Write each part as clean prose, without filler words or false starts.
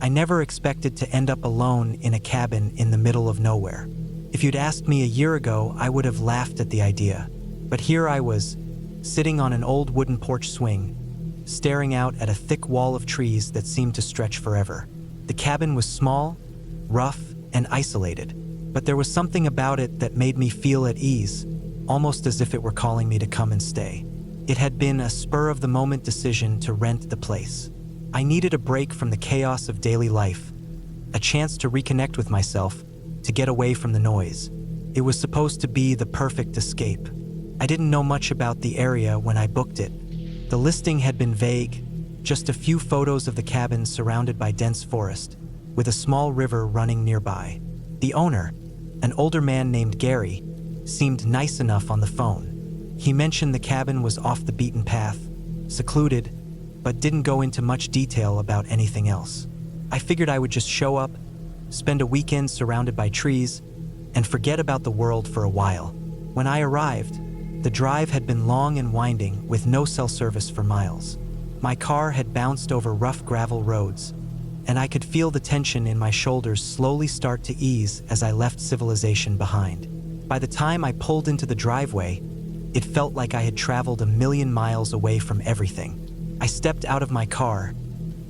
I never expected to end up alone in a cabin in the middle of nowhere. If you'd asked me a year ago, I would have laughed at the idea. But here I was, sitting on an old wooden porch swing, staring out at a thick wall of trees that seemed to stretch forever. The cabin was small, rough, and isolated, but there was something about it that made me feel at ease, almost as if it were calling me to come and stay. It had been a spur-of-the-moment decision to rent the place. I needed a break from the chaos of daily life, a chance to reconnect with myself, to get away from the noise. It was supposed to be the perfect escape. I didn't know much about the area when I booked it. The listing had been vague, just a few photos of the cabin surrounded by dense forest, with a small river running nearby. The owner, an older man named Gary, seemed nice enough on the phone. He mentioned the cabin was off the beaten path, secluded, but didn't go into much detail about anything else. I figured I would just show up, spend a weekend surrounded by trees, and forget about the world for a while. When I arrived, the drive had been long and winding with no cell service for miles. My car had bounced over rough gravel roads, and I could feel the tension in my shoulders slowly start to ease as I left civilization behind. By the time I pulled into the driveway, it felt like I had traveled 1,000,000 miles away from everything. I stepped out of my car,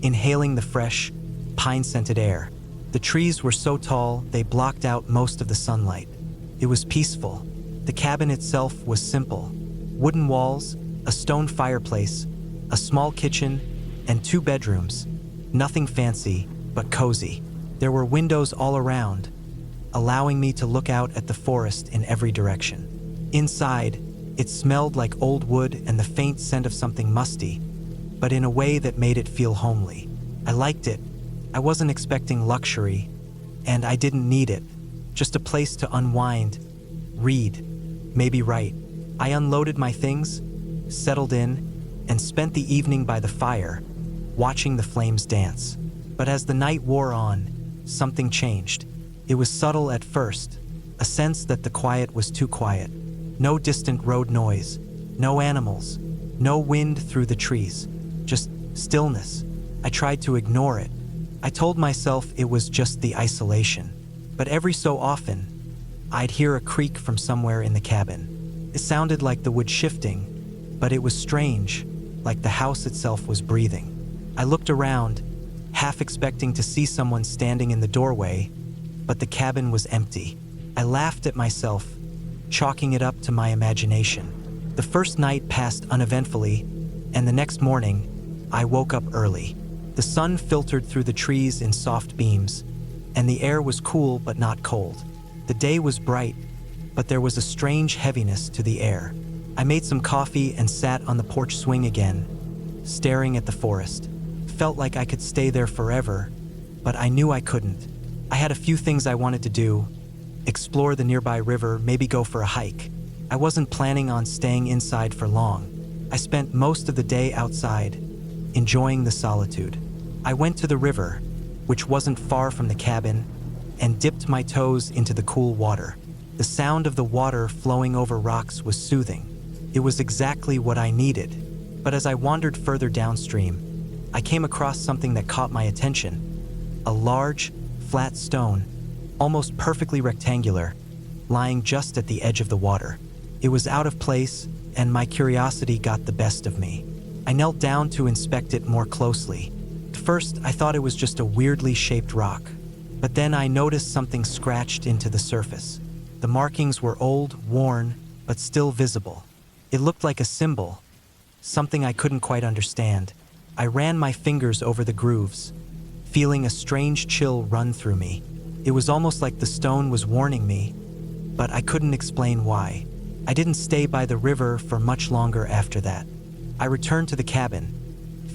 inhaling the fresh, pine-scented air. The trees were so tall, they blocked out most of the sunlight. It was peaceful. The cabin itself was simple. Wooden walls, a stone fireplace, a small kitchen, and 2 bedrooms. Nothing fancy, but cozy. There were windows all around, allowing me to look out at the forest in every direction. Inside, it smelled like old wood and the faint scent of something musty, but in a way that made it feel homely. I liked it. I wasn't expecting luxury, and I didn't need it. Just a place to unwind, read, maybe write. I unloaded my things, settled in, and spent the evening by the fire, watching the flames dance. But as the night wore on, something changed. It was subtle at first, a sense that the quiet was too quiet. No distant road noise, no animals, no wind through the trees, just stillness. I tried to ignore it. I told myself it was just the isolation. But every so often, I'd hear a creak from somewhere in the cabin. It sounded like the wood shifting, but it was strange, like the house itself was breathing. I looked around, half expecting to see someone standing in the doorway, but the cabin was empty. I laughed at myself, chalking it up to my imagination. The first night passed uneventfully, and the next morning, I woke up early. The sun filtered through the trees in soft beams, and the air was cool but not cold. The day was bright, but there was a strange heaviness to the air. I made some coffee and sat on the porch swing again, staring at the forest. Felt like I could stay there forever, but I knew I couldn't. I had a few things I wanted to do: explore the nearby river, maybe go for a hike. I wasn't planning on staying inside for long. I spent most of the day outside, enjoying the solitude. I went to the river, which wasn't far from the cabin, and dipped my toes into the cool water. The sound of the water flowing over rocks was soothing. It was exactly what I needed. But as I wandered further downstream, I came across something that caught my attention. A large, flat stone, almost perfectly rectangular, lying just at the edge of the water. It was out of place, and my curiosity got the best of me. I knelt down to inspect it more closely. At first, I thought it was just a weirdly shaped rock. But then I noticed something scratched into the surface. The markings were old, worn, but still visible. It looked like a symbol, something I couldn't quite understand. I ran my fingers over the grooves, feeling a strange chill run through me. It was almost like the stone was warning me, but I couldn't explain why. I didn't stay by the river for much longer after that. I returned to the cabin,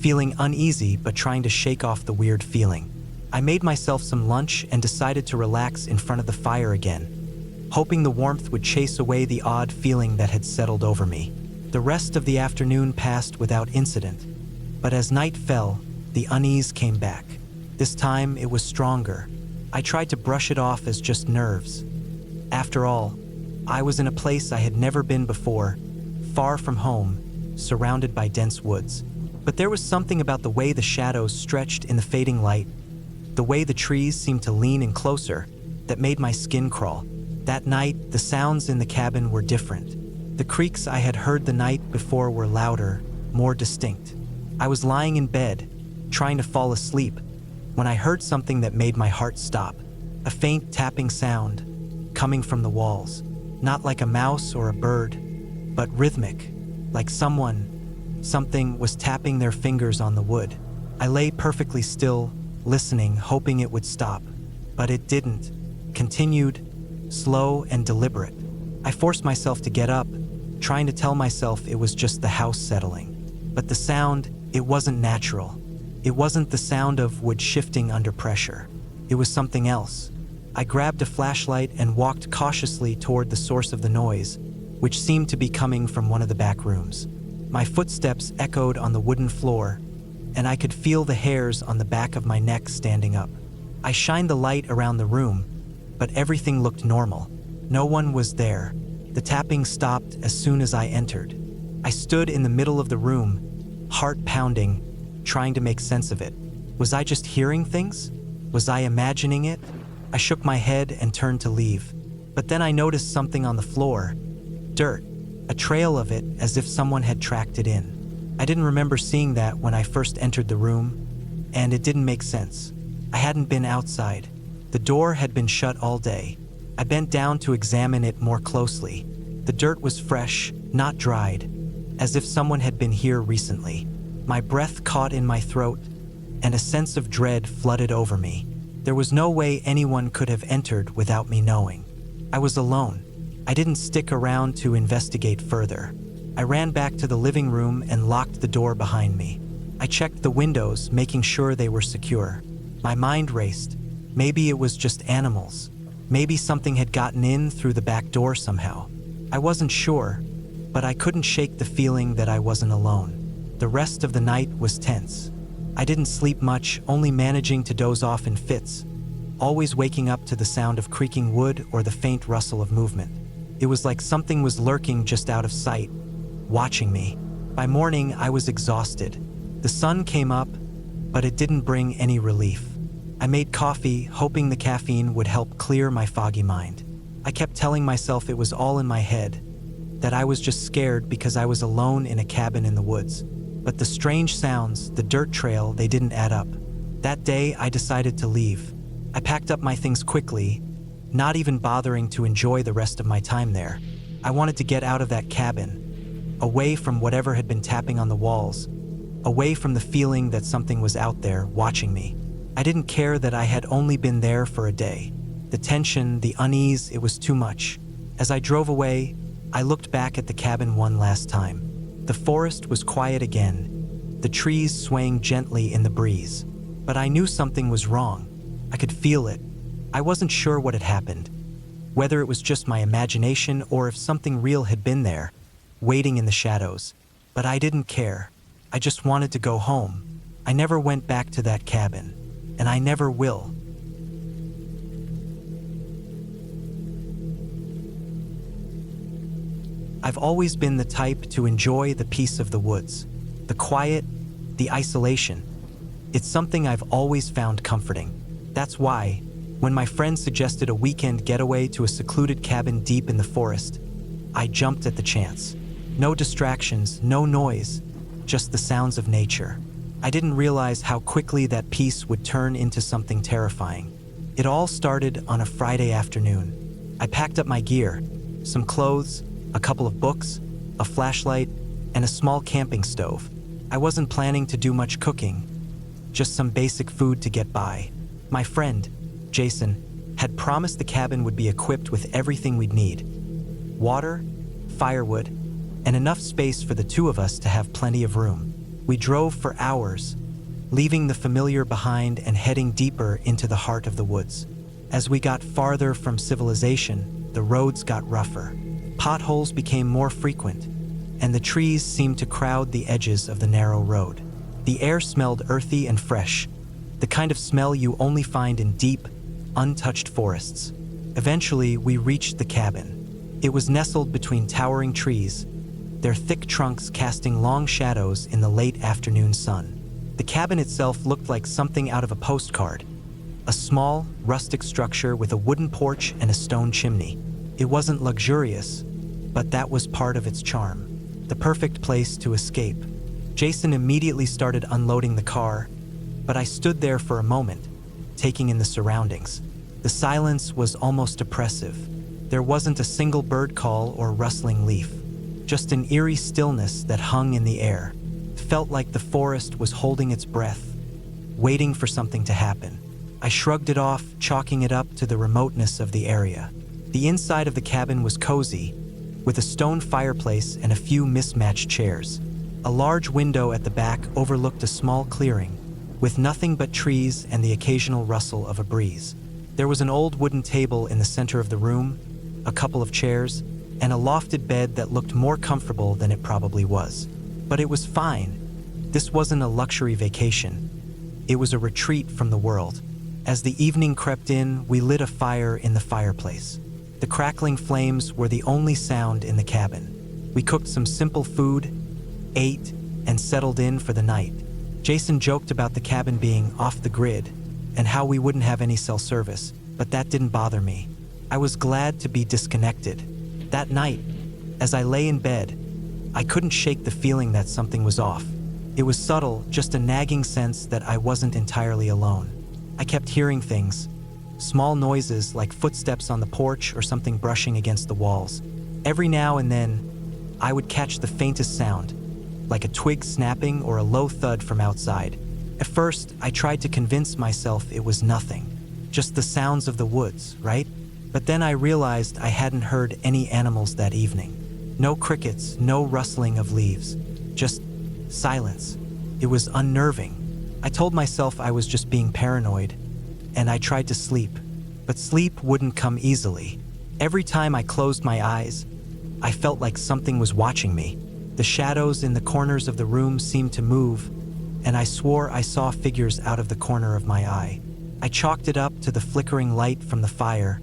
feeling uneasy but trying to shake off the weird feeling. I made myself some lunch and decided to relax in front of the fire again, hoping the warmth would chase away the odd feeling that had settled over me. The rest of the afternoon passed without incident, but as night fell, the unease came back. This time it was stronger. I tried to brush it off as just nerves. After all, I was in a place I had never been before, far from home, surrounded by dense woods. But there was something about the way the shadows stretched in the fading light, The way the trees seemed to lean in closer, that made my skin crawl. That night, the sounds in the cabin were different. The creaks I had heard the night before were louder, more distinct. I was lying in bed, trying to fall asleep, when I heard something that made my heart stop. A faint tapping sound, coming from the walls. Not like a mouse or a bird, but rhythmic, like something was tapping their fingers on the wood. I lay perfectly still, listening, hoping it would stop. But it didn't. Continued, slow and deliberate. I forced myself to get up, trying to tell myself it was just the house settling. But the sound, it wasn't natural. It wasn't the sound of wood shifting under pressure. It was something else. I grabbed a flashlight and walked cautiously toward the source of the noise, which seemed to be coming from one of the back rooms. My footsteps echoed on the wooden floor, and I could feel the hairs on the back of my neck standing up. I shined the light around the room, but everything looked normal. No one was there. The tapping stopped as soon as I entered. I stood in the middle of the room, heart pounding, trying to make sense of it. Was I just hearing things? Was I imagining it? I shook my head and turned to leave. But then I noticed something on the floor. Dirt. A trail of it, as if someone had tracked it in. I didn't remember seeing that when I first entered the room, and it didn't make sense. I hadn't been outside. The door had been shut all day. I bent down to examine it more closely. The dirt was fresh, not dried, as if someone had been here recently. My breath caught in my throat, and a sense of dread flooded over me. There was no way anyone could have entered without me knowing. I was alone. I didn't stick around to investigate further. I ran back to the living room and locked the door behind me. I checked the windows, making sure they were secure. My mind raced. Maybe it was just animals. Maybe something had gotten in through the back door somehow. I wasn't sure, but I couldn't shake the feeling that I wasn't alone. The rest of the night was tense. I didn't sleep much, only managing to doze off in fits, always waking up to the sound of creaking wood or the faint rustle of movement. It was like something was lurking just out of sight, watching me. By morning, I was exhausted. The sun came up, but it didn't bring any relief. I made coffee, hoping the caffeine would help clear my foggy mind. I kept telling myself it was all in my head, that I was just scared because I was alone in a cabin in the woods. But the strange sounds, the dirt trail, they didn't add up. That day, I decided to leave. I packed up my things quickly, not even bothering to enjoy the rest of my time there. I wanted to get out of that cabin, away from whatever had been tapping on the walls, away from the feeling that something was out there watching me. I didn't care that I had only been there for a day. The tension, the unease, it was too much. As I drove away, I looked back at the cabin one last time. The forest was quiet again, the trees swaying gently in the breeze. But I knew something was wrong. I could feel it. I wasn't sure what had happened, whether it was just my imagination or if something real had been there, waiting in the shadows. But I didn't care. I just wanted to go home. I never went back to that cabin, and I never will. I've always been the type to enjoy the peace of the woods, the quiet, the isolation. It's something I've always found comforting. That's why, when my friend suggested a weekend getaway to a secluded cabin deep in the forest, I jumped at the chance. No distractions, no noise, just the sounds of nature. I didn't realize how quickly that peace would turn into something terrifying. It all started on a Friday afternoon. I packed up my gear, some clothes, a couple of books, a flashlight, and a small camping stove. I wasn't planning to do much cooking, just some basic food to get by. My friend, Jason, had promised the cabin would be equipped with everything we'd need: water, firewood, and enough space for the two of us to have plenty of room. We drove for hours, leaving the familiar behind and heading deeper into the heart of the woods. As we got farther from civilization, the roads got rougher. Potholes became more frequent, and the trees seemed to crowd the edges of the narrow road. The air smelled earthy and fresh, the kind of smell you only find in deep, untouched forests. Eventually, we reached the cabin. It was nestled between towering trees, their thick trunks casting long shadows in the late afternoon sun. The cabin itself looked like something out of a postcard, a small, rustic structure with a wooden porch and a stone chimney. It wasn't luxurious, but that was part of its charm. The perfect place to escape. Jason immediately started unloading the car, but I stood there for a moment, taking in the surroundings. The silence was almost oppressive. There wasn't a single bird call or rustling leaf, just an eerie stillness that hung in the air. It felt like the forest was holding its breath, waiting for something to happen. I shrugged it off, chalking it up to the remoteness of the area. The inside of the cabin was cozy, with a stone fireplace and a few mismatched chairs. A large window at the back overlooked a small clearing, with nothing but trees and the occasional rustle of a breeze. There was an old wooden table in the center of the room, a couple of chairs, and a lofted bed that looked more comfortable than it probably was. But it was fine. This wasn't a luxury vacation. It was a retreat from the world. As the evening crept in, we lit a fire in the fireplace. The crackling flames were the only sound in the cabin. We cooked some simple food, ate, and settled in for the night. Jason joked about the cabin being off the grid and how we wouldn't have any cell service, but that didn't bother me. I was glad to be disconnected. That night, as I lay in bed, I couldn't shake the feeling that something was off. It was subtle, just a nagging sense that I wasn't entirely alone. I kept hearing things, small noises like footsteps on the porch or something brushing against the walls. Every now and then, I would catch the faintest sound, like a twig snapping or a low thud from outside. At first, I tried to convince myself it was nothing, just the sounds of the woods, right? But then I realized I hadn't heard any animals that evening. No crickets, no rustling of leaves, just silence. It was unnerving. I told myself I was just being paranoid, and I tried to sleep, but sleep wouldn't come easily. Every time I closed my eyes, I felt like something was watching me. The shadows in the corners of the room seemed to move, and I swore I saw figures out of the corner of my eye. I chalked it up to the flickering light from the fire,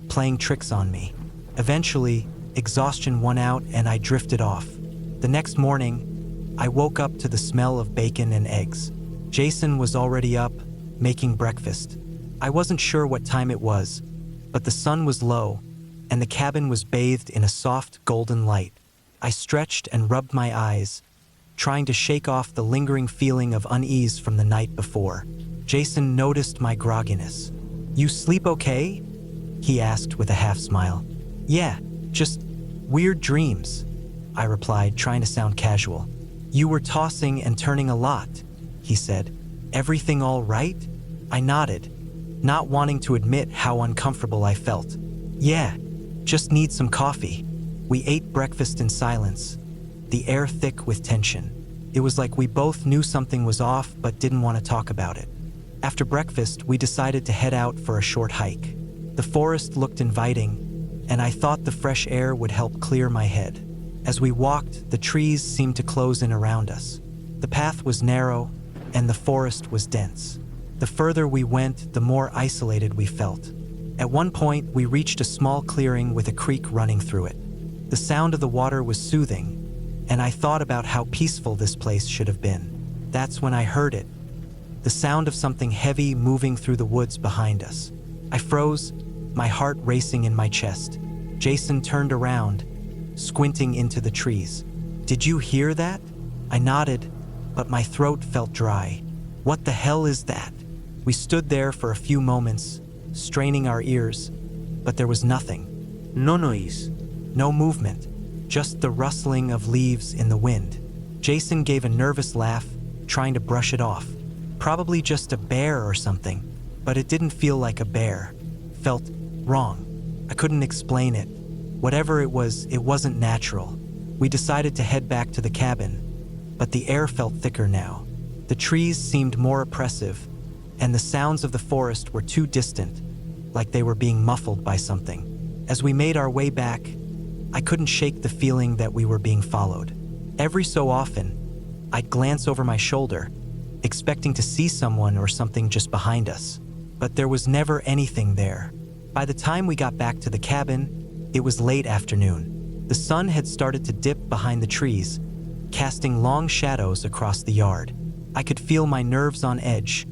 playing tricks on me. Eventually, exhaustion won out and I drifted off. The next morning, I woke up to the smell of bacon and eggs. Jason was already up, making breakfast. I wasn't sure what time it was, but the sun was low, and the cabin was bathed in a soft, golden light. I stretched and rubbed my eyes, trying to shake off the lingering feeling of unease from the night before. Jason noticed my grogginess. "You sleep okay?" he asked with a half smile. "Yeah, just weird dreams," I replied, trying to sound casual. "You were tossing and turning a lot," he said. "Everything all right?" I nodded, not wanting to admit how uncomfortable I felt. "Yeah, just need some coffee." We ate breakfast in silence, the air thick with tension. It was like we both knew something was off but didn't want to talk about it. After breakfast, we decided to head out for a short hike. The forest looked inviting, and I thought the fresh air would help clear my head. As we walked, the trees seemed to close in around us. The path was narrow, and the forest was dense. The further we went, the more isolated we felt. At one point, we reached a small clearing with a creek running through it. The sound of the water was soothing, and I thought about how peaceful this place should have been. That's when I heard it, the sound of something heavy moving through the woods behind us. I froze, my heart racing in my chest. Jason turned around, squinting into the trees. "Did you hear that?" I nodded, but my throat felt dry. "What the hell is that?" We stood there for a few moments, straining our ears, but there was nothing. No noise, no movement, just the rustling of leaves in the wind. Jason gave a nervous laugh, trying to brush it off. Probably just a bear or something, but it didn't feel like a bear. Felt wrong. I couldn't explain it. Whatever it wasn't natural. We decided to head back to the cabin, but the air felt thicker now. The trees seemed more oppressive, and the sounds of the forest were too distant, like they were being muffled by something. As we made our way back, I couldn't shake the feeling that we were being followed. Every so often, I'd glance over my shoulder, expecting to see someone or something just behind us, but there was never anything there. By the time we got back to the cabin, it was late afternoon. The sun had started to dip behind the trees, casting long shadows across the yard. I could feel my nerves on edge,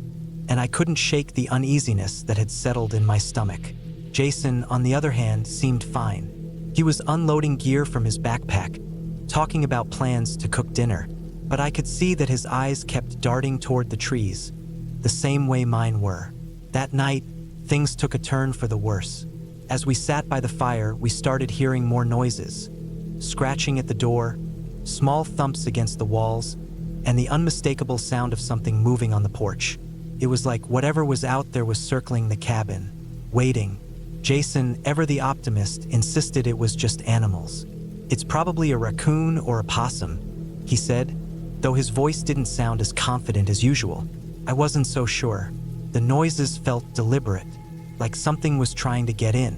and I couldn't shake the uneasiness that had settled in my stomach. Jason, on the other hand, seemed fine. He was unloading gear from his backpack, talking about plans to cook dinner, but I could see that his eyes kept darting toward the trees, the same way mine were. That night, things took a turn for the worse. As we sat by the fire, we started hearing more noises. Scratching at the door, small thumps against the walls, and the unmistakable sound of something moving on the porch. It was like whatever was out there was circling the cabin, waiting. Jason, ever the optimist, insisted it was just animals. "It's probably a raccoon or a possum," he said, though his voice didn't sound as confident as usual. I wasn't so sure. The noises felt deliberate, like something was trying to get in.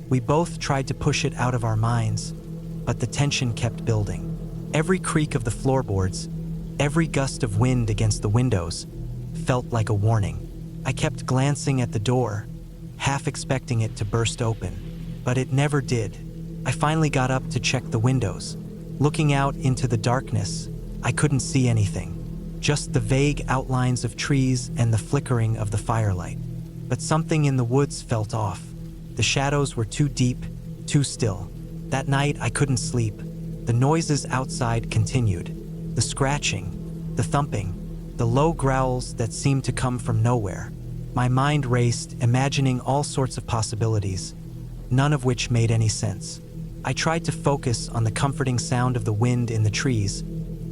We both tried to push it out of our minds, but the tension kept building. Every creak of the floorboards, every gust of wind against the windows, felt like a warning. I kept glancing at the door, half expecting it to burst open, but it never did. I finally got up to check the windows. Looking out into the darkness, I couldn't see anything, just the vague outlines of trees and the flickering of the firelight. But something in the woods felt off. The shadows were too deep, too still. That night, I couldn't sleep. The noises outside continued. The scratching, the thumping, the low growls that seemed to come from nowhere. My mind raced, imagining all sorts of possibilities, none of which made any sense. I tried to focus on the comforting sound of the wind in the trees,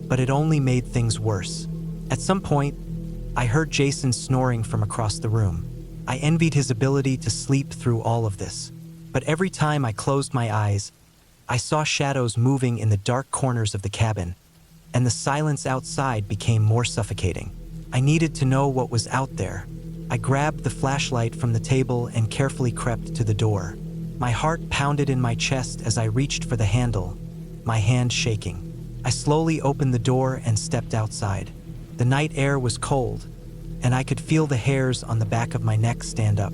but it only made things worse. At some point, I heard Jason snoring from across the room. I envied his ability to sleep through all of this. But every time I closed my eyes, I saw shadows moving in the dark corners of the cabin, and the silence outside became more suffocating. I needed to know what was out there. I grabbed the flashlight from the table and carefully crept to the door. My heart pounded in my chest as I reached for the handle, my hand shaking. I slowly opened the door and stepped outside. The night air was cold, and I could feel the hairs on the back of my neck stand up.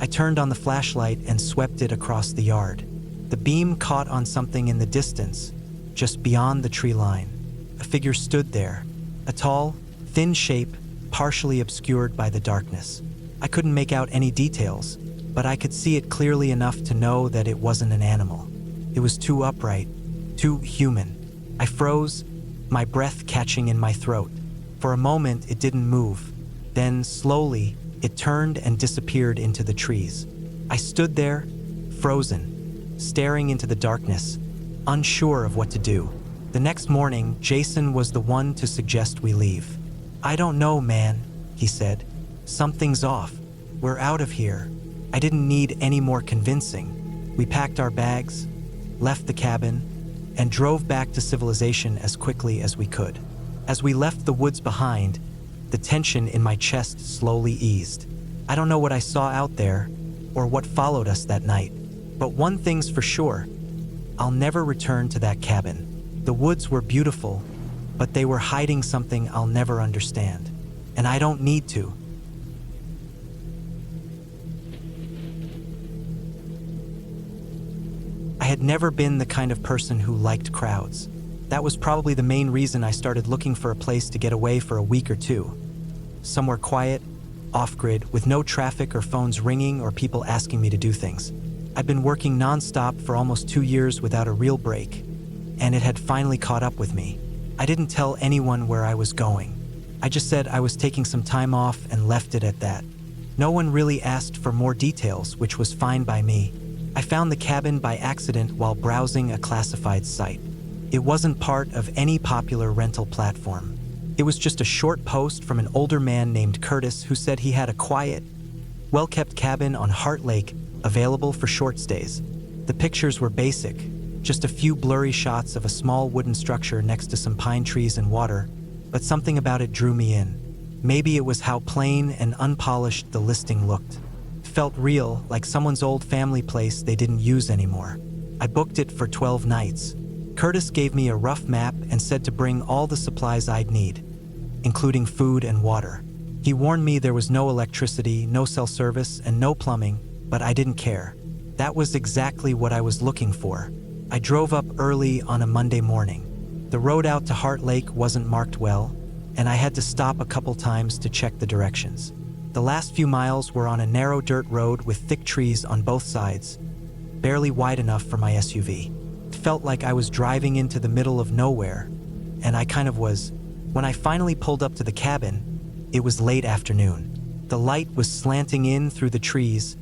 I turned on the flashlight and swept it across the yard. The beam caught on something in the distance, just beyond the tree line. A figure stood there, a tall, thin shape, partially obscured by the darkness. I couldn't make out any details, but I could see it clearly enough to know that it wasn't an animal. It was too upright, too human. I froze, my breath catching in my throat. For a moment, it didn't move. Then, slowly, it turned and disappeared into the trees. I stood there, frozen, staring into the darkness, unsure of what to do. The next morning, Jason was the one to suggest we leave. "I don't know, man," he said. "Something's off. We're out of here." I didn't need any more convincing. We packed our bags, left the cabin, and drove back to civilization as quickly as we could. As we left the woods behind, the tension in my chest slowly eased. I don't know what I saw out there, or what followed us that night, but one thing's for sure: I'll never return to that cabin. The woods were beautiful, but they were hiding something I'll never understand, and I don't need to. I had never been the kind of person who liked crowds. That was probably the main reason I started looking for a place to get away for a week or two. Somewhere quiet, off-grid, with no traffic or phones ringing or people asking me to do things. I'd been working non-stop for almost 2 years without a real break, and it had finally caught up with me. I didn't tell anyone where I was going. I just said I was taking some time off and left it at that. No one really asked for more details, which was fine by me. I found the cabin by accident while browsing a classified site. It wasn't part of any popular rental platform. It was just a short post from an older man named Curtis who said he had a quiet, well-kept cabin on Heart Lake available for short stays. The pictures were basic, just a few blurry shots of a small wooden structure next to some pine trees and water, but something about it drew me in. Maybe it was how plain and unpolished the listing looked. It felt real, like someone's old family place they didn't use anymore. I booked it for 12 nights. Curtis gave me a rough map and said to bring all the supplies I'd need, including food and water. He warned me there was no electricity, no cell service, and no plumbing, but I didn't care. That was exactly what I was looking for. I drove up early on a Monday morning. The road out to Heart Lake wasn't marked well, and I had to stop a couple times to check the directions. The last few miles were on a narrow dirt road with thick trees on both sides, barely wide enough for my SUV. It felt like I was driving into the middle of nowhere, and I kind of was. When I finally pulled up to the cabin, it was late afternoon. The light was slanting in through the trees,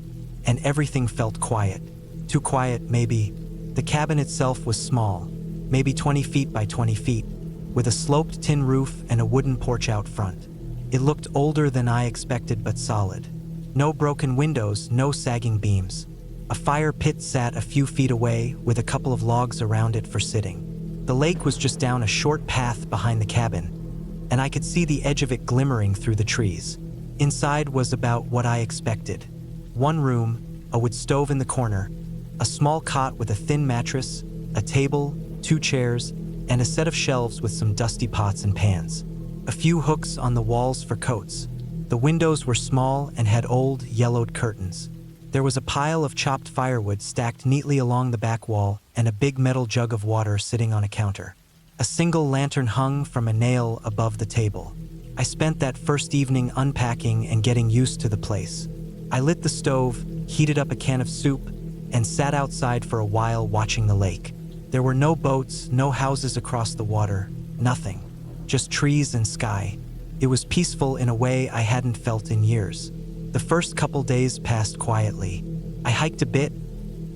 and everything felt quiet. Too quiet, maybe. The cabin itself was small, maybe 20 feet by 20 feet, with a sloped tin roof and a wooden porch out front. It looked older than I expected, but solid. No broken windows, no sagging beams. A fire pit sat a few feet away with a couple of logs around it for sitting. The lake was just down a short path behind the cabin, and I could see the edge of it glimmering through the trees. Inside was about what I expected. One room, a wood stove in the corner, a small cot with a thin mattress, a table, 2 chairs, and a set of shelves with some dusty pots and pans. A few hooks on the walls for coats. The windows were small and had old, yellowed curtains. There was a pile of chopped firewood stacked neatly along the back wall and a big metal jug of water sitting on a counter. A single lantern hung from a nail above the table. I spent that first evening unpacking and getting used to the place. I lit the stove, heated up a can of soup, and sat outside for a while watching the lake. There were no boats, no houses across the water, nothing. Just trees and sky. It was peaceful in a way I hadn't felt in years. The first couple days passed quietly. I hiked a bit,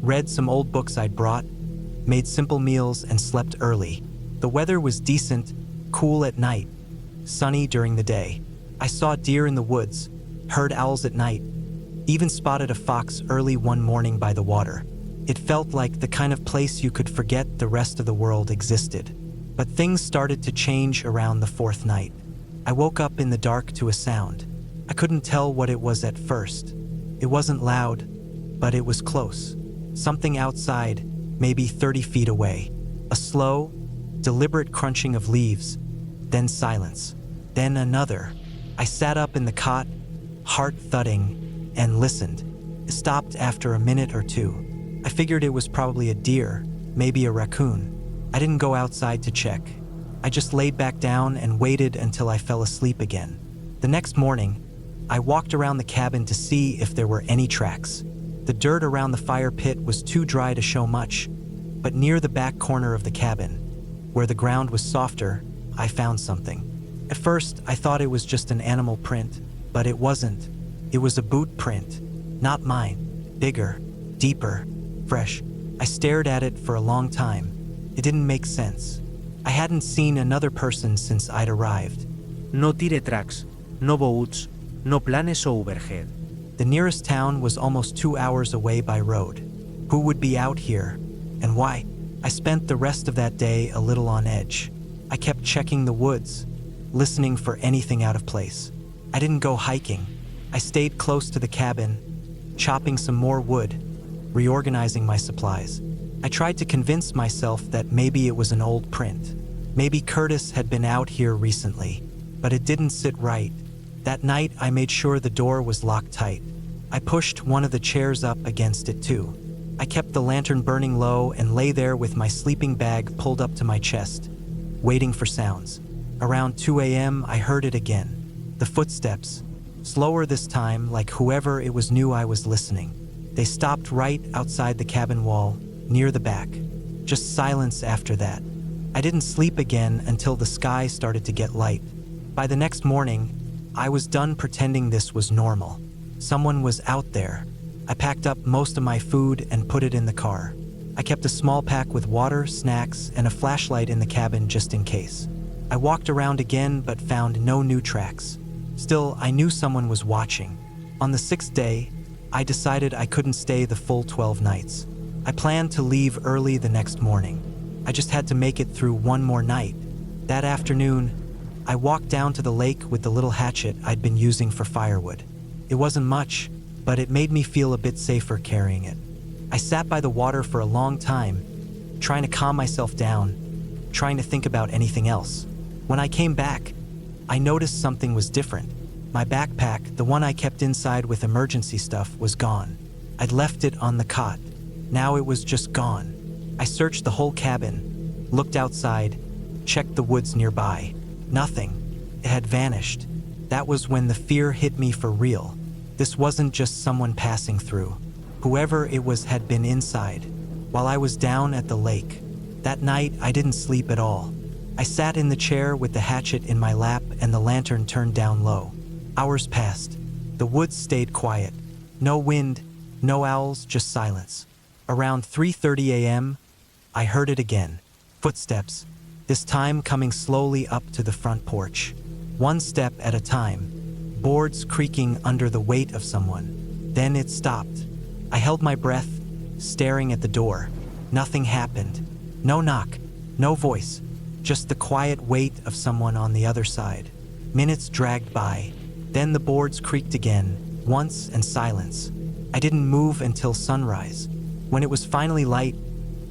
read some old books I'd brought, made simple meals, and slept early. The weather was decent, cool at night, sunny during the day. I saw deer in the woods, heard owls at night, even spotted a fox early one morning by the water. It felt like the kind of place you could forget the rest of the world existed. But things started to change around the 4th night. I woke up in the dark to a sound. I couldn't tell what it was at first. It wasn't loud, but it was close. Something outside, maybe 30 feet away. A slow, deliberate crunching of leaves, then silence, then another. I sat up in the cot, heart thudding, and listened. It stopped after a minute or two. I figured it was probably a deer, maybe a raccoon. I didn't go outside to check. I just laid back down and waited until I fell asleep again. The next morning, I walked around the cabin to see if there were any tracks. The dirt around the fire pit was too dry to show much, but near the back corner of the cabin, where the ground was softer, I found something. At first, I thought it was just an animal print, but it wasn't. It was a boot print, not mine. Bigger, deeper, fresh. I stared at it for a long time. It didn't make sense. I hadn't seen another person since I'd arrived. No tire tracks, no boats, no planes o overhead. The nearest town was almost 2 hours away by road. Who would be out here, and why? I spent the rest of that day a little on edge. I kept checking the woods, listening for anything out of place. I didn't go hiking. I stayed close to the cabin, chopping some more wood, reorganizing my supplies. I tried to convince myself that maybe it was an old print. Maybe Curtis had been out here recently, but it didn't sit right. That night, I made sure the door was locked tight. I pushed one of the chairs up against it too. I kept the lantern burning low and lay there with my sleeping bag pulled up to my chest, waiting for sounds. Around 2 a.m., I heard it again. The footsteps, slower this time, like whoever it was knew I was listening. They stopped right outside the cabin wall, near the back. Just silence after that. I didn't sleep again until the sky started to get light. By the next morning, I was done pretending this was normal. Someone was out there. I packed up most of my food and put it in the car. I kept a small pack with water, snacks, and a flashlight in the cabin just in case. I walked around again but found no new tracks. Still, I knew someone was watching. On the 6th day, I decided I couldn't stay the full 12 nights. I planned to leave early the next morning. I just had to make it through one more night. That afternoon, I walked down to the lake with the little hatchet I'd been using for firewood. It wasn't much, but it made me feel a bit safer carrying it. I sat by the water for a long time, trying to calm myself down, trying to think about anything else. When I came back, I noticed something was different. My backpack, the one I kept inside with emergency stuff, was gone. I'd left it on the cot. Now it was just gone. I searched the whole cabin, looked outside, checked the woods nearby. Nothing. It had vanished. That was when the fear hit me for real. This wasn't just someone passing through. Whoever it was had been inside, while I was down at the lake. That night, I didn't sleep at all. I sat in the chair with the hatchet in my lap and the lantern turned down low. Hours passed. The woods stayed quiet. No wind, no owls, just silence. Around 3:30 a.m., I heard it again. Footsteps, this time coming slowly up to the front porch. One step at a time, boards creaking under the weight of someone. Then it stopped. I held my breath, staring at the door. Nothing happened. No knock, no voice, just the quiet weight of someone on the other side. Minutes dragged by. Then the boards creaked again, once, and silence. I didn't move until sunrise. When it was finally light,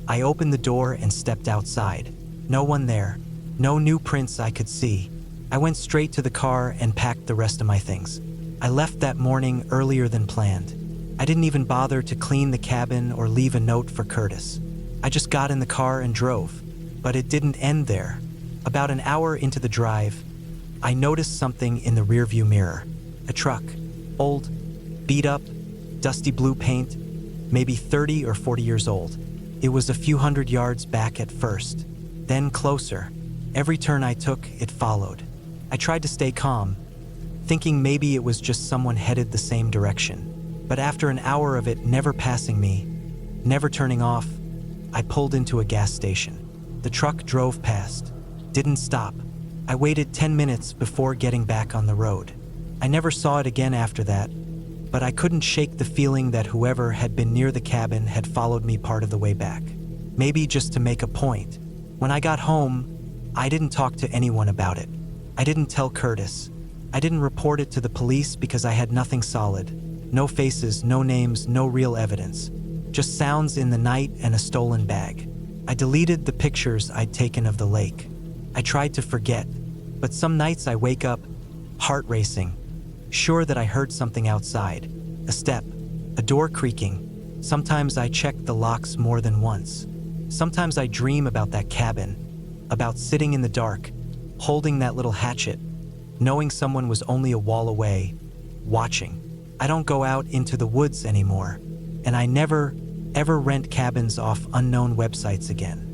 I opened the door and stepped outside. No one there, no new prints I could see. I went straight to the car and packed the rest of my things. I left that morning earlier than planned. I didn't even bother to clean the cabin or leave a note for Curtis. I just got in the car and drove. But it didn't end there. About an hour into the drive, I noticed something in the rearview mirror. A truck. Old, beat up, dusty blue paint, maybe 30 or 40 years old. It was a few hundred yards back at first, then closer. Every turn I took, it followed. I tried to stay calm, thinking maybe it was just someone headed the same direction. But after an hour of it never passing me, never turning off, I pulled into a gas station. The truck drove past, didn't stop. I waited 10 minutes before getting back on the road. I never saw it again after that, but I couldn't shake the feeling that whoever had been near the cabin had followed me part of the way back. Maybe just to make a point. When I got home, I didn't talk to anyone about it. I didn't tell Curtis. I didn't report it to the police because I had nothing solid. No faces, no names, no real evidence. Just sounds in the night and a stolen bag. I deleted the pictures I'd taken of the lake. I tried to forget, but some nights I wake up, heart racing, sure that I heard something outside. A step, a door creaking. Sometimes I check the locks more than once. Sometimes I dream about that cabin, about sitting in the dark, holding that little hatchet, knowing someone was only a wall away, watching. I don't go out into the woods anymore, and I never, ever rent cabins off unknown websites again.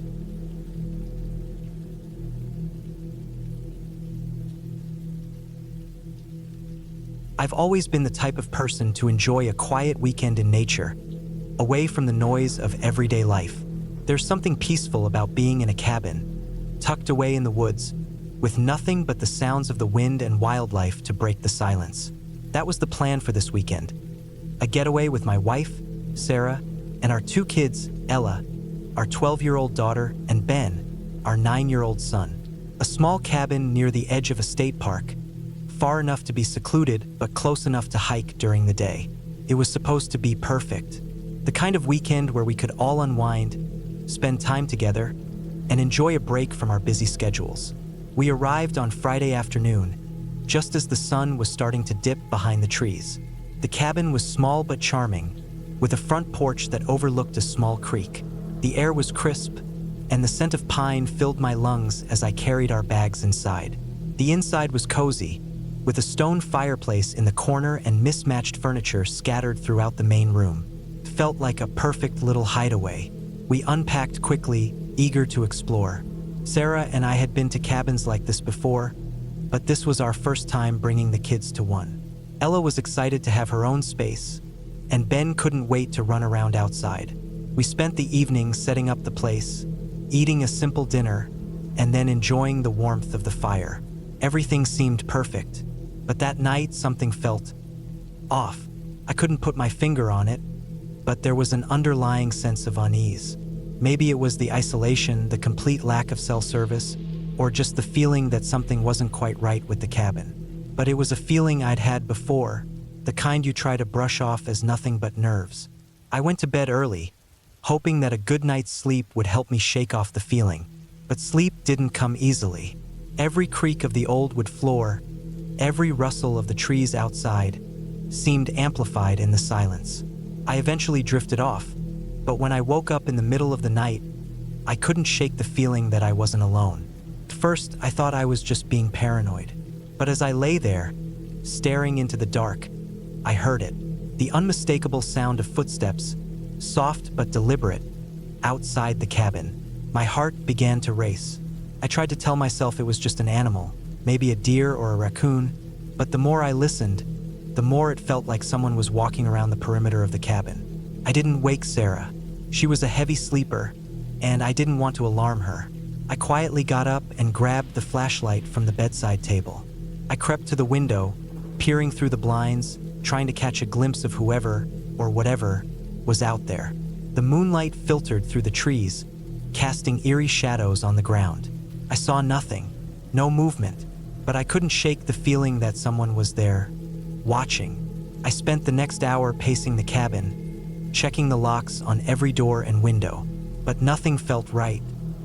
I've always been the type of person to enjoy a quiet weekend in nature, away from the noise of everyday life. There's something peaceful about being in a cabin, tucked away in the woods, with nothing but the sounds of the wind and wildlife to break the silence. That was the plan for this weekend. A getaway with my wife, Sarah, and our 2 kids, Ella, our 12-year-old daughter, and Ben, our 9-year-old son. A small cabin near the edge of a state park, far enough to be secluded but close enough to hike during the day. It was supposed to be perfect. The kind of weekend where we could all unwind, spend time together, and enjoy a break from our busy schedules. We arrived on Friday afternoon, just as the sun was starting to dip behind the trees. The cabin was small but charming, with a front porch that overlooked a small creek. The air was crisp, and the scent of pine filled my lungs as I carried our bags inside. The inside was cozy, with a stone fireplace in the corner and mismatched furniture scattered throughout the main room. It felt like a perfect little hideaway. We unpacked quickly, eager to explore. Sarah and I had been to cabins like this before, but this was our first time bringing the kids to one. Ella was excited to have her own space, and Ben couldn't wait to run around outside. We spent the evening setting up the place, eating a simple dinner, and then enjoying the warmth of the fire. Everything seemed perfect, but that night something felt off. I couldn't put my finger on it, but there was an underlying sense of unease. Maybe it was the isolation, the complete lack of cell service, or just the feeling that something wasn't quite right with the cabin. But it was a feeling I'd had before, the kind you try to brush off as nothing but nerves. I went to bed early, hoping that a good night's sleep would help me shake off the feeling. But sleep didn't come easily. Every creak of the old wood floor, every rustle of the trees outside, seemed amplified in the silence. I eventually drifted off, but when I woke up in the middle of the night, I couldn't shake the feeling that I wasn't alone. At first, I thought I was just being paranoid. But as I lay there, staring into the dark. I heard it, the unmistakable sound of footsteps, soft but deliberate, outside the cabin. My heart began to race. I tried to tell myself it was just an animal, maybe a deer or a raccoon, but the more I listened, the more it felt like someone was walking around the perimeter of the cabin. I didn't wake Sarah. She was a heavy sleeper, and I didn't want to alarm her. I quietly got up and grabbed the flashlight from the bedside table. I crept to the window, peering through the blinds, trying to catch a glimpse of whoever, or whatever, was out there. The moonlight filtered through the trees, casting eerie shadows on the ground. I saw nothing, no movement, but I couldn't shake the feeling that someone was there, watching. I spent the next hour pacing the cabin, checking the locks on every door and window, but nothing felt right.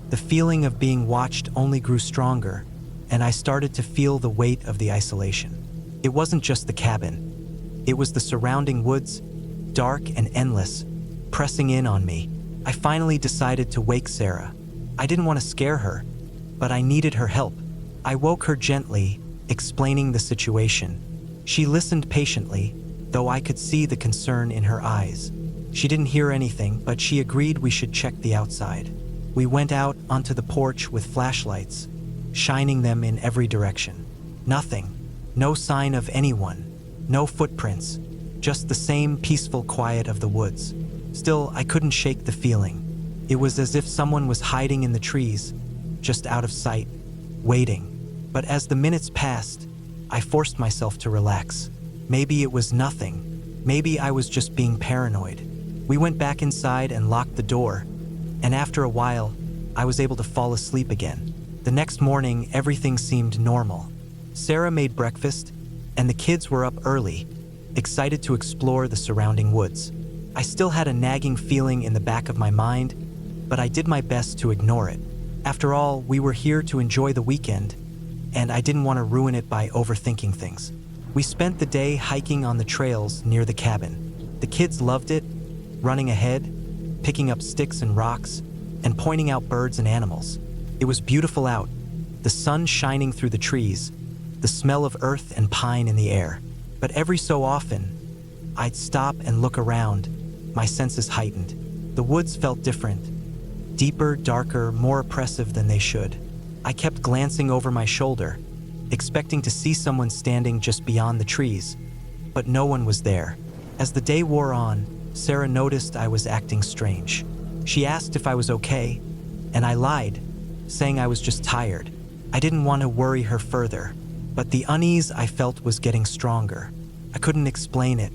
The feeling of being watched only grew stronger, and I started to feel the weight of the isolation. It wasn't just the cabin. It was the surrounding woods, dark and endless, pressing in on me. I finally decided to wake Sarah. I didn't want to scare her, but I needed her help. I woke her gently, explaining the situation. She listened patiently, though I could see the concern in her eyes. She didn't hear anything, but she agreed we should check the outside. We went out onto the porch with flashlights, shining them in every direction. Nothing. No sign of anyone. No footprints. Just the same peaceful quiet of the woods. Still, I couldn't shake the feeling. It was as if someone was hiding in the trees, just out of sight, waiting. But as the minutes passed, I forced myself to relax. Maybe it was nothing. Maybe I was just being paranoid. We went back inside and locked the door, and after a while, I was able to fall asleep again. The next morning, everything seemed normal. Sarah made breakfast, and the kids were up early, excited to explore the surrounding woods. I still had a nagging feeling in the back of my mind, but I did my best to ignore it. After all, we were here to enjoy the weekend, and I didn't want to ruin it by overthinking things. We spent the day hiking on the trails near the cabin. The kids loved it, running ahead, picking up sticks and rocks, and pointing out birds and animals. It was beautiful out, the sun shining through the trees, the smell of earth and pine in the air. But every so often, I'd stop and look around, my senses heightened. The woods felt different, deeper, darker, more oppressive than they should. I kept glancing over my shoulder, expecting to see someone standing just beyond the trees, but no one was there. As the day wore on, Sarah noticed I was acting strange. She asked if I was okay, and I lied, saying I was just tired. I didn't want to worry her further, but the unease I felt was getting stronger. I couldn't explain it.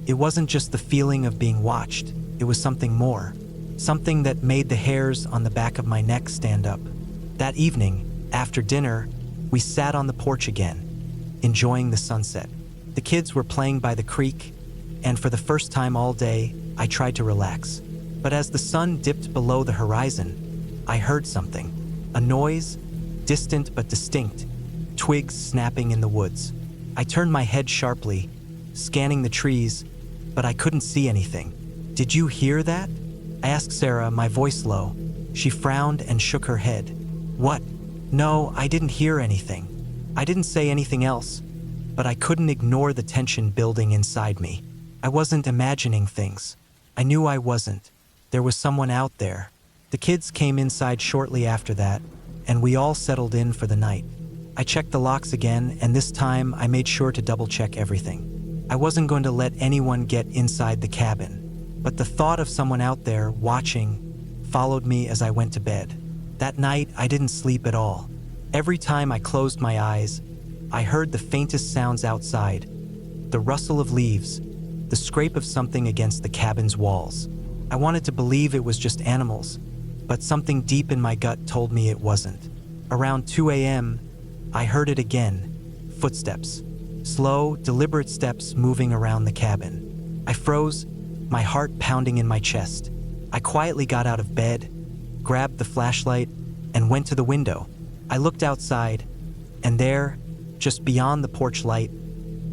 It wasn't just the feeling of being watched, it was something more, something that made the hairs on the back of my neck stand up. That evening, after dinner, we sat on the porch again, enjoying the sunset. The kids were playing by the creek, and for the first time all day, I tried to relax. But as the sun dipped below the horizon, I heard something. A noise, distant but distinct, twigs snapping in the woods. I turned my head sharply, scanning the trees, but I couldn't see anything. "Did you hear that?" I asked Sarah, my voice low. She frowned and shook her head. "What?" "No, I didn't hear anything." I didn't say anything else, but I couldn't ignore the tension building inside me. I wasn't imagining things. I knew I wasn't. There was someone out there. The kids came inside shortly after that, and we all settled in for the night. I checked the locks again, and this time I made sure to double-check everything. I wasn't going to let anyone get inside the cabin, but the thought of someone out there watching followed me as I went to bed. That night, I didn't sleep at all. Every time I closed my eyes, I heard the faintest sounds outside, the rustle of leaves, the scrape of something against the cabin's walls. I wanted to believe it was just animals, but something deep in my gut told me it wasn't. Around 2 a.m., I heard it again, footsteps. Slow, deliberate steps moving around the cabin. I froze, my heart pounding in my chest. I quietly got out of bed, grabbed the flashlight, and went to the window. I looked outside, and there, just beyond the porch light,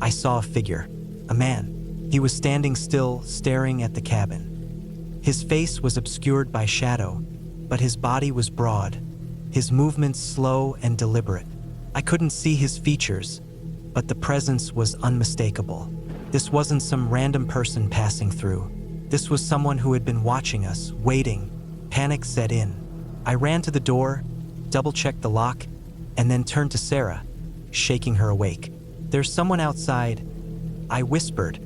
I saw a figure, a man. He was standing still, staring at the cabin. His face was obscured by shadow, but his body was broad, his movements slow and deliberate. I couldn't see his features, but the presence was unmistakable. This wasn't some random person passing through. This was someone who had been watching us, waiting. Panic set in. I ran to the door, double-checked the lock, and then turned to Sarah, shaking her awake. "There's someone outside," I whispered,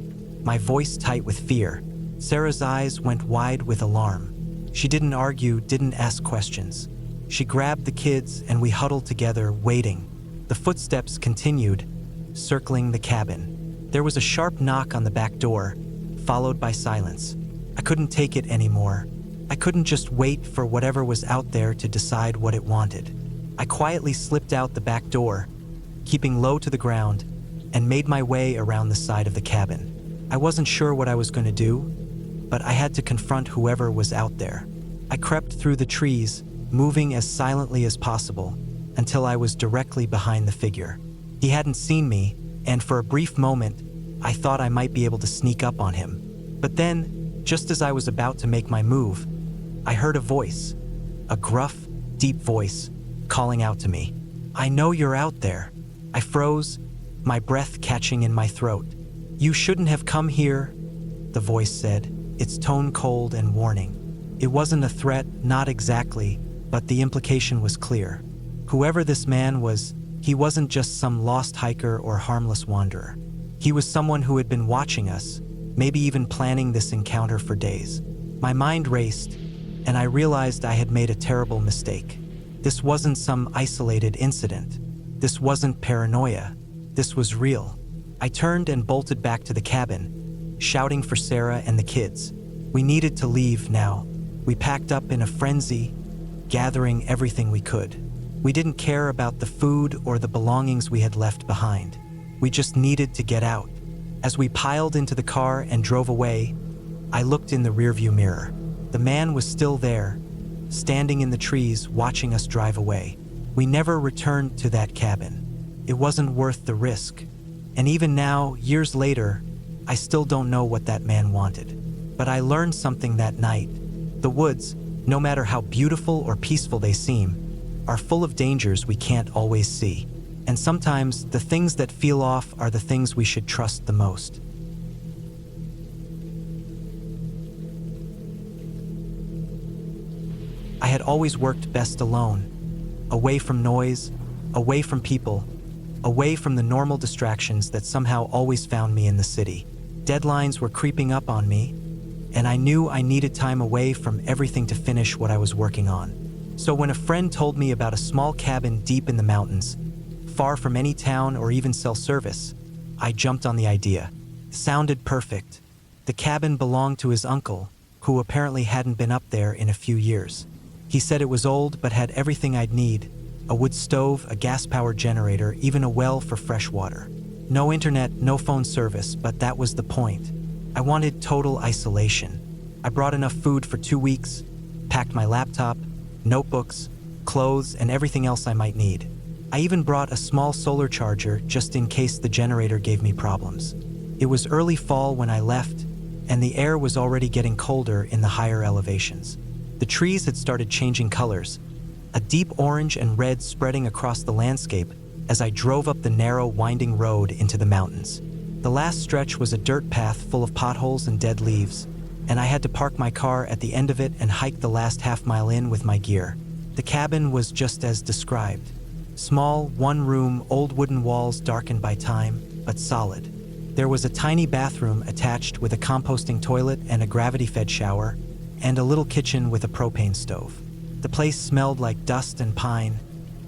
my voice tight with fear. Sarah's eyes went wide with alarm. She didn't argue, didn't ask questions. She grabbed the kids and we huddled together, waiting. The footsteps continued, circling the cabin. There was a sharp knock on the back door, followed by silence. I couldn't take it anymore. I couldn't just wait for whatever was out there to decide what it wanted. I quietly slipped out the back door, keeping low to the ground, and made my way around the side of the cabin. I wasn't sure what I was going to do, but I had to confront whoever was out there. I crept through the trees, moving as silently as possible, until I was directly behind the figure. He hadn't seen me, and for a brief moment, I thought I might be able to sneak up on him. But then, just as I was about to make my move, I heard a voice, a gruff, deep voice, calling out to me. "I know you're out there." I froze, my breath catching in my throat. "You shouldn't have come here," the voice said, its tone cold and warning. It wasn't a threat, not exactly, but the implication was clear. Whoever this man was, he wasn't just some lost hiker or harmless wanderer. He was someone who had been watching us, maybe even planning this encounter for days. My mind raced, and I realized I had made a terrible mistake. This wasn't some isolated incident. This wasn't paranoia. This was real. I turned and bolted back to the cabin, shouting for Sarah and the kids. We needed to leave now. We packed up in a frenzy, gathering everything we could. We didn't care about the food or the belongings we had left behind. We just needed to get out. As we piled into the car and drove away, I looked in the rearview mirror. The man was still there, standing in the trees watching us drive away. We never returned to that cabin. It wasn't worth the risk. And even now, years later, I still don't know what that man wanted. But I learned something that night. The woods, no matter how beautiful or peaceful they seem, are full of dangers we can't always see. And sometimes the things that feel off are the things we should trust the most. I had always worked best alone, away from noise, away from people, away from the normal distractions that somehow always found me in the city. Deadlines were creeping up on me, and I knew I needed time away from everything to finish what I was working on. So when a friend told me about a small cabin deep in the mountains, far from any town or even cell service, I jumped on the idea. It sounded perfect. The cabin belonged to his uncle, who apparently hadn't been up there in a few years. He said it was old but had everything I'd need: a wood stove, a gas-powered generator, even a well for fresh water. No internet, no phone service, but that was the point. I wanted total isolation. I brought enough food for 2 weeks, packed my laptop, notebooks, clothes, and everything else I might need. I even brought a small solar charger just in case the generator gave me problems. It was early fall when I left, and the air was already getting colder in the higher elevations. The trees had started changing colors, a deep orange and red spreading across the landscape as I drove up the narrow, winding road into the mountains. The last stretch was a dirt path full of potholes and dead leaves, and I had to park my car at the end of it and hike the last half-mile in with my gear. The cabin was just as described. Small, one-room, old wooden walls darkened by time, but solid. There was a tiny bathroom attached with a composting toilet and a gravity-fed shower, and a little kitchen with a propane stove. The place smelled like dust and pine,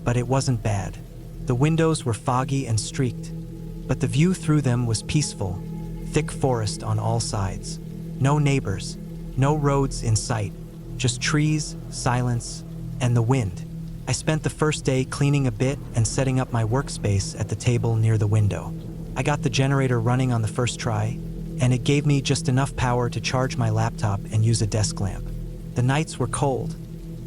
but it wasn't bad. The windows were foggy and streaked, but the view through them was peaceful, thick forest on all sides. No neighbors, no roads in sight, just trees, silence, and the wind. I spent the first day cleaning a bit and setting up my workspace at the table near the window. I got the generator running on the first try, and it gave me just enough power to charge my laptop and use a desk lamp. The nights were cold,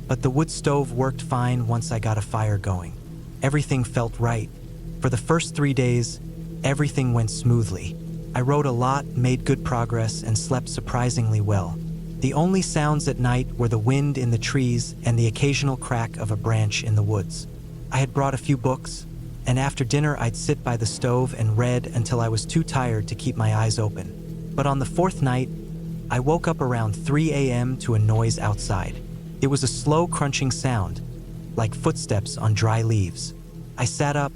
but the wood stove worked fine once I got a fire going. Everything felt right. For the first 3 days, everything went smoothly. I wrote a lot, made good progress, and slept surprisingly well. The only sounds at night were the wind in the trees and the occasional crack of a branch in the woods. I had brought a few books, and after dinner I'd sit by the stove and read until I was too tired to keep my eyes open. But on the fourth night, I woke up around 3 a.m. to a noise outside. It was a slow crunching sound, like footsteps on dry leaves. I sat up,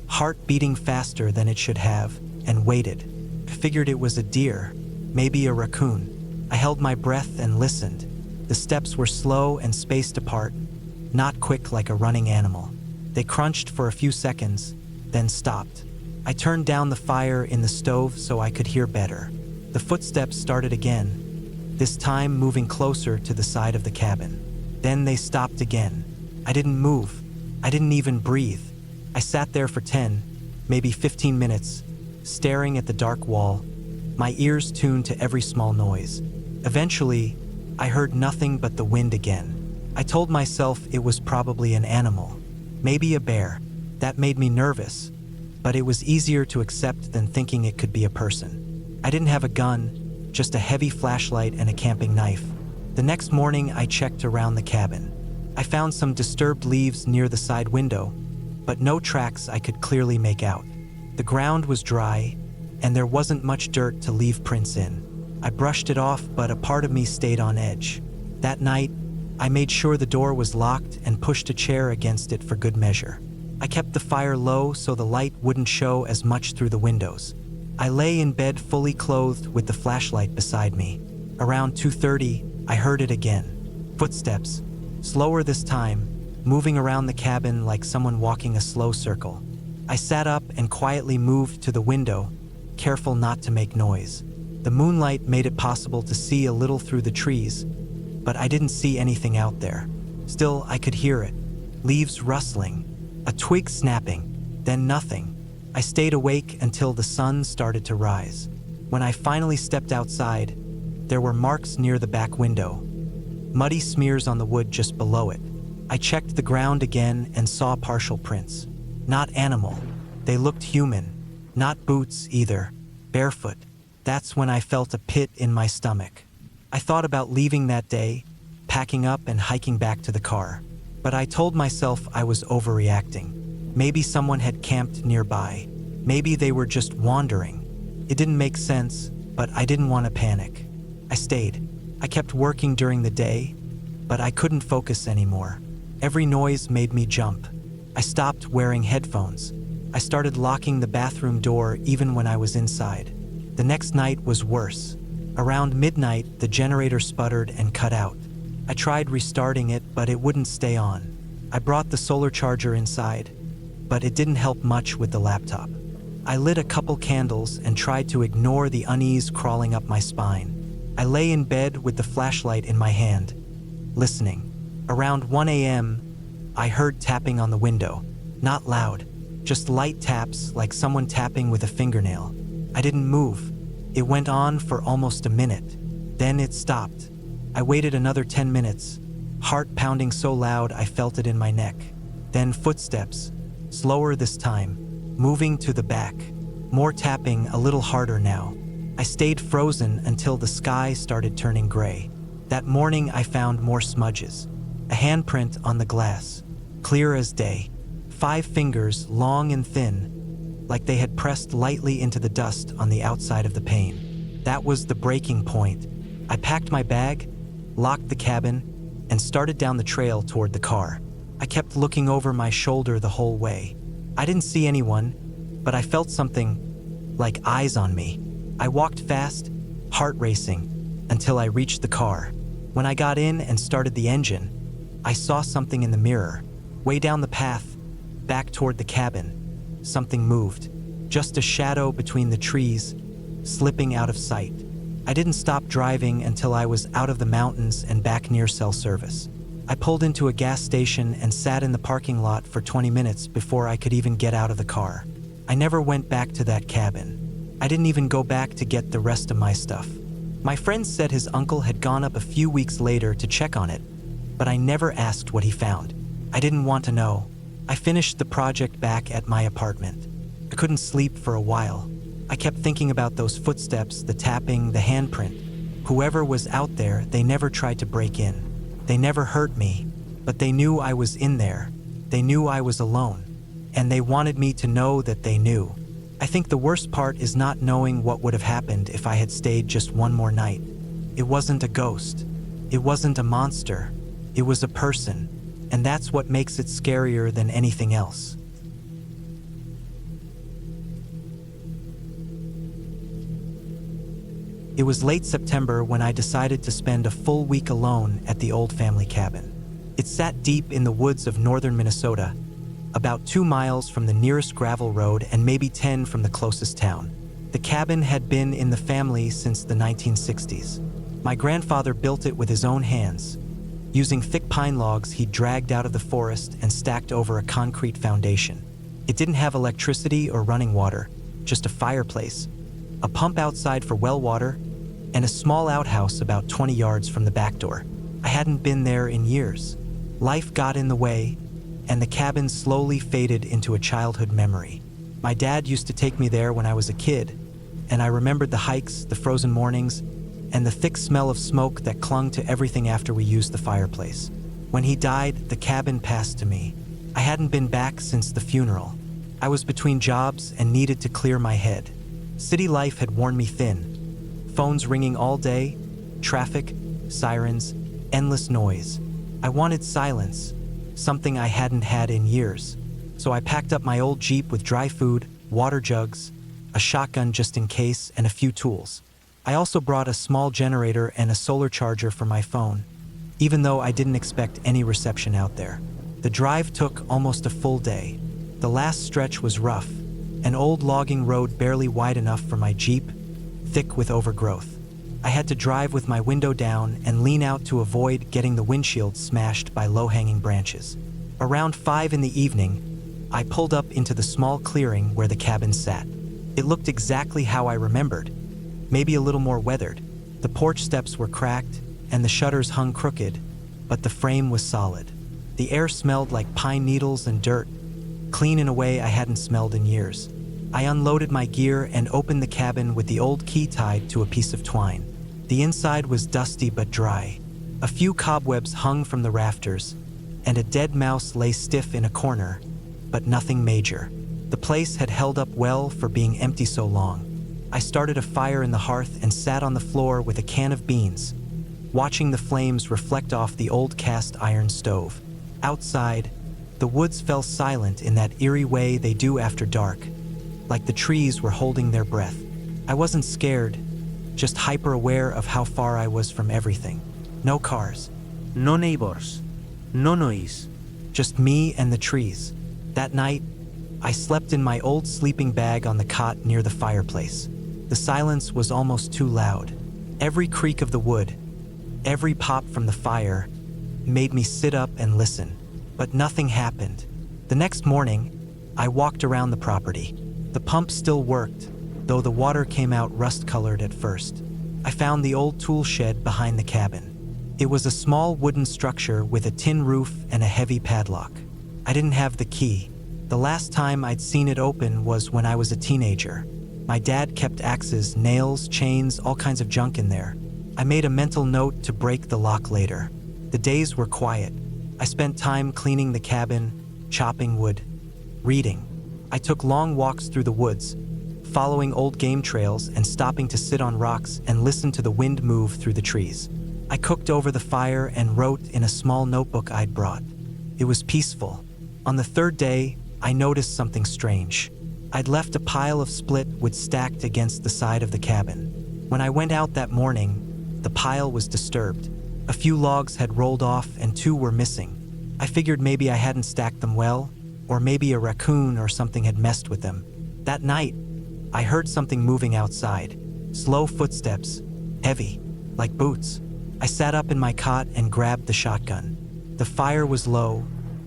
heart beating faster than it should have, and waited. I figured it was a deer, maybe a raccoon. I held my breath and listened. The steps were slow and spaced apart, not quick like a running animal. They crunched for a few seconds, then stopped. I turned down the fire in the stove so I could hear better. The footsteps started again, this time moving closer to the side of the cabin. Then they stopped again. I didn't move. I didn't even breathe. I sat there for 10, maybe 15 minutes, staring at the dark wall, my ears tuned to every small noise. Eventually, I heard nothing but the wind again. I told myself it was probably an animal, maybe a bear. That made me nervous, but it was easier to accept than thinking it could be a person. I didn't have a gun, just a heavy flashlight and a camping knife. The next morning, I checked around the cabin. I found some disturbed leaves near the side window, but no tracks I could clearly make out. The ground was dry, and there wasn't much dirt to leave prints in. I brushed it off, but a part of me stayed on edge. That night, I made sure the door was locked and pushed a chair against it for good measure. I kept the fire low so the light wouldn't show as much through the windows. I lay in bed fully clothed with the flashlight beside me. Around 2:30, I heard it again. Footsteps, slower this time, moving around the cabin like someone walking a slow circle. I sat up and quietly moved to the window, careful not to make noise. The moonlight made it possible to see a little through the trees, but I didn't see anything out there. Still, I could hear it. Leaves rustling, a twig snapping, then nothing. I stayed awake until the sun started to rise. When I finally stepped outside, there were marks near the back window, muddy smears on the wood just below it. I checked the ground again and saw partial prints. Not animal. They looked human. Not boots either. Barefoot. That's when I felt a pit in my stomach. I thought about leaving that day, packing up and hiking back to the car. But I told myself I was overreacting. Maybe someone had camped nearby. Maybe they were just wandering. It didn't make sense, but I didn't want to panic. I stayed. I kept working during the day, but I couldn't focus anymore. Every noise made me jump. I stopped wearing headphones. I started locking the bathroom door even when I was inside. The next night was worse. Around midnight, the generator sputtered and cut out. I tried restarting it, but it wouldn't stay on. I brought the solar charger inside, but it didn't help much with the laptop. I lit a couple candles and tried to ignore the unease crawling up my spine. I lay in bed with the flashlight in my hand, listening. Around 1 a.m., I heard tapping on the window. Not loud, just light taps like someone tapping with a fingernail. I didn't move. It went on for almost a minute. Then it stopped. I waited another 10 minutes, heart pounding so loud I felt it in my neck. Then footsteps, slower this time, moving to the back. More tapping, a little harder now. I stayed frozen until the sky started turning gray. That morning I found more smudges. A handprint on the glass, clear as day. 5 fingers, long and thin, like they had pressed lightly into the dust on the outside of the pane. That was the breaking point. I packed my bag, locked the cabin, and started down the trail toward the car. I kept looking over my shoulder the whole way. I didn't see anyone, but I felt something like eyes on me. I walked fast, heart racing, until I reached the car. When I got in and started the engine, I saw something in the mirror. Way down the path, back toward the cabin, something moved. Just a shadow between the trees, slipping out of sight. I didn't stop driving until I was out of the mountains and back near cell service. I pulled into a gas station and sat in the parking lot for 20 minutes before I could even get out of the car. I never went back to that cabin. I didn't even go back to get the rest of my stuff. My friend said his uncle had gone up a few weeks later to check on it, but I never asked what he found. I didn't want to know. I finished the project back at my apartment. I couldn't sleep for a while. I kept thinking about those footsteps, the tapping, the handprint. Whoever was out there, they never tried to break in. They never hurt me, but they knew I was in there. They knew I was alone. and they wanted me to know that they knew. I think the worst part is not knowing what would have happened if I had stayed just one more night. It wasn't a ghost. It wasn't a monster. It was a person, and that's what makes it scarier than anything else. It was late September when I decided to spend a full week alone at the old family cabin. It sat deep in the woods of northern Minnesota, about 2 miles from the nearest gravel road and maybe 10 from the closest town. The cabin had been in the family since the 1960s. My grandfather built it with his own hands, using thick pine logs he'd dragged out of the forest and stacked over a concrete foundation. It didn't have electricity or running water, just a fireplace, a pump outside for well water, and a small outhouse about 20 yards from the back door. I hadn't been there in years. Life got in the way, and the cabin slowly faded into a childhood memory. My dad used to take me there when I was a kid, and I remembered the hikes, the frozen mornings, and the thick smell of smoke that clung to everything after we used the fireplace. When he died, the cabin passed to me. I hadn't been back since the funeral. I was between jobs and needed to clear my head. City life had worn me thin. Phones ringing all day, traffic, sirens, endless noise. I wanted silence, something I hadn't had in years. So I packed up my old Jeep with dry food, water jugs, a shotgun just in case, and a few tools. I also brought a small generator and a solar charger for my phone, even though I didn't expect any reception out there. The drive took almost a full day. The last stretch was rough, an old logging road barely wide enough for my Jeep, thick with overgrowth. I had to drive with my window down and lean out to avoid getting the windshield smashed by low-hanging branches. Around 5 in the evening, I pulled up into the small clearing where the cabin sat. It looked exactly how I remembered, maybe a little more weathered. The porch steps were cracked and the shutters hung crooked, but the frame was solid. The air smelled like pine needles and dirt, clean in a way I hadn't smelled in years. I unloaded my gear and opened the cabin with the old key tied to a piece of twine. The inside was dusty but dry. A few cobwebs hung from the rafters, and a dead mouse lay stiff in a corner, but nothing major. The place had held up well for being empty so long. I started a fire in the hearth and sat on the floor with a can of beans, watching the flames reflect off the old cast iron stove. Outside, the woods fell silent in that eerie way they do after dark, like the trees were holding their breath. I wasn't scared, just hyper-aware of how far I was from everything. No cars. No neighbors. No noise. Just me and the trees. That night, I slept in my old sleeping bag on the cot near the fireplace. The silence was almost too loud. Every creak of the wood, every pop from the fire, made me sit up and listen. But nothing happened. The next morning, I walked around the property. The pump still worked, though the water came out rust-colored at first. I found the old tool shed behind the cabin. It was a small wooden structure with a tin roof and a heavy padlock. I didn't have the key. The last time I'd seen it open was when I was a teenager. My dad kept axes, nails, chains, all kinds of junk in there. I made a mental note to break the lock later. The days were quiet. I spent time cleaning the cabin, chopping wood, reading. I took long walks through the woods, following old game trails and stopping to sit on rocks and listen to the wind move through the trees. I cooked over the fire and wrote in a small notebook I'd brought. It was peaceful. On the third day, I noticed something strange. I'd left a pile of split wood stacked against the side of the cabin. When I went out that morning, the pile was disturbed. A few logs had rolled off and 2 were missing. I figured maybe I hadn't stacked them well, or maybe a raccoon or something had messed with them. That night, I heard something moving outside. Slow footsteps, heavy, like boots. I sat up in my cot and grabbed the shotgun. The fire was low,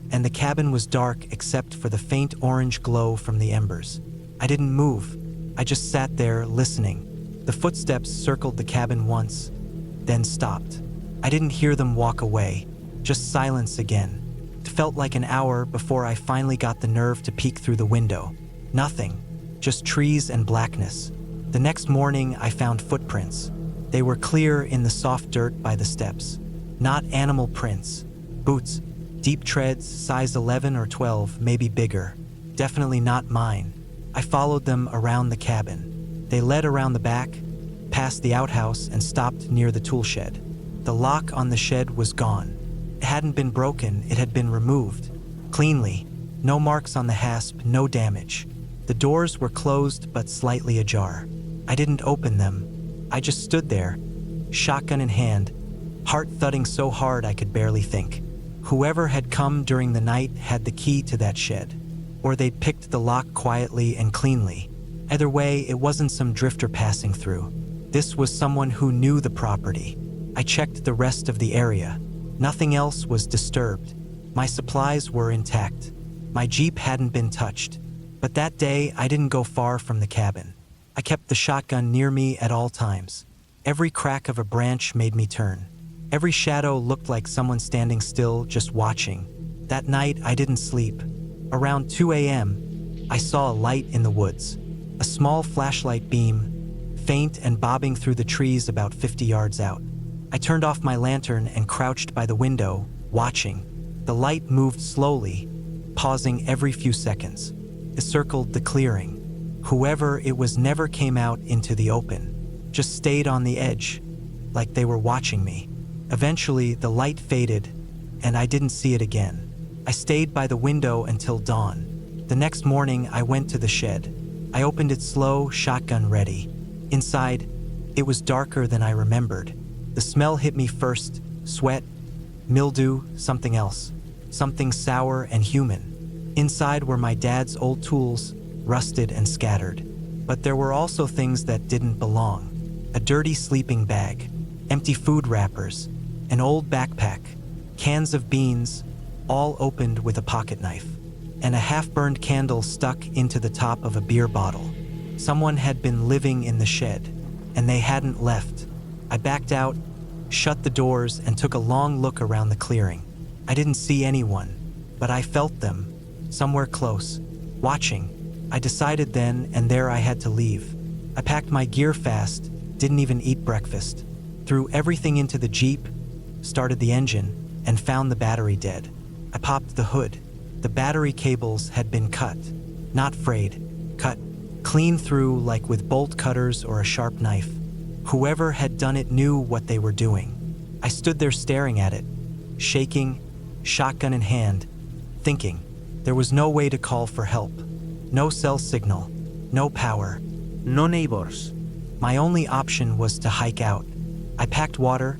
and the cabin was dark except for the faint orange glow from the embers. I didn't move. I just sat there listening. The footsteps circled the cabin once, then stopped. I didn't hear them walk away, just silence again. It felt like an hour before I finally got the nerve to peek through the window. Nothing, just trees and blackness. The next morning, I found footprints. They were clear in the soft dirt by the steps. Not animal prints. Boots, deep treads, size 11 or 12, maybe bigger. Definitely not mine. I followed them around the cabin. They led around the back, past the outhouse, and stopped near the tool shed. The lock on the shed was gone. It hadn't been broken, it had been removed. Cleanly. No marks on the hasp, no damage. The doors were closed but slightly ajar. I didn't open them. I just stood there, shotgun in hand, heart thudding so hard I could barely think. Whoever had come during the night had the key to that shed. Or they'd picked the lock quietly and cleanly. Either way, it wasn't some drifter passing through. This was someone who knew the property. I checked the rest of the area. Nothing else was disturbed. My supplies were intact. My Jeep hadn't been touched. But that day, I didn't go far from the cabin. I kept the shotgun near me at all times. Every crack of a branch made me turn. Every shadow looked like someone standing still, just watching. That night, I didn't sleep. Around 2 a.m., I saw a light in the woods. A small flashlight beam, faint and bobbing through the trees about 50 yards out. I turned off my lantern and crouched by the window, watching. The light moved slowly, pausing every few seconds. It circled the clearing. Whoever it was never came out into the open, just stayed on the edge, like they were watching me. Eventually, the light faded, and I didn't see it again. I stayed by the window until dawn. The next morning, I went to the shed. I opened it slow, shotgun ready. Inside, it was darker than I remembered. The smell hit me first, sweat, mildew, something else. Something sour and human. Inside were my dad's old tools, rusted and scattered. But there were also things that didn't belong. A dirty sleeping bag, empty food wrappers, an old backpack, cans of beans, all opened with a pocket knife, and a half-burned candle stuck into the top of a beer bottle. Someone had been living in the shed, and they hadn't left. I backed out, shut the doors, and took a long look around the clearing. I didn't see anyone, but I felt them, somewhere close, watching. I decided then and there I had to leave. I packed my gear fast, didn't even eat breakfast, threw everything into the Jeep, started the engine, and found the battery dead. I popped the hood. The battery cables had been cut, not frayed, cut clean through like with bolt cutters or a sharp knife. Whoever had done it knew what they were doing. I stood there staring at it, shaking, shotgun in hand, thinking. There was no way to call for help. No cell signal, no power. No neighbors. My only option was to hike out. I packed water,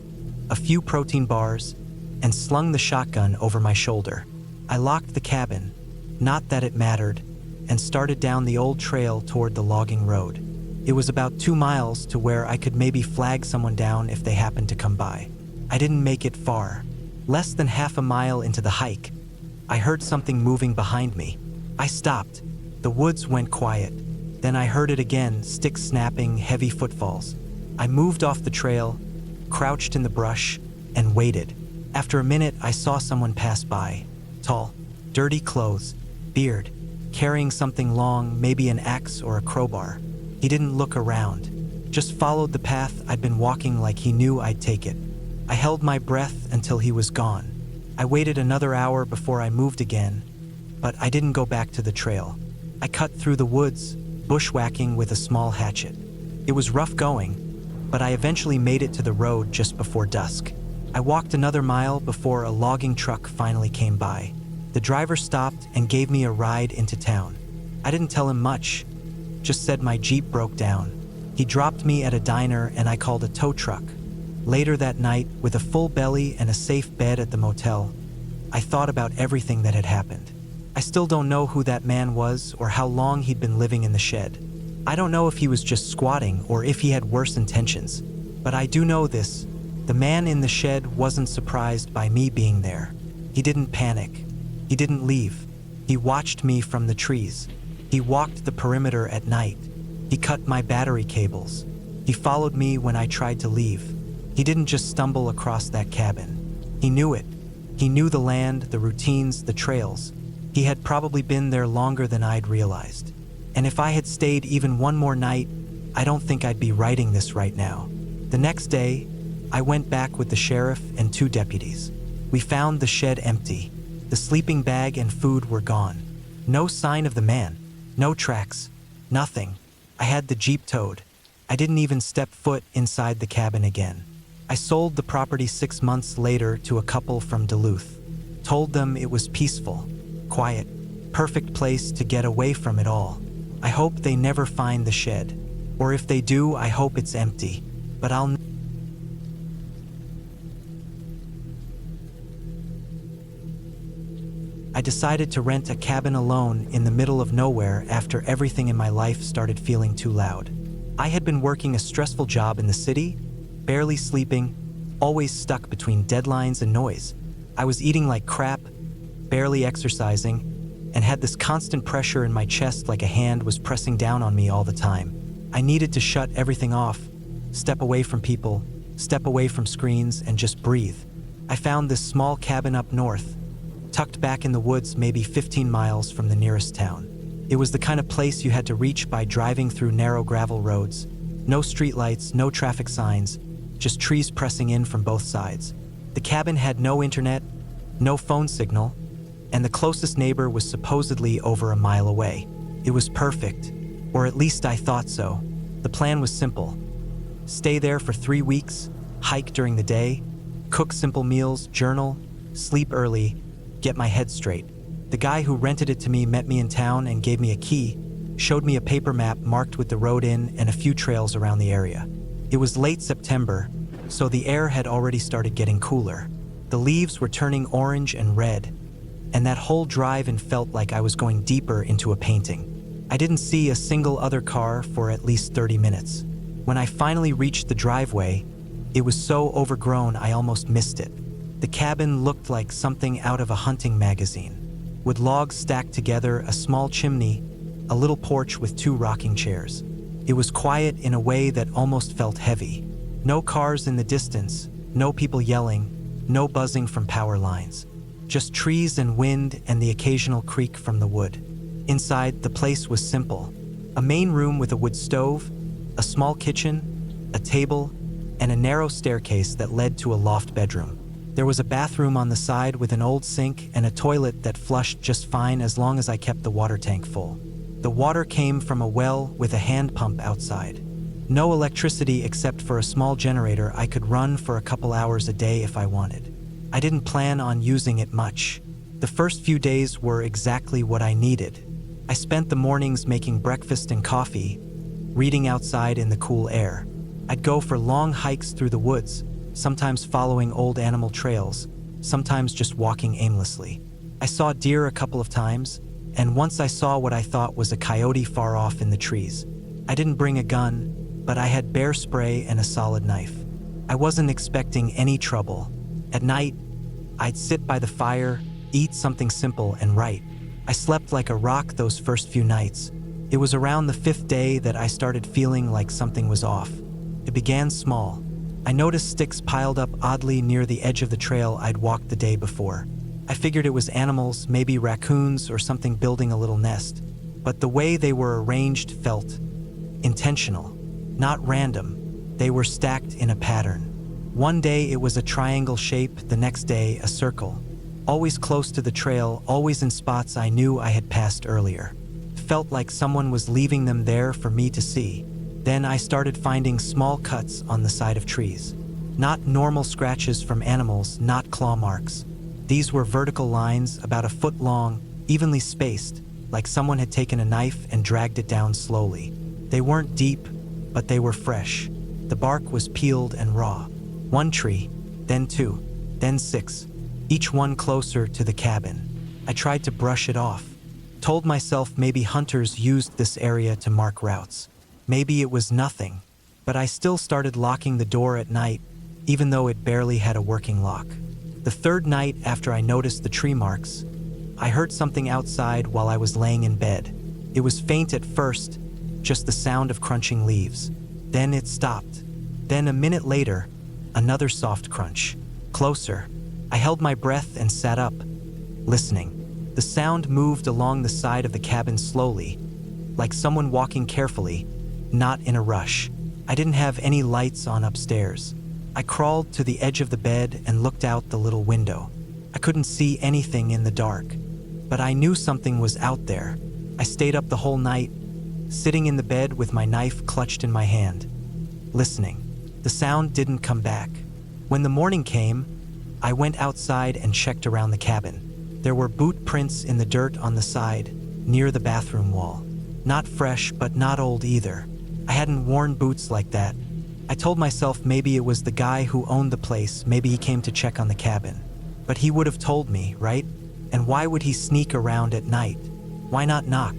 a few protein bars, and slung the shotgun over my shoulder. I locked the cabin, not that it mattered, and started down the old trail toward the logging road. It was about 2 miles to where I could maybe flag someone down if they happened to come by. I didn't make it far. Less than half a mile into the hike, I heard something moving behind me. I stopped. The woods went quiet. Then I heard it again, sticks snapping, heavy footfalls. I moved off the trail, crouched in the brush, and waited. After a minute, I saw someone pass by. Tall, dirty clothes, beard, carrying something long, maybe an axe or a crowbar. He didn't look around, just followed the path I'd been walking like he knew I'd take it. I held my breath until he was gone. I waited another hour before I moved again, but I didn't go back to the trail. I cut through the woods, bushwhacking with a small hatchet. It was rough going, but I eventually made it to the road just before dusk. I walked another mile before a logging truck finally came by. The driver stopped and gave me a ride into town. I didn't tell him much, just said my Jeep broke down. He dropped me at a diner and I called a tow truck. Later that night, with a full belly and a safe bed at the motel, I thought about everything that had happened. I still don't know who that man was or how long he'd been living in the shed. I don't know if he was just squatting or if he had worse intentions. But I do know this. The man in the shed wasn't surprised by me being there. He didn't panic. He didn't leave. He watched me from the trees. He walked the perimeter at night. He cut my battery cables. He followed me when I tried to leave. He didn't just stumble across that cabin. He knew it. He knew the land, the routines, the trails. He had probably been there longer than I'd realized. And if I had stayed even one more night, I don't think I'd be writing this right now. The next day, I went back with the sheriff and 2 deputies. We found the shed empty. The sleeping bag and food were gone. No sign of the man. No tracks. Nothing. I had the Jeep towed. I didn't even step foot inside the cabin again. I sold the property 6 months later to a couple from Duluth. Told them it was peaceful, quiet, perfect place to get away from it all. I hope they never find the shed. Or if they do, I hope it's empty. But I decided to rent a cabin alone in the middle of nowhere after everything in my life started feeling too loud. I had been working a stressful job in the city, barely sleeping, always stuck between deadlines and noise. I was eating like crap, barely exercising, and had this constant pressure in my chest like a hand was pressing down on me all the time. I needed to shut everything off, step away from people, step away from screens, and just breathe. I found this small cabin up north, tucked back in the woods maybe 15 miles from the nearest town. It was the kind of place you had to reach by driving through narrow gravel roads. No streetlights, no traffic signs, just trees pressing in from both sides. The cabin had no internet, no phone signal, and the closest neighbor was supposedly over a mile away. It was perfect, or at least I thought so. The plan was simple. Stay there for 3 weeks, hike during the day, cook simple meals, journal, sleep early, get my head straight. The guy who rented it to me met me in town and gave me a key, showed me a paper map marked with the road in and a few trails around the area. It was late September, so the air had already started getting cooler. The leaves were turning orange and red, and that whole drive-in felt like I was going deeper into a painting. I didn't see a single other car for at least 30 minutes. When I finally reached the driveway, it was so overgrown I almost missed it. The cabin looked like something out of a hunting magazine, with logs stacked together, a small chimney, a little porch with 2 rocking chairs. It was quiet in a way that almost felt heavy. No cars in the distance, no people yelling, no buzzing from power lines. Just trees and wind and the occasional creak from the wood. Inside, the place was simple. A main room with a wood stove, a small kitchen, a table, and a narrow staircase that led to a loft bedroom. There was a bathroom on the side with an old sink and a toilet that flushed just fine as long as I kept the water tank full. The water came from a well with a hand pump outside. No electricity except for a small generator I could run for a couple hours a day if I wanted. I didn't plan on using it much. The first few days were exactly what I needed. I spent the mornings making breakfast and coffee, reading outside in the cool air. I'd go for long hikes through the woods, sometimes following old animal trails, sometimes just walking aimlessly. I saw deer a couple of times, and once I saw what I thought was a coyote far off in the trees. I didn't bring a gun, but I had bear spray and a solid knife. I wasn't expecting any trouble. At night, I'd sit by the fire, eat something simple, and write. I slept like a rock those first few nights. It was around the 5th day that I started feeling like something was off. It began small. I noticed sticks piled up oddly near the edge of the trail I'd walked the day before. I figured it was animals, maybe raccoons or something building a little nest. But the way they were arranged felt intentional, not random. They were stacked in a pattern. One day it was a triangle shape, the next day a circle. Always close to the trail, always in spots I knew I had passed earlier. It felt like someone was leaving them there for me to see. Then I started finding small cuts on the side of trees. Not normal scratches from animals, not claw marks. These were vertical lines about a foot long, evenly spaced, like someone had taken a knife and dragged it down slowly. They weren't deep, but they were fresh. The bark was peeled and raw. 1 tree, then 2, then 6, each one closer to the cabin. I tried to brush it off. Told myself maybe hunters used this area to mark routes. Maybe it was nothing, but I still started locking the door at night, even though it barely had a working lock. The 3rd night after I noticed the tree marks, I heard something outside while I was laying in bed. It was faint at first, just the sound of crunching leaves. Then it stopped. Then a minute later, another soft crunch. Closer. I held my breath and sat up, listening. The sound moved along the side of the cabin slowly, like someone walking carefully, not in a rush. I didn't have any lights on upstairs. I crawled to the edge of the bed and looked out the little window. I couldn't see anything in the dark. but I knew something was out there. I stayed up the whole night, sitting in the bed with my knife clutched in my hand, listening. The sound didn't come back. When the morning came, I went outside and checked around the cabin. There were boot prints in the dirt on the side, near the bathroom wall. Not fresh, but not old either. I hadn't worn boots like that. I told myself maybe it was the guy who owned the place, maybe he came to check on the cabin. But he would have told me, right? And why would he sneak around at night? Why not knock?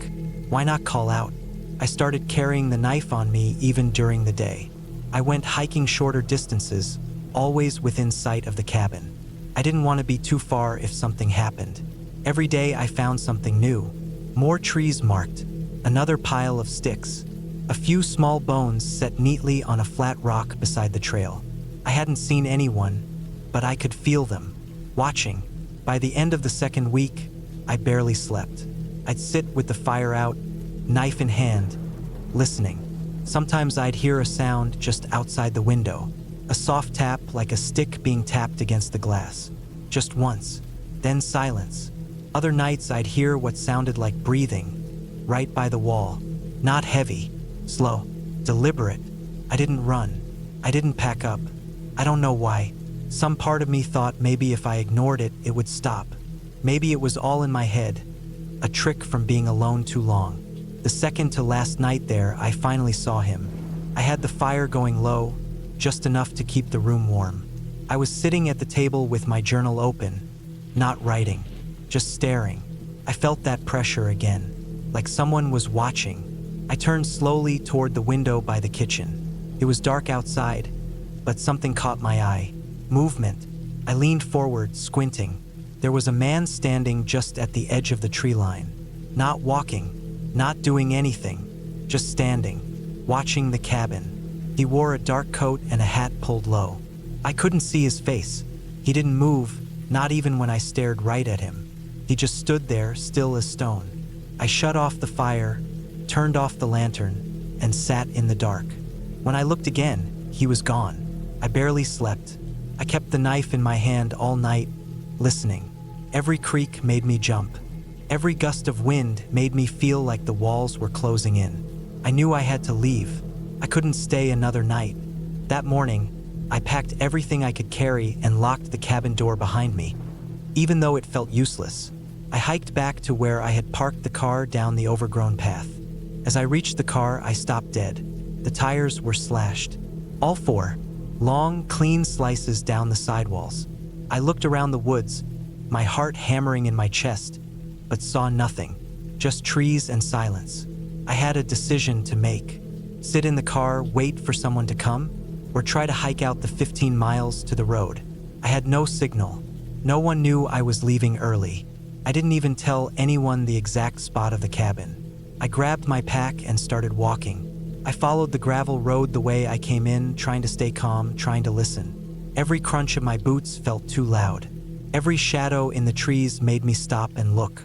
Why not call out? I started carrying the knife on me even during the day. I went hiking shorter distances, always within sight of the cabin. I didn't want to be too far if something happened. Every day I found something new. More trees marked, another pile of sticks, a few small bones set neatly on a flat rock beside the trail. I hadn't seen anyone, but I could feel them, watching. By the end of the second week, I barely slept. I'd sit with the fire out, knife in hand, listening. Sometimes I'd hear a sound just outside the window, a soft tap like a stick being tapped against the glass. Just once, then silence. Other nights I'd hear what sounded like breathing, right by the wall. Not heavy, slow, deliberate. I didn't run. I didn't pack up. I don't know why. Some part of me thought maybe if I ignored it, it would stop. Maybe it was all in my head, a trick from being alone too long. The second to last night there, I finally saw him. I had the fire going low, just enough to keep the room warm. I was sitting at the table with my journal open, not writing, just staring. I felt that pressure again, like someone was watching. I turned slowly toward the window by the kitchen. It was dark outside, but something caught my eye. Movement. I leaned forward, squinting. There was a man standing just at the edge of the tree line. Not walking, not doing anything, just standing, watching the cabin. He wore a dark coat and a hat pulled low. I couldn't see his face. He didn't move, not even when I stared right at him. He just stood there, still as stone. I shut off the fire, turned off the lantern, and sat in the dark. When I looked again, he was gone. I barely slept. I kept the knife in my hand all night, listening. Every creak made me jump. Every gust of wind made me feel like the walls were closing in. I knew I had to leave. I couldn't stay another night. That morning, I packed everything I could carry and locked the cabin door behind me. Even though it felt useless, I hiked back to where I had parked the car down the overgrown path. As I reached the car, I stopped dead. The tires were slashed. All four. Long, clean slices down the sidewalls. I looked around the woods, my heart hammering in my chest, but saw nothing, just trees and silence. I had a decision to make. Sit in the car, wait for someone to come, or try to hike out the 15 miles to the road. I had no signal. No one knew I was leaving early. I didn't even tell anyone the exact spot of the cabin. I grabbed my pack and started walking. I followed the gravel road the way I came in, trying to stay calm, trying to listen. Every crunch of my boots felt too loud. Every shadow in the trees made me stop and look.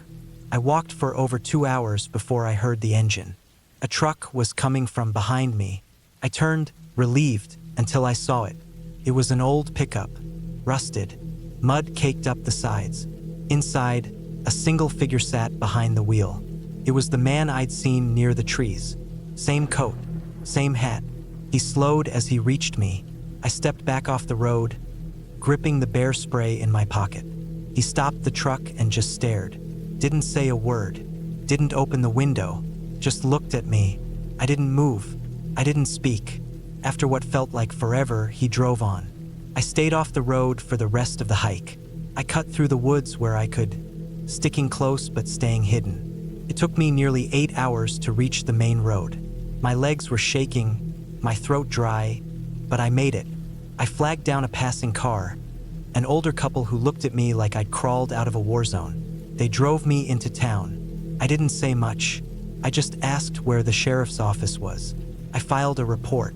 I walked for over 2 hours before I heard the engine. A truck was coming from behind me. I turned, relieved, until I saw it. It was an old pickup, rusted. Mud caked up the sides. Inside, a single figure sat behind the wheel. It was the man I'd seen near the trees. Same coat, same hat. He slowed as he reached me. I stepped back off the road, gripping the bear spray in my pocket. He stopped the truck and just stared. Didn't say a word. Didn't open the window. Just looked at me. I didn't move. I didn't speak. After what felt like forever, he drove on. I stayed off the road for the rest of the hike. I cut through the woods where I could, sticking close but staying hidden. It took me nearly 8 hours to reach the main road. My legs were shaking, my throat dry, but I made it. I flagged down a passing car, an older couple who looked at me like I'd crawled out of a war zone. They drove me into town. I didn't say much. I just asked where the sheriff's office was. I filed a report,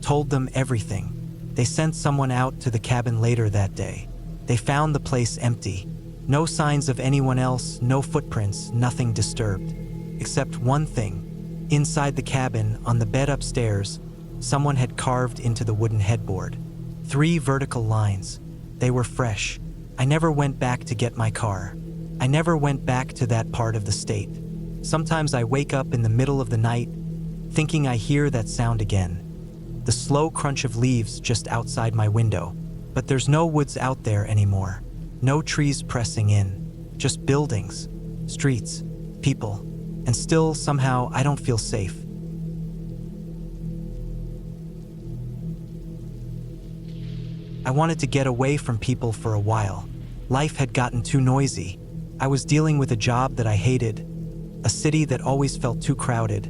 told them everything. They sent someone out to the cabin later that day. They found the place empty. No signs of anyone else, no footprints, nothing disturbed. Except one thing. Inside the cabin, on the bed upstairs, someone had carved into the wooden headboard 3 vertical lines. They were fresh. I never went back to get my car. I never went back to that part of the state. Sometimes I wake up in the middle of the night, thinking I hear that sound again. The slow crunch of leaves just outside my window. But there's no woods out there anymore. No trees pressing in. Just buildings, streets, people. And still, somehow, I don't feel safe. I wanted to get away from people for a while. Life had gotten too noisy. I was dealing with a job that I hated, a city that always felt too crowded,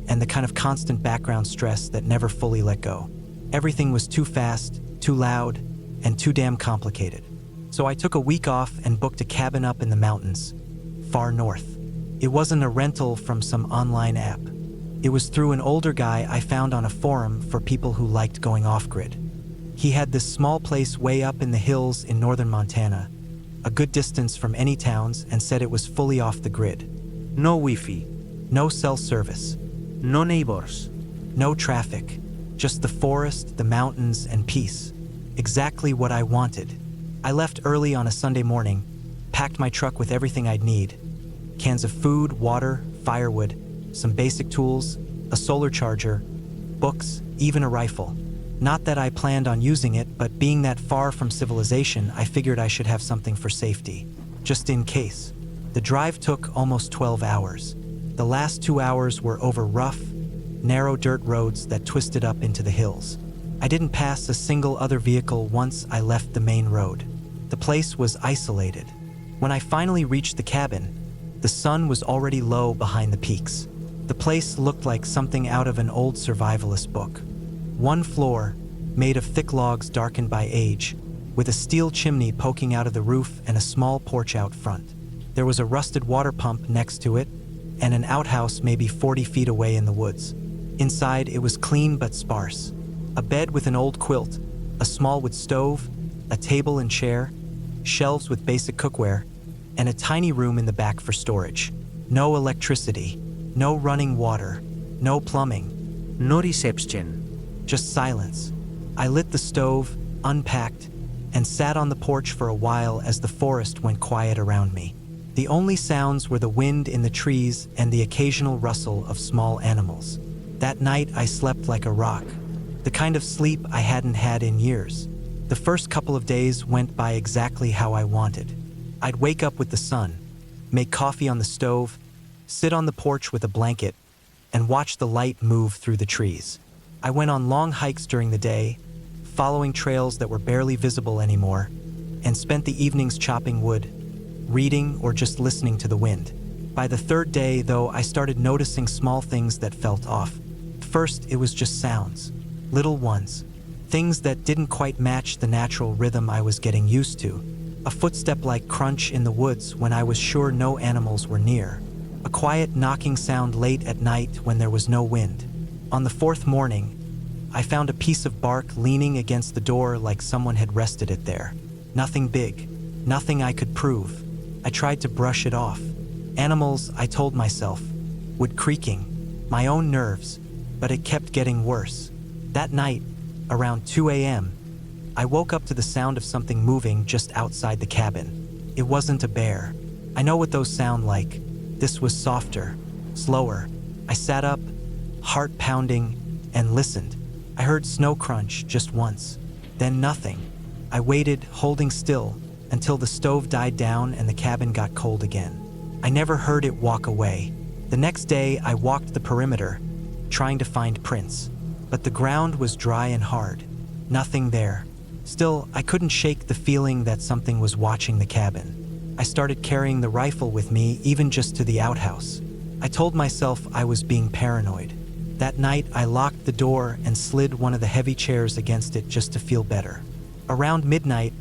and the kind of constant background stress that never fully let go. Everything was too fast, too loud, and too damn complicated. So I took a week off and booked a cabin up in the mountains, far north. It wasn't a rental from some online app. It was through an older guy I found on a forum for people who liked going off-grid. He had this small place way up in the hills in northern Montana, a good distance from any towns, and said it was fully off the grid. No Wi-Fi. No cell service. No neighbors. No traffic. Just the forest, the mountains, and peace. Exactly what I wanted. I left early on a Sunday morning, packed my truck with everything I'd need. Cans of food, water, firewood, some basic tools, a solar charger, books, even a rifle. Not that I planned on using it, but being that far from civilization, I figured I should have something for safety, just in case. The drive took almost 12 hours. The last 2 hours were over rough, narrow dirt roads that twisted up into the hills. I didn't pass a single other vehicle once I left the main road. The place was isolated. When I finally reached the cabin, the sun was already low behind the peaks. The place looked like something out of an old survivalist book. One floor, made of thick logs darkened by age, with a steel chimney poking out of the roof and a small porch out front. There was a rusted water pump next to it, and an outhouse maybe 40 feet away in the woods. Inside, it was clean but sparse. A bed with an old quilt, a small wood stove, a table and chair, shelves with basic cookware, and a tiny room in the back for storage. No electricity, no running water, no plumbing. No reception. Just silence. I lit the stove, unpacked, and sat on the porch for a while as the forest went quiet around me. The only sounds were the wind in the trees and the occasional rustle of small animals. That night I slept like a rock, the kind of sleep I hadn't had in years. The first couple of days went by exactly how I wanted. I'd wake up with the sun, make coffee on the stove, sit on the porch with a blanket, and watch the light move through the trees. I went on long hikes during the day, following trails that were barely visible anymore, and spent the evenings chopping wood, reading, or just listening to the wind. By the third day, though, I started noticing small things that felt off. First, it was just sounds, little ones, things that didn't quite match the natural rhythm I was getting used to. A footstep-like crunch in the woods when I was sure no animals were near. A quiet knocking sound late at night when there was no wind. On the fourth morning, I found a piece of bark leaning against the door like someone had rested it there. Nothing big, nothing I could prove. I tried to brush it off. Animals, I told myself, wood creaking, my own nerves, but it kept getting worse. That night, around 2 a.m., I woke up to the sound of something moving just outside the cabin. It wasn't a bear. I know what those sound like. This was softer, slower. I sat up, heart pounding, and listened. I heard snow crunch just once, then nothing. I waited, holding still, until the stove died down and the cabin got cold again. I never heard it walk away. The next day, I walked the perimeter, trying to find prints, but the ground was dry and hard. Nothing there. Still, I couldn't shake the feeling that something was watching the cabin. I started carrying the rifle with me, even just to the outhouse. I told myself I was being paranoid. That night, I locked the door and slid one of the heavy chairs against it just to feel better. Around midnight,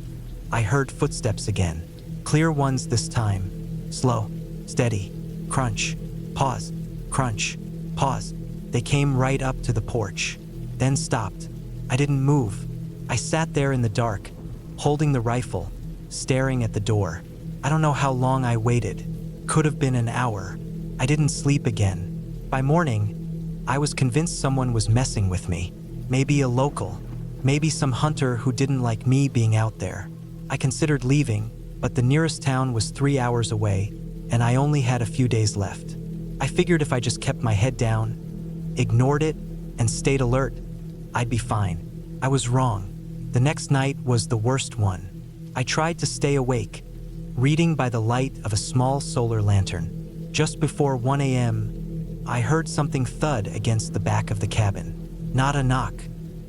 I heard footsteps again. Clear ones this time. Slow, steady, crunch, pause, crunch, pause. They came right up to the porch, then stopped. I didn't move. I sat there in the dark, holding the rifle, staring at the door. I don't know how long I waited. Could have been an hour. I didn't sleep again. By morning, I was convinced someone was messing with me. Maybe a local. Maybe some hunter who didn't like me being out there. I considered leaving, but the nearest town was 3 hours away, and I only had a few days left. I figured if I just kept my head down, ignored it, and stayed alert, I'd be fine. I was wrong. The next night was the worst one. I tried to stay awake, reading by the light of a small solar lantern. Just before 1 a.m., I heard something thud against the back of the cabin. Not a knock,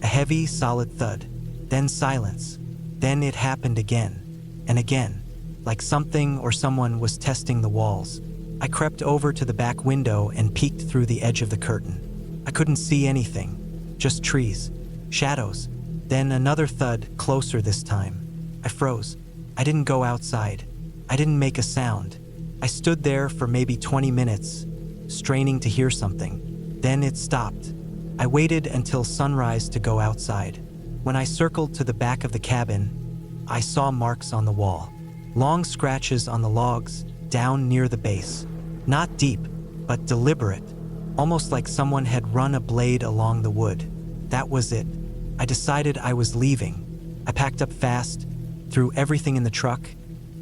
a heavy, solid thud. Then silence. Then it happened again and again, like something or someone was testing the walls. I crept over to the back window and peeked through the edge of the curtain. I couldn't see anything, just trees, shadows. Then another thud, closer this time. I froze. I didn't go outside. I didn't make a sound. I stood there for maybe 20 minutes, straining to hear something. Then it stopped. I waited until sunrise to go outside. When I circled to the back of the cabin, I saw marks on the wall. Long scratches on the logs, down near the base. Not deep, but deliberate, almost like someone had run a blade along the wood. That was it. I decided I was leaving. I packed up fast, threw everything in the truck,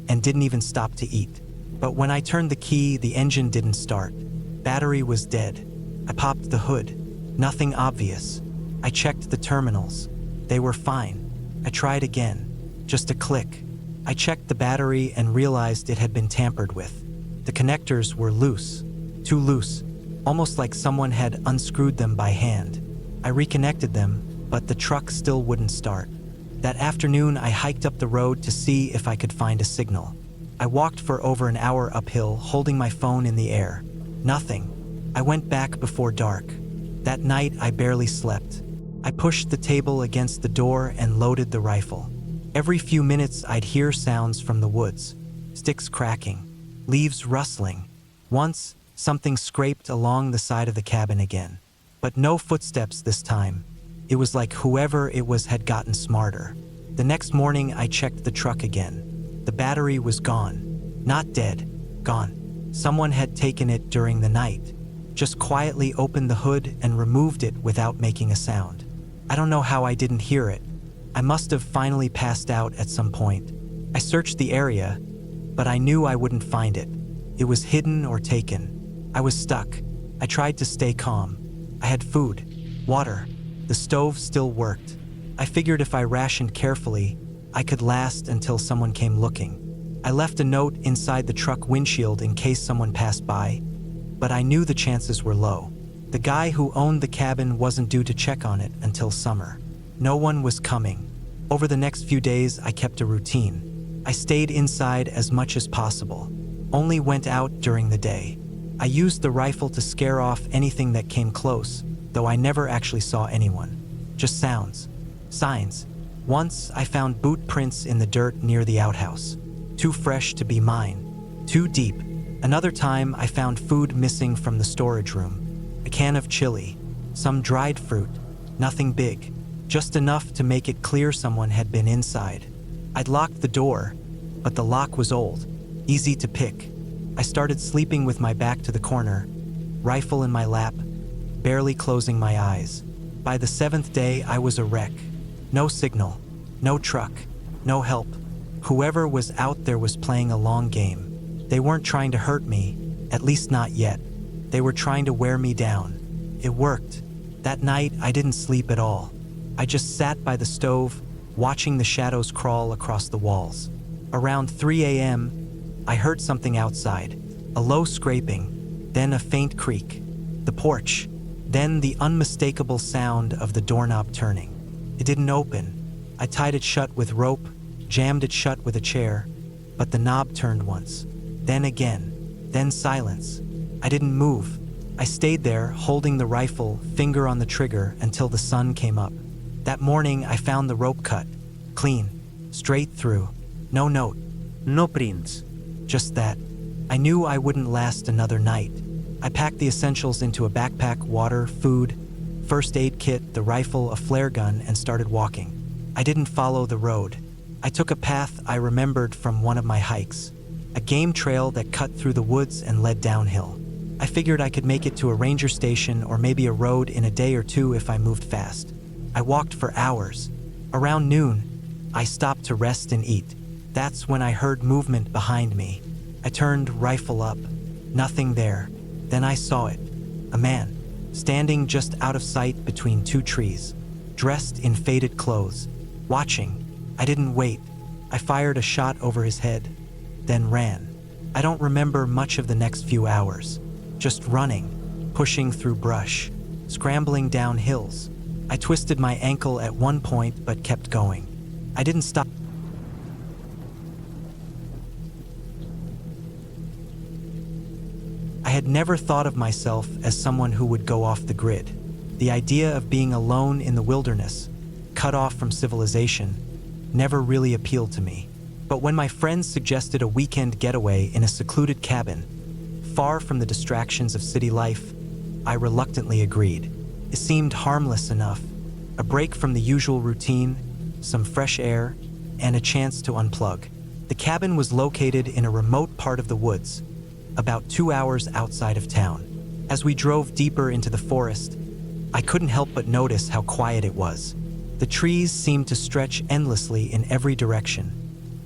and didn't even stop to eat. But when I turned the key, the engine didn't start. Battery was dead. I popped the hood. Nothing obvious. I checked the terminals. They were fine. I tried again. Just a click. I checked the battery and realized it had been tampered with. The connectors were loose. Too loose. Almost like someone had unscrewed them by hand. I reconnected them, but the truck still wouldn't start. That afternoon, I hiked up the road to see if I could find a signal. I walked for over an hour uphill, holding my phone in the air. Nothing. I went back before dark. That night, I barely slept. I pushed the table against the door and loaded the rifle. Every few minutes, I'd hear sounds from the woods. Sticks cracking, leaves rustling. Once, something scraped along the side of the cabin again. But no footsteps this time. It was like whoever it was had gotten smarter. The next morning, I checked the truck again. The battery was gone. Not dead. Gone. Someone had taken it during the night. Just quietly opened the hood and removed it without making a sound. I don't know how I didn't hear it. I must have finally passed out at some point. I searched the area, but I knew I wouldn't find it. It was hidden or taken. I was stuck. I tried to stay calm. I had food, water. The stove still worked. I figured if I rationed carefully, I could last until someone came looking. I left a note inside the truck windshield in case someone passed by, but I knew the chances were low. The guy who owned the cabin wasn't due to check on it until summer. No one was coming. Over the next few days, I kept a routine. I stayed inside as much as possible, only went out during the day. I used the rifle to scare off anything that came close, though I never actually saw anyone. Just sounds, signs. Once, I found boot prints in the dirt near the outhouse. Too fresh to be mine. Too deep. Another time, I found food missing from the storage room. A can of chili, some dried fruit, nothing big, just enough to make it clear someone had been inside. I'd locked the door, but the lock was old, easy to pick. I started sleeping with my back to the corner, rifle in my lap, barely closing my eyes. By the 7th day, I was a wreck. No signal, no truck, no help. Whoever was out there was playing a long game. They weren't trying to hurt me, at least not yet. They were trying to wear me down. It worked. That night, I didn't sleep at all. I just sat by the stove, watching the shadows crawl across the walls. Around 3 a.m., I heard something outside. A low scraping, then a faint creak. The porch, then the unmistakable sound of the doorknob turning. It didn't open. I tied it shut with rope, jammed it shut with a chair, but the knob turned once. Then again, then silence. I didn't move. I stayed there, holding the rifle, finger on the trigger, until the sun came up. That morning, I found the rope cut. Clean. Straight through. No note. No prints. Just that. I knew I wouldn't last another night. I packed the essentials into a backpack, water, food, first aid kit, the rifle, a flare gun, and started walking. I didn't follow the road. I took a path I remembered from one of my hikes. A game trail that cut through the woods and led downhill. I figured I could make it to a ranger station or maybe a road in a day or two if I moved fast. I walked for hours. Around noon, I stopped to rest and eat. That's when I heard movement behind me. I turned, rifle up. Nothing there. Then I saw it. A man, standing just out of sight between two trees, dressed in faded clothes, watching. I didn't wait. I fired a shot over his head, then ran. I don't remember much of the next few hours. Just running, pushing through brush, scrambling down hills. I twisted my ankle at one point but kept going. I didn't stop. I had never thought of myself as someone who would go off the grid. The idea of being alone in the wilderness, cut off from civilization, never really appealed to me. But when my friends suggested a weekend getaway in a secluded cabin, far from the distractions of city life, I reluctantly agreed. It seemed harmless enough, a break from the usual routine, some fresh air, and a chance to unplug. The cabin was located in a remote part of the woods, about 2 hours outside of town. As we drove deeper into the forest, I couldn't help but notice how quiet it was. The trees seemed to stretch endlessly in every direction,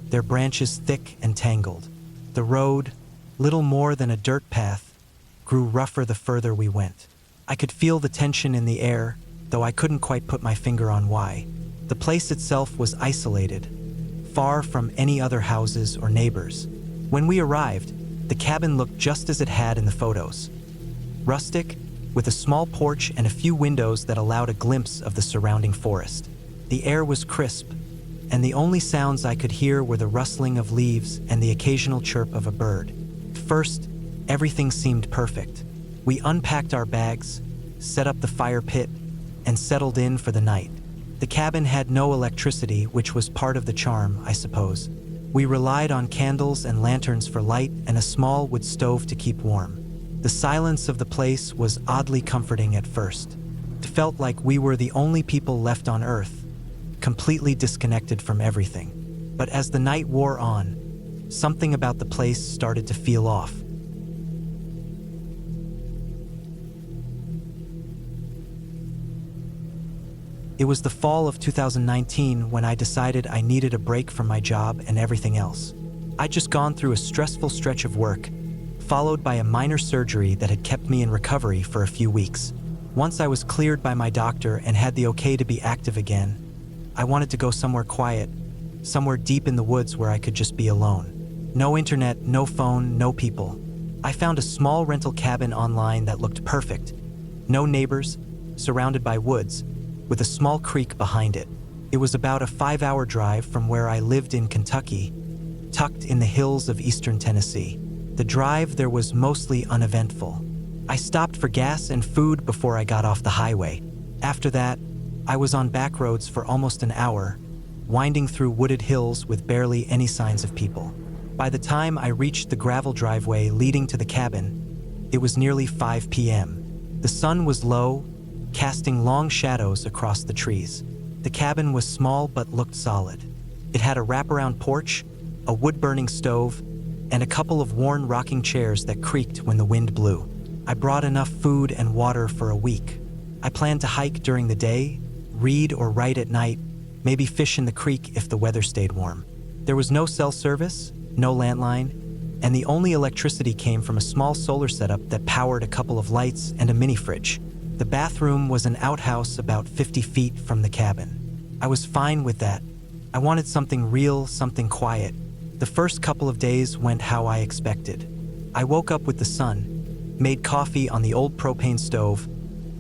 their branches thick and tangled. The road, little more than a dirt path, grew rougher the further we went. I could feel the tension in the air, though I couldn't quite put my finger on why. The place itself was isolated, far from any other houses or neighbors. When we arrived, the cabin looked just as it had in the photos. Rustic, with a small porch and a few windows that allowed a glimpse of the surrounding forest. The air was crisp, and the only sounds I could hear were the rustling of leaves and the occasional chirp of a bird. At first, everything seemed perfect. We unpacked our bags, set up the fire pit, and settled in for the night. The cabin had no electricity, which was part of the charm, I suppose. We relied on candles and lanterns for light and a small wood stove to keep warm. The silence of the place was oddly comforting at first. It felt like we were the only people left on Earth, completely disconnected from everything. But as the night wore on, something about the place started to feel off. It was the fall of 2019 when I decided I needed a break from my job and everything else. I'd just gone through a stressful stretch of work, followed by a minor surgery that had kept me in recovery for a few weeks. Once I was cleared by my doctor and had the okay to be active again, I wanted to go somewhere quiet, somewhere deep in the woods where I could just be alone. No internet, no phone, no people. I found a small rental cabin online that looked perfect. No neighbors, surrounded by woods, with a small creek behind it. It was about a 5-hour drive from where I lived in Kentucky, tucked in the hills of eastern Tennessee. The drive there was mostly uneventful. I stopped for gas and food before I got off the highway. After that, I was on back roads for almost an hour, winding through wooded hills with barely any signs of people. By the time I reached the gravel driveway leading to the cabin, it was nearly 5 p.m. The sun was low, casting long shadows across the trees. The cabin was small but looked solid. It had a wraparound porch, a wood-burning stove, and a couple of worn rocking chairs that creaked when the wind blew. I brought enough food and water for a week. I planned to hike during the day, read or write at night, maybe fish in the creek if the weather stayed warm. There was no cell service, no landline, and the only electricity came from a small solar setup that powered a couple of lights and a mini fridge. The bathroom was an outhouse about 50 feet from the cabin. I was fine with that. I wanted something real, something quiet. The first couple of days went how I expected. I woke up with the sun, made coffee on the old propane stove,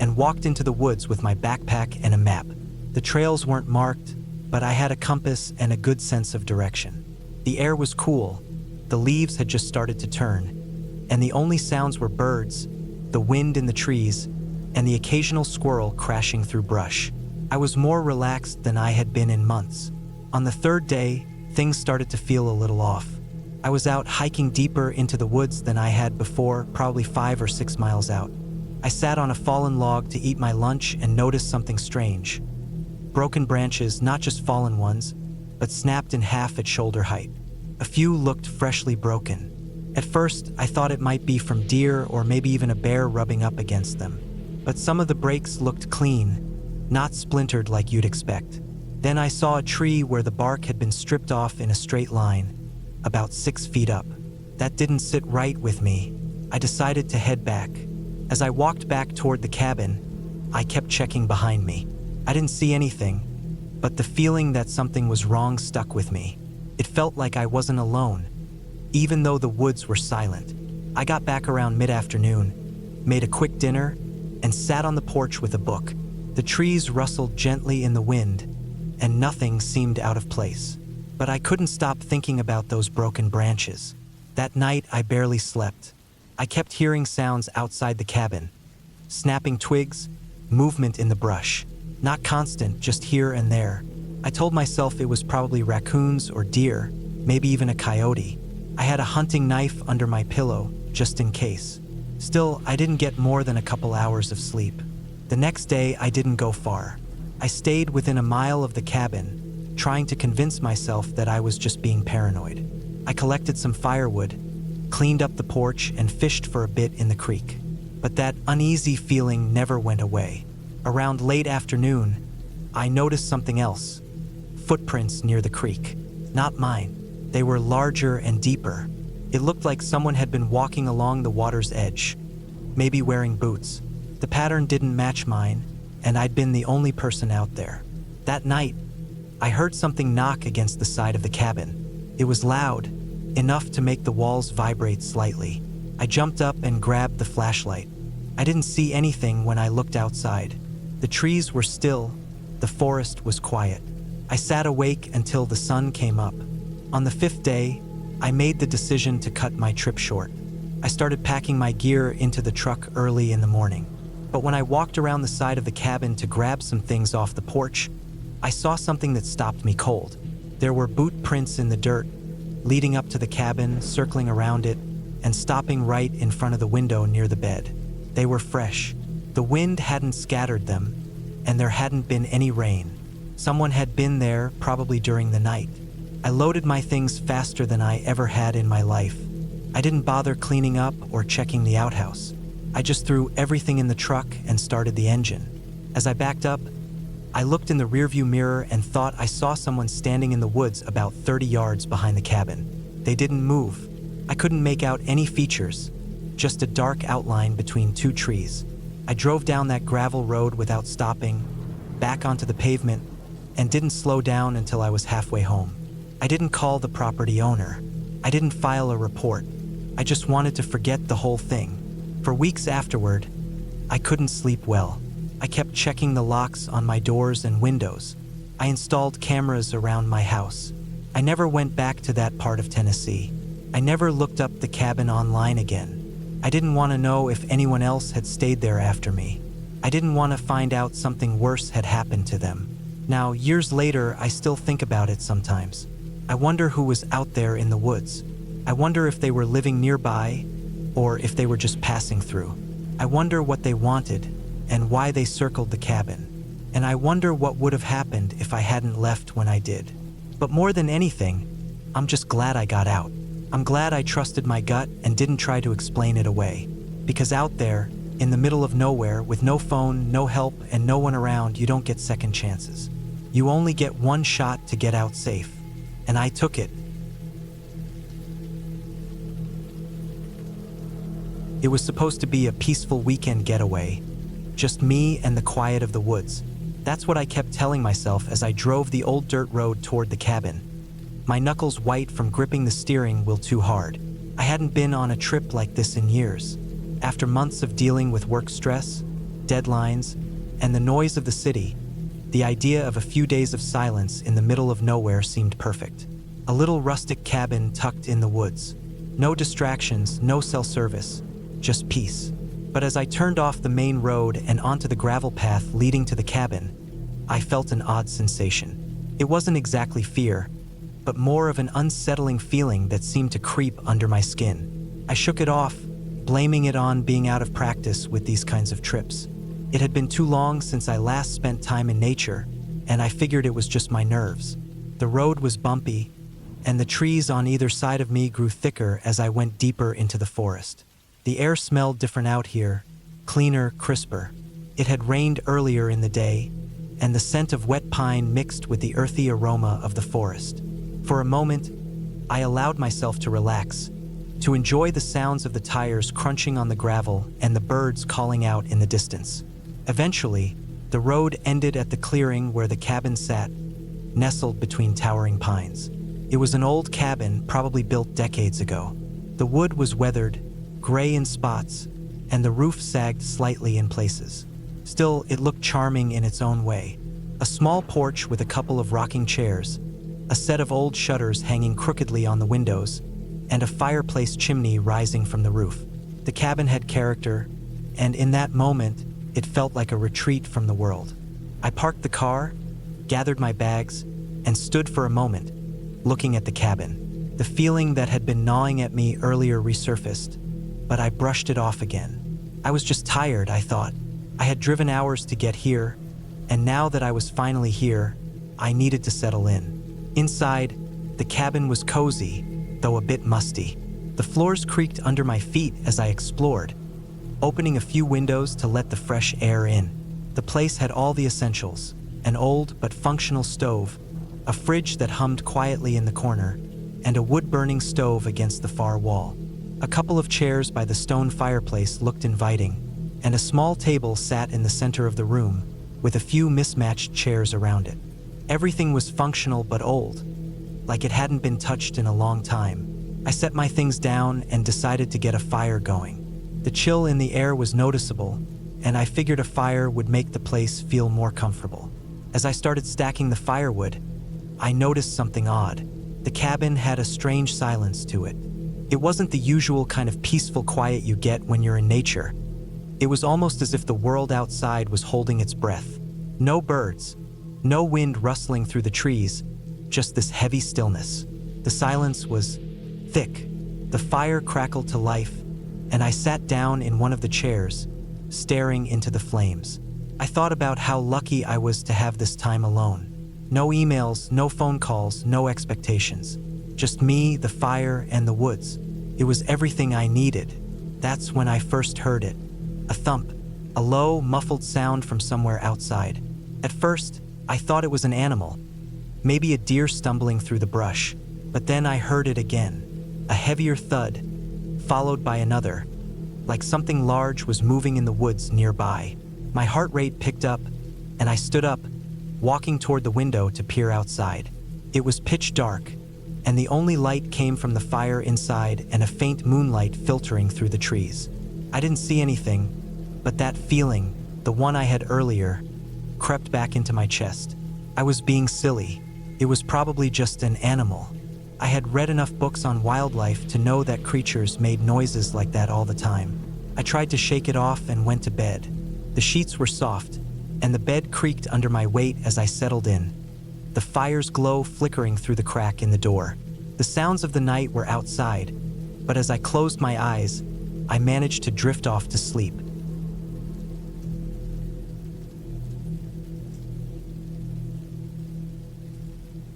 and walked into the woods with my backpack and a map. The trails weren't marked, but I had a compass and a good sense of direction. The air was cool, the leaves had just started to turn, and the only sounds were birds, the wind in the trees, and the occasional squirrel crashing through brush. I was more relaxed than I had been in months. On the third day, things started to feel a little off. I was out hiking deeper into the woods than I had before, probably 5 or 6 miles out. I sat on a fallen log to eat my lunch and noticed something strange. Broken branches, not just fallen ones, but snapped in half at shoulder height. A few looked freshly broken. At first, I thought it might be from deer or maybe even a bear rubbing up against them. But some of the breaks looked clean, not splintered like you'd expect. Then I saw a tree where the bark had been stripped off in a straight line, about 6 feet up. That didn't sit right with me. I decided to head back. As I walked back toward the cabin, I kept checking behind me. I didn't see anything, but the feeling that something was wrong stuck with me. It felt like I wasn't alone, even though the woods were silent. I got back around mid-afternoon, made a quick dinner, and sat on the porch with a book. The trees rustled gently in the wind, and nothing seemed out of place. But I couldn't stop thinking about those broken branches. That night, I barely slept. I kept hearing sounds outside the cabin. Snapping twigs, movement in the brush. Not constant, just here and there. I told myself it was probably raccoons or deer, maybe even a coyote. I had a hunting knife under my pillow, just in case. Still, I didn't get more than a couple hours of sleep. The next day, I didn't go far. I stayed within a mile of the cabin, trying to convince myself that I was just being paranoid. I collected some firewood, cleaned up the porch, and fished for a bit in the creek. But that uneasy feeling never went away. Around late afternoon, I noticed something else. Footprints near the creek. Not mine. They were larger and deeper. It looked like someone had been walking along the water's edge, maybe wearing boots. The pattern didn't match mine, and I'd been the only person out there. That night, I heard something knock against the side of the cabin. It was loud, enough to make the walls vibrate slightly. I jumped up and grabbed the flashlight. I didn't see anything when I looked outside. The trees were still, the forest was quiet. I sat awake until the sun came up. On the 5th day, I made the decision to cut my trip short. I started packing my gear into the truck early in the morning. But when I walked around the side of the cabin to grab some things off the porch, I saw something that stopped me cold. There were boot prints in the dirt, leading up to the cabin, circling around it, and stopping right in front of the window near the bed. They were fresh. The wind hadn't scattered them, and there hadn't been any rain. Someone had been there, probably during the night. I loaded my things faster than I ever had in my life. I didn't bother cleaning up or checking the outhouse. I just threw everything in the truck and started the engine. As I backed up, I looked in the rearview mirror and thought I saw someone standing in the woods about 30 yards behind the cabin. They didn't move. I couldn't make out any features, just a dark outline between 2 trees. I drove down that gravel road without stopping, back onto the pavement, and didn't slow down until I was halfway home. I didn't call the property owner. I didn't file a report. I just wanted to forget the whole thing. For weeks afterward, I couldn't sleep well. I kept checking the locks on my doors and windows. I installed cameras around my house. I never went back to that part of Tennessee. I never looked up the cabin online again. I didn't want to know if anyone else had stayed there after me. I didn't want to find out something worse had happened to them. Now, years later, I still think about it sometimes. I wonder who was out there in the woods. I wonder if they were living nearby, or if they were just passing through. I wonder what they wanted, and why they circled the cabin. And I wonder what would have happened if I hadn't left when I did. But more than anything, I'm just glad I got out. I'm glad I trusted my gut and didn't try to explain it away. Because out there, in the middle of nowhere, with no phone, no help, and no one around, you don't get second chances. You only get one shot to get out safe. And I took it. It was supposed to be a peaceful weekend getaway. Just me and the quiet of the woods. That's what I kept telling myself as I drove the old dirt road toward the cabin. My knuckles white from gripping the steering wheel too hard. I hadn't been on a trip like this in years. After months of dealing with work stress, deadlines, and the noise of the city, the idea of a few days of silence in the middle of nowhere seemed perfect. A little rustic cabin tucked in the woods. No distractions, no cell service, just peace. But as I turned off the main road and onto the gravel path leading to the cabin, I felt an odd sensation. It wasn't exactly fear, but more of an unsettling feeling that seemed to creep under my skin. I shook it off, blaming it on being out of practice with these kinds of trips. It had been too long since I last spent time in nature, and I figured it was just my nerves. The road was bumpy, and the trees on either side of me grew thicker as I went deeper into the forest. The air smelled different out here, cleaner, crisper. It had rained earlier in the day, and the scent of wet pine mixed with the earthy aroma of the forest. For a moment, I allowed myself to relax, to enjoy the sounds of the tires crunching on the gravel and the birds calling out in the distance. Eventually, the road ended at the clearing where the cabin sat, nestled between towering pines. It was an old cabin, probably built decades ago. The wood was weathered, gray in spots, and the roof sagged slightly in places. Still, it looked charming in its own way. A small porch with a couple of rocking chairs, a set of old shutters hanging crookedly on the windows, and a fireplace chimney rising from the roof. The cabin had character, and in that moment, it felt like a retreat from the world. I parked the car, gathered my bags, and stood for a moment, looking at the cabin. The feeling that had been gnawing at me earlier resurfaced, but I brushed it off again. I was just tired, I thought. I had driven hours to get here, and now that I was finally here, I needed to settle in. Inside, the cabin was cozy, though a bit musty. The floors creaked under my feet as I explored, opening a few windows to let the fresh air in. The place had all the essentials: an old but functional stove, a fridge that hummed quietly in the corner, and a wood-burning stove against the far wall. A couple of chairs by the stone fireplace looked inviting, and a small table sat in the center of the room, with a few mismatched chairs around it. Everything was functional but old, like it hadn't been touched in a long time. I set my things down and decided to get a fire going. The chill in the air was noticeable, and I figured a fire would make the place feel more comfortable. As I started stacking the firewood, I noticed something odd. The cabin had a strange silence to it. It wasn't the usual kind of peaceful quiet you get when you're in nature. It was almost as if the world outside was holding its breath. No birds, no wind rustling through the trees, just this heavy stillness. The silence was thick. The fire crackled to life, and I sat down in one of the chairs, staring into the flames. I thought about how lucky I was to have this time alone. No emails, no phone calls, no expectations. Just me, the fire, and the woods. It was everything I needed. That's when I first heard it. A thump, a low, muffled sound from somewhere outside. At first, I thought it was an animal, maybe a deer stumbling through the brush. But then I heard it again, a heavier thud, followed by another, like something large was moving in the woods nearby. My heart rate picked up, and I stood up, walking toward the window to peer outside. It was pitch dark, and the only light came from the fire inside and a faint moonlight filtering through the trees. I didn't see anything, but that feeling, the one I had earlier, crept back into my chest. I was being silly. It was probably just an animal. I had read enough books on wildlife to know that creatures made noises like that all the time. I tried to shake it off and went to bed. The sheets were soft, and the bed creaked under my weight as I settled in, the fire's glow flickering through the crack in the door. The sounds of the night were outside, but as I closed my eyes, I managed to drift off to sleep.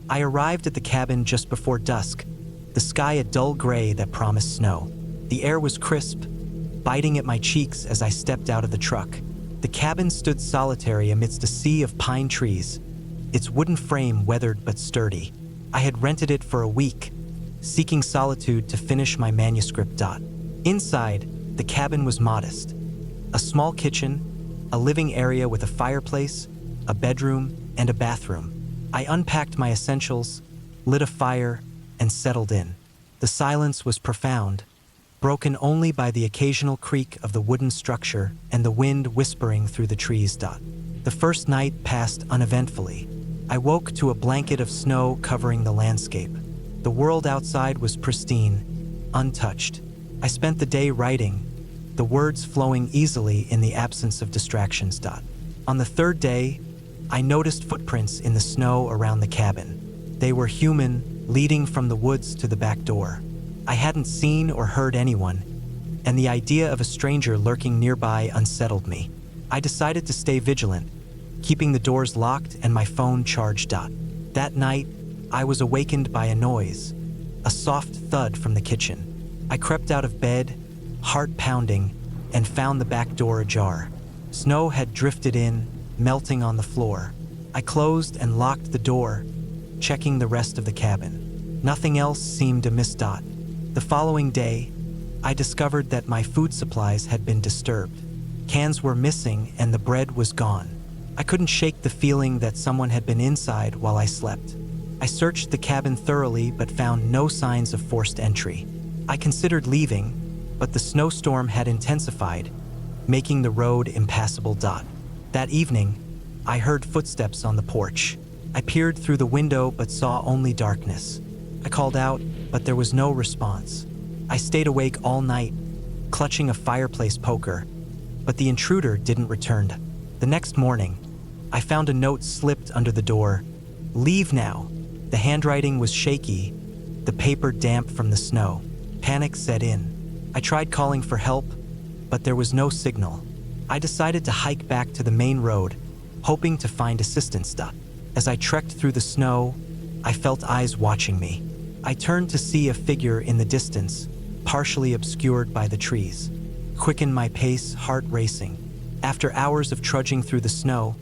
I arrived at the cabin just before dusk, the sky a dull gray that promised snow. The air was crisp, biting at my cheeks as I stepped out of the truck. The cabin stood solitary amidst a sea of pine trees, its wooden frame weathered but sturdy. I had rented it for a week, seeking solitude to finish my manuscript. Inside, the cabin was modest. A small kitchen, a living area with a fireplace, a bedroom, and a bathroom. I unpacked my essentials, lit a fire, and settled in. The silence was profound, broken only by the occasional creak of the wooden structure and the wind whispering through the trees. The first night passed uneventfully. I woke to a blanket of snow covering the landscape. The world outside was pristine, untouched. I spent the day writing, the words flowing easily in the absence of distractions. On the third day, I noticed footprints in the snow around the cabin. They were human, leading from the woods to the back door. I hadn't seen or heard anyone, and the idea of a stranger lurking nearby unsettled me. I decided to stay vigilant, keeping the doors locked and my phone charged. That night, I was awakened by a noise, a soft thud from the kitchen. I crept out of bed, heart pounding, and found the back door ajar. Snow had drifted in, melting on the floor. I closed and locked the door, checking the rest of the cabin. Nothing else seemed amiss. The following day, I discovered that my food supplies had been disturbed. Cans were missing and the bread was gone. I couldn't shake the feeling that someone had been inside while I slept. I searched the cabin thoroughly but found no signs of forced entry. I considered leaving, but the snowstorm had intensified, making the road impassable. That evening, I heard footsteps on the porch. I peered through the window but saw only darkness. I called out, but there was no response. I stayed awake all night, clutching a fireplace poker, but the intruder didn't return. The next morning, I found a note slipped under the door. "Leave now." The handwriting was shaky, the paper damp from the snow. Panic set in. I tried calling for help, but there was no signal. I decided to hike back to the main road, hoping to find assistance. As I trekked through the snow, I felt eyes watching me. I turned to see a figure in the distance, partially obscured by the trees. Quickened my pace, heart racing. After hours of trudging through the snow,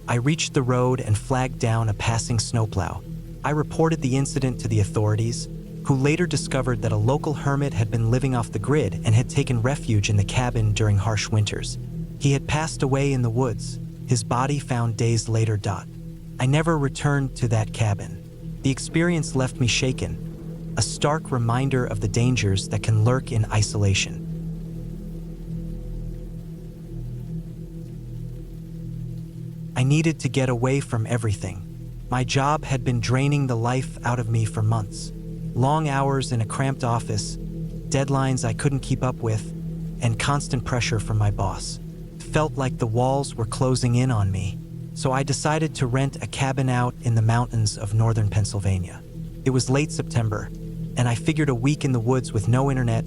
I reached the road and flagged down a passing snowplow. I reported the incident to the authorities, who later discovered that a local hermit had been living off the grid and had taken refuge in the cabin during harsh winters. He had passed away in the woods, his body found days later. I never returned to that cabin. The experience left me shaken, a stark reminder of the dangers that can lurk in isolation. I needed to get away from everything. My job had been draining the life out of me for months. Long hours in a cramped office, deadlines I couldn't keep up with, and constant pressure from my boss. It felt like the walls were closing in on me, so I decided to rent a cabin out in the mountains of northern Pennsylvania. It was late September, and I figured a week in the woods with no internet,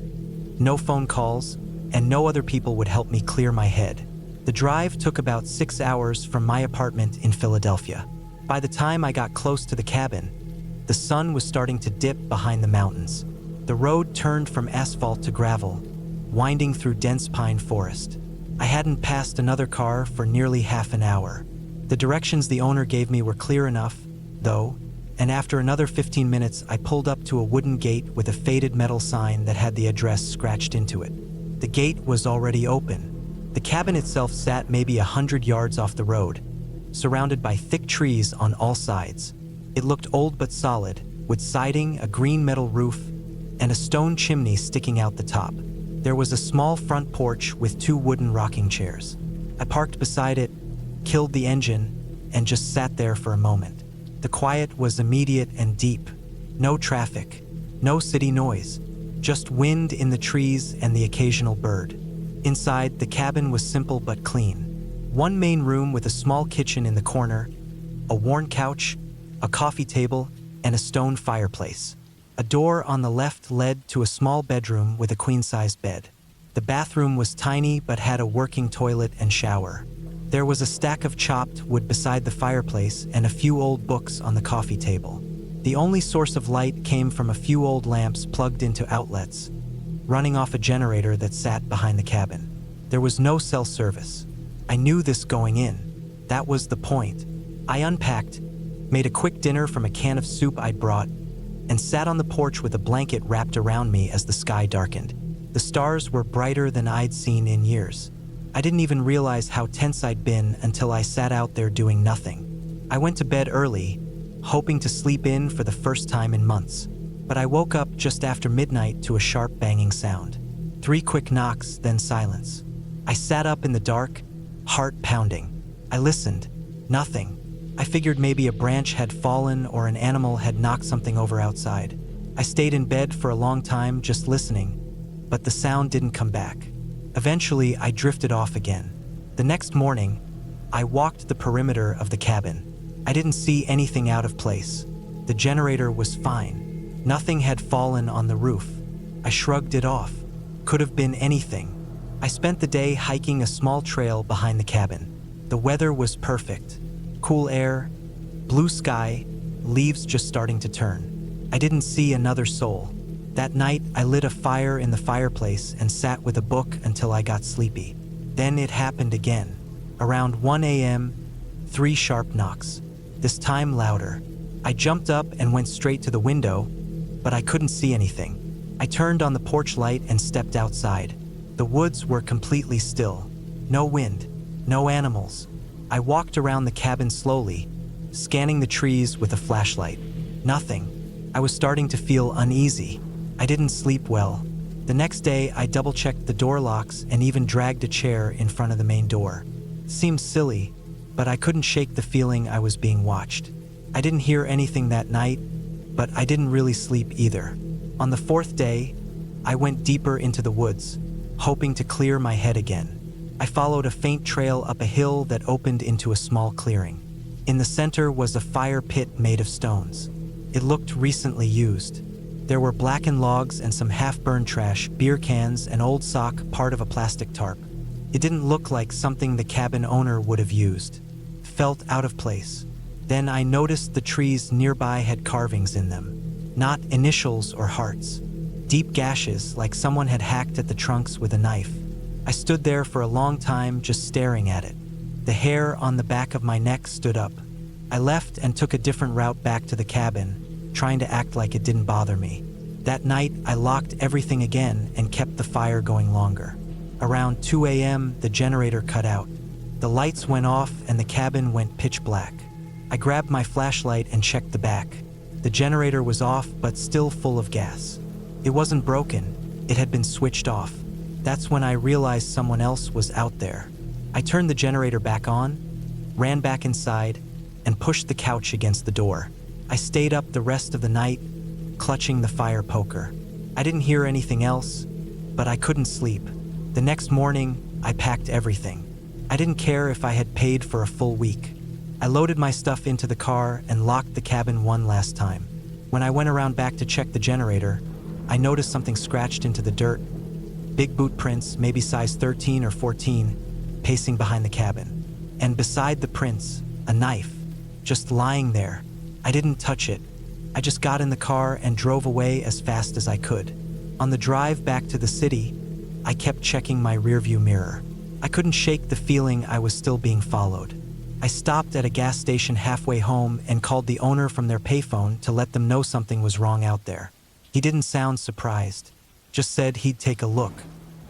no phone calls, and no other people would help me clear my head. The drive took about 6 hours from my apartment in Philadelphia. By the time I got close to the cabin, the sun was starting to dip behind the mountains. The road turned from asphalt to gravel, winding through dense pine forest. I hadn't passed another car for nearly half an hour. The directions the owner gave me were clear enough, though, and after another 15 minutes, I pulled up to a wooden gate with a faded metal sign that had the address scratched into it. The gate was already open. The cabin itself sat maybe 100 yards off the road, surrounded by thick trees on all sides. It looked old but solid, with siding, a green metal roof, and a stone chimney sticking out the top. There was a small front porch with 2 wooden rocking chairs. I parked beside it, killed the engine, and just sat there for a moment. The quiet was immediate and deep. No traffic, no city noise, just wind in the trees and the occasional bird. Inside, the cabin was simple but clean. One main room with a small kitchen in the corner, a worn couch, a coffee table, and a stone fireplace. A door on the left led to a small bedroom with a queen-sized bed. The bathroom was tiny but had a working toilet and shower. There was a stack of chopped wood beside the fireplace and a few old books on the coffee table. The only source of light came from a few old lamps plugged into outlets, running off a generator that sat behind the cabin. There was no cell service. I knew this going in. That was the point. I unpacked, made a quick dinner from a can of soup I'd brought, and sat on the porch with a blanket wrapped around me as the sky darkened. The stars were brighter than I'd seen in years. I didn't even realize how tense I'd been until I sat out there doing nothing. I went to bed early, hoping to sleep in for the first time in months. But I woke up just after midnight to a sharp banging sound. 3 quick knocks, then silence. I sat up in the dark, heart pounding. I listened. Nothing. I figured maybe a branch had fallen or an animal had knocked something over outside. I stayed in bed for a long time just listening, but the sound didn't come back. Eventually, I drifted off again. The next morning, I walked the perimeter of the cabin. I didn't see anything out of place. The generator was fine. Nothing had fallen on the roof. I shrugged it off. Could have been anything. I spent the day hiking a small trail behind the cabin. The weather was perfect. Cool air, blue sky, leaves just starting to turn. I didn't see another soul. That night, I lit a fire in the fireplace and sat with a book until I got sleepy. Then it happened again. Around 1 a.m., 3 sharp knocks. this time louder. I jumped up and went straight to the window, but I couldn't see anything. I turned on the porch light and stepped outside. The woods were completely still. No wind, no animals. I walked around the cabin slowly, scanning the trees with a flashlight. Nothing. I was starting to feel uneasy. I didn't sleep well. The next day, I double-checked the door locks and even dragged a chair in front of the main door. It seemed silly, but I couldn't shake the feeling I was being watched. I didn't hear anything that night, but I didn't really sleep either. On the fourth day, I went deeper into the woods, hoping to clear my head again. I followed a faint trail up a hill that opened into a small clearing. In the center was a fire pit made of stones. It looked recently used. There were blackened logs and some half-burned trash, beer cans, an old sock, part of a plastic tarp. It didn't look like something the cabin owner would have used. It felt out of place. Then I noticed the trees nearby had carvings in them. Not initials or hearts. Deep gashes, like someone had hacked at the trunks with a knife. I stood there for a long time just staring at it. The hair on the back of my neck stood up. I left and took a different route back to the cabin, trying to act like it didn't bother me. That night, I locked everything again and kept the fire going longer. Around 2 a.m., the generator cut out. The lights went off and the cabin went pitch black. I grabbed my flashlight and checked the back. The generator was off, but still full of gas. It wasn't broken. It had been switched off. That's when I realized someone else was out there. I turned the generator back on, ran back inside, and pushed the couch against the door. I stayed up the rest of the night, clutching the fire poker. I didn't hear anything else, but I couldn't sleep. The next morning, I packed everything. I didn't care if I had paid for a full week. I loaded my stuff into the car and locked the cabin one last time. When I went around back to check the generator, I noticed something scratched into the dirt. Big boot prints, maybe size 13 or 14, pacing behind the cabin. And beside the prints, a knife, just lying there. I didn't touch it. I just got in the car and drove away as fast as I could. On the drive back to the city, I kept checking my rearview mirror. I couldn't shake the feeling I was still being followed. I stopped at a gas station halfway home and called the owner from their payphone to let them know something was wrong out there. He didn't sound surprised, just said he'd take a look.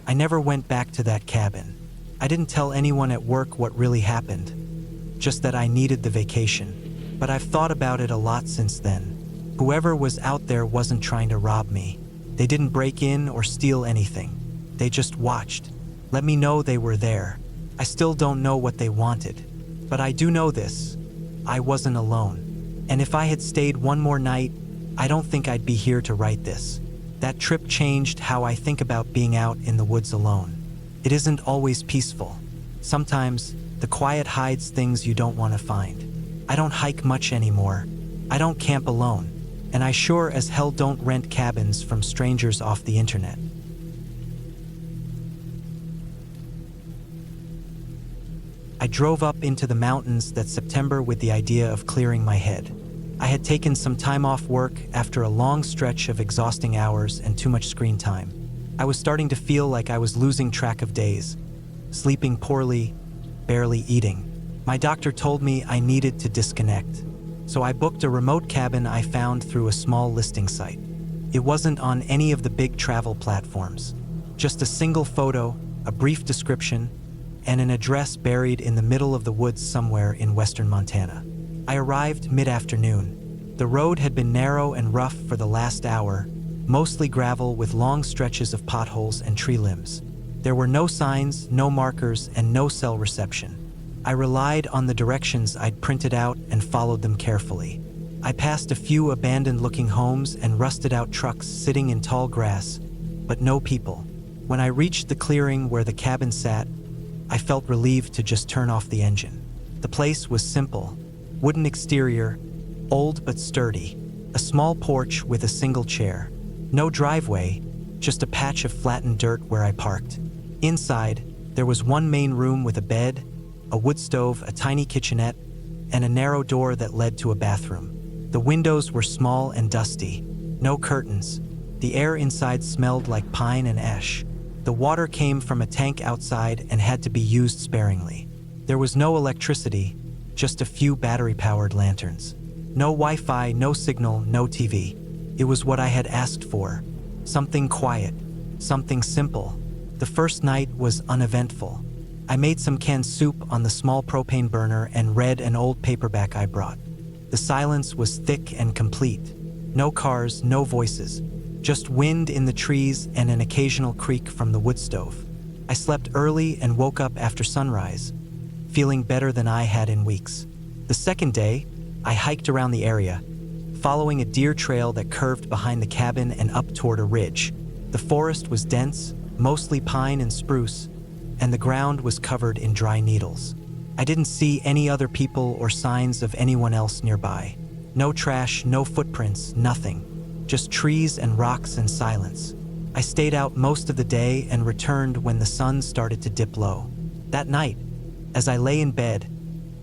I never went back to that cabin. I didn't tell anyone at work what really happened, just that I needed the vacation. But I've thought about it a lot since then. Whoever was out there wasn't trying to rob me. They didn't break in or steal anything. They just watched. Let me know they were there. I still don't know what they wanted. But I do know this. I wasn't alone. And if I had stayed one more night, I don't think I'd be here to write this. That trip changed how I think about being out in the woods alone. It isn't always peaceful. Sometimes, the quiet hides things you don't want to find. I don't hike much anymore. I don't camp alone. And I sure as hell don't rent cabins from strangers off the internet. I drove up into the mountains that September with the idea of clearing my head. I had taken some time off work after a long stretch of exhausting hours and too much screen time. I was starting to feel like I was losing track of days, sleeping poorly, barely eating. My doctor told me I needed to disconnect, so I booked a remote cabin I found through a small listing site. It wasn't on any of the big travel platforms, just a single photo, a brief description, and an address buried in the middle of the woods somewhere in western Montana. I arrived mid-afternoon. The road had been narrow and rough for the last hour, mostly gravel with long stretches of potholes and tree limbs. There were no signs, no markers, and no cell reception. I relied on the directions I'd printed out and followed them carefully. I passed a few abandoned-looking homes and rusted-out trucks sitting in tall grass, but no people. When I reached the clearing where the cabin sat, I felt relieved to just turn off the engine. The place was simple. Wooden exterior, old but sturdy. A small porch with a single chair. No driveway, just a patch of flattened dirt where I parked. Inside, there was one main room with a bed, a wood stove, a tiny kitchenette, and a narrow door that led to a bathroom. The windows were small and dusty. No curtains. The air inside smelled like pine and ash. The water came from a tank outside and had to be used sparingly. There was no electricity, just a few battery-powered lanterns. No Wi-Fi, no signal, no TV. It was what I had asked for. Something quiet, something simple. The first night was uneventful. I made some canned soup on the small propane burner and read an old paperback I brought. The silence was thick and complete. No cars, no voices. Just wind in the trees and an occasional creak from the wood stove. I slept early and woke up after sunrise, feeling better than I had in weeks. The second day, I hiked around the area, following a deer trail that curved behind the cabin and up toward a ridge. The forest was dense, mostly pine and spruce, and the ground was covered in dry needles. I didn't see any other people or signs of anyone else nearby. No trash, no footprints, nothing. Just trees and rocks and silence. I stayed out most of the day and returned when the sun started to dip low. That night, as I lay in bed,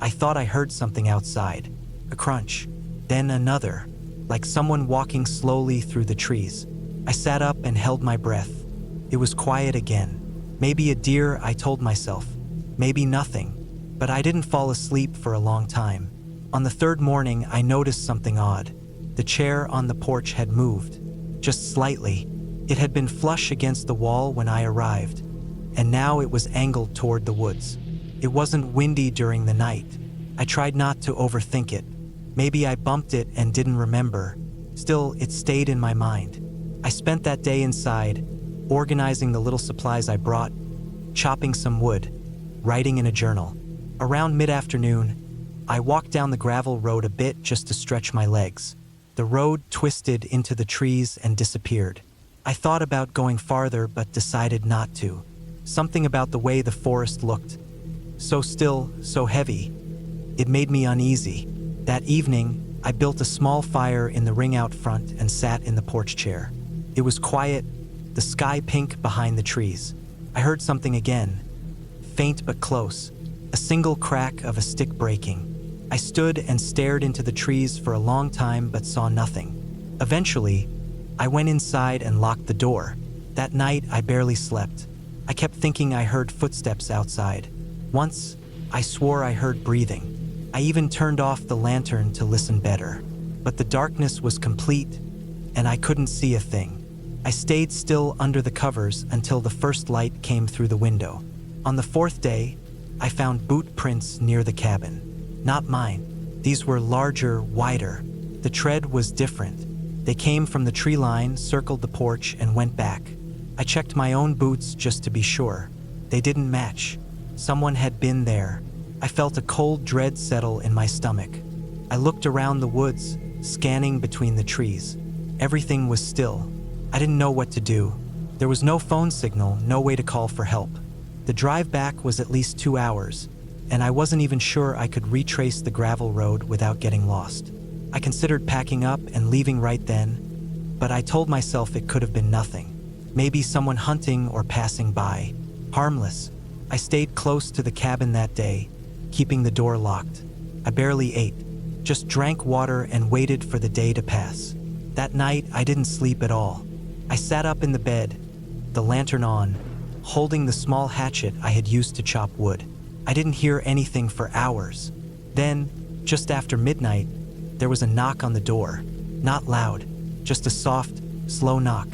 I thought I heard something outside. A crunch, then another, like someone walking slowly through the trees. I sat up and held my breath. It was quiet again. Maybe a deer, I told myself. Maybe nothing. But I didn't fall asleep for a long time. On the third morning, I noticed something odd. The chair on the porch had moved, just slightly. It had been flush against the wall when I arrived, and now it was angled toward the woods. It wasn't windy during the night. I tried not to overthink it. Maybe I bumped it and didn't remember. Still, it stayed in my mind. I spent that day inside, organizing the little supplies I brought, chopping some wood, writing in a journal. Around mid-afternoon, I walked down the gravel road a bit just to stretch my legs. The road twisted into the trees and disappeared. I thought about going farther but decided not to. Something about the way the forest looked. So still, so heavy. It made me uneasy. That evening, I built a small fire in the ring out front and sat in the porch chair. It was quiet, the sky pink behind the trees. I heard something again, faint but close, a single crack of a stick breaking. I stood and stared into the trees for a long time but saw nothing. Eventually, I went inside and locked the door. That night, I barely slept. I kept thinking I heard footsteps outside. Once, I swore I heard breathing. I even turned off the lantern to listen better. But the darkness was complete, and I couldn't see a thing. I stayed still under the covers until the first light came through the window. On the fourth day, I found boot prints near the cabin. Not mine. These were larger, wider. The tread was different. They came from the tree line, circled the porch, and went back. I checked my own boots just to be sure. They didn't match. Someone had been there. I felt a cold dread settle in my stomach. I looked around the woods, scanning between the trees. Everything was still. I didn't know what to do. There was no phone signal, no way to call for help. The drive back was at least 2 hours, and I wasn't even sure I could retrace the gravel road without getting lost. I considered packing up and leaving right then, but I told myself it could have been nothing. Maybe someone hunting or passing by. Harmless. I stayed close to the cabin that day, keeping the door locked. I barely ate, just drank water and waited for the day to pass. That night, I didn't sleep at all. I sat up in the bed, the lantern on, holding the small hatchet I had used to chop wood. I didn't hear anything for hours. Then, just after midnight, there was a knock on the door. Not loud, just a soft, slow knock.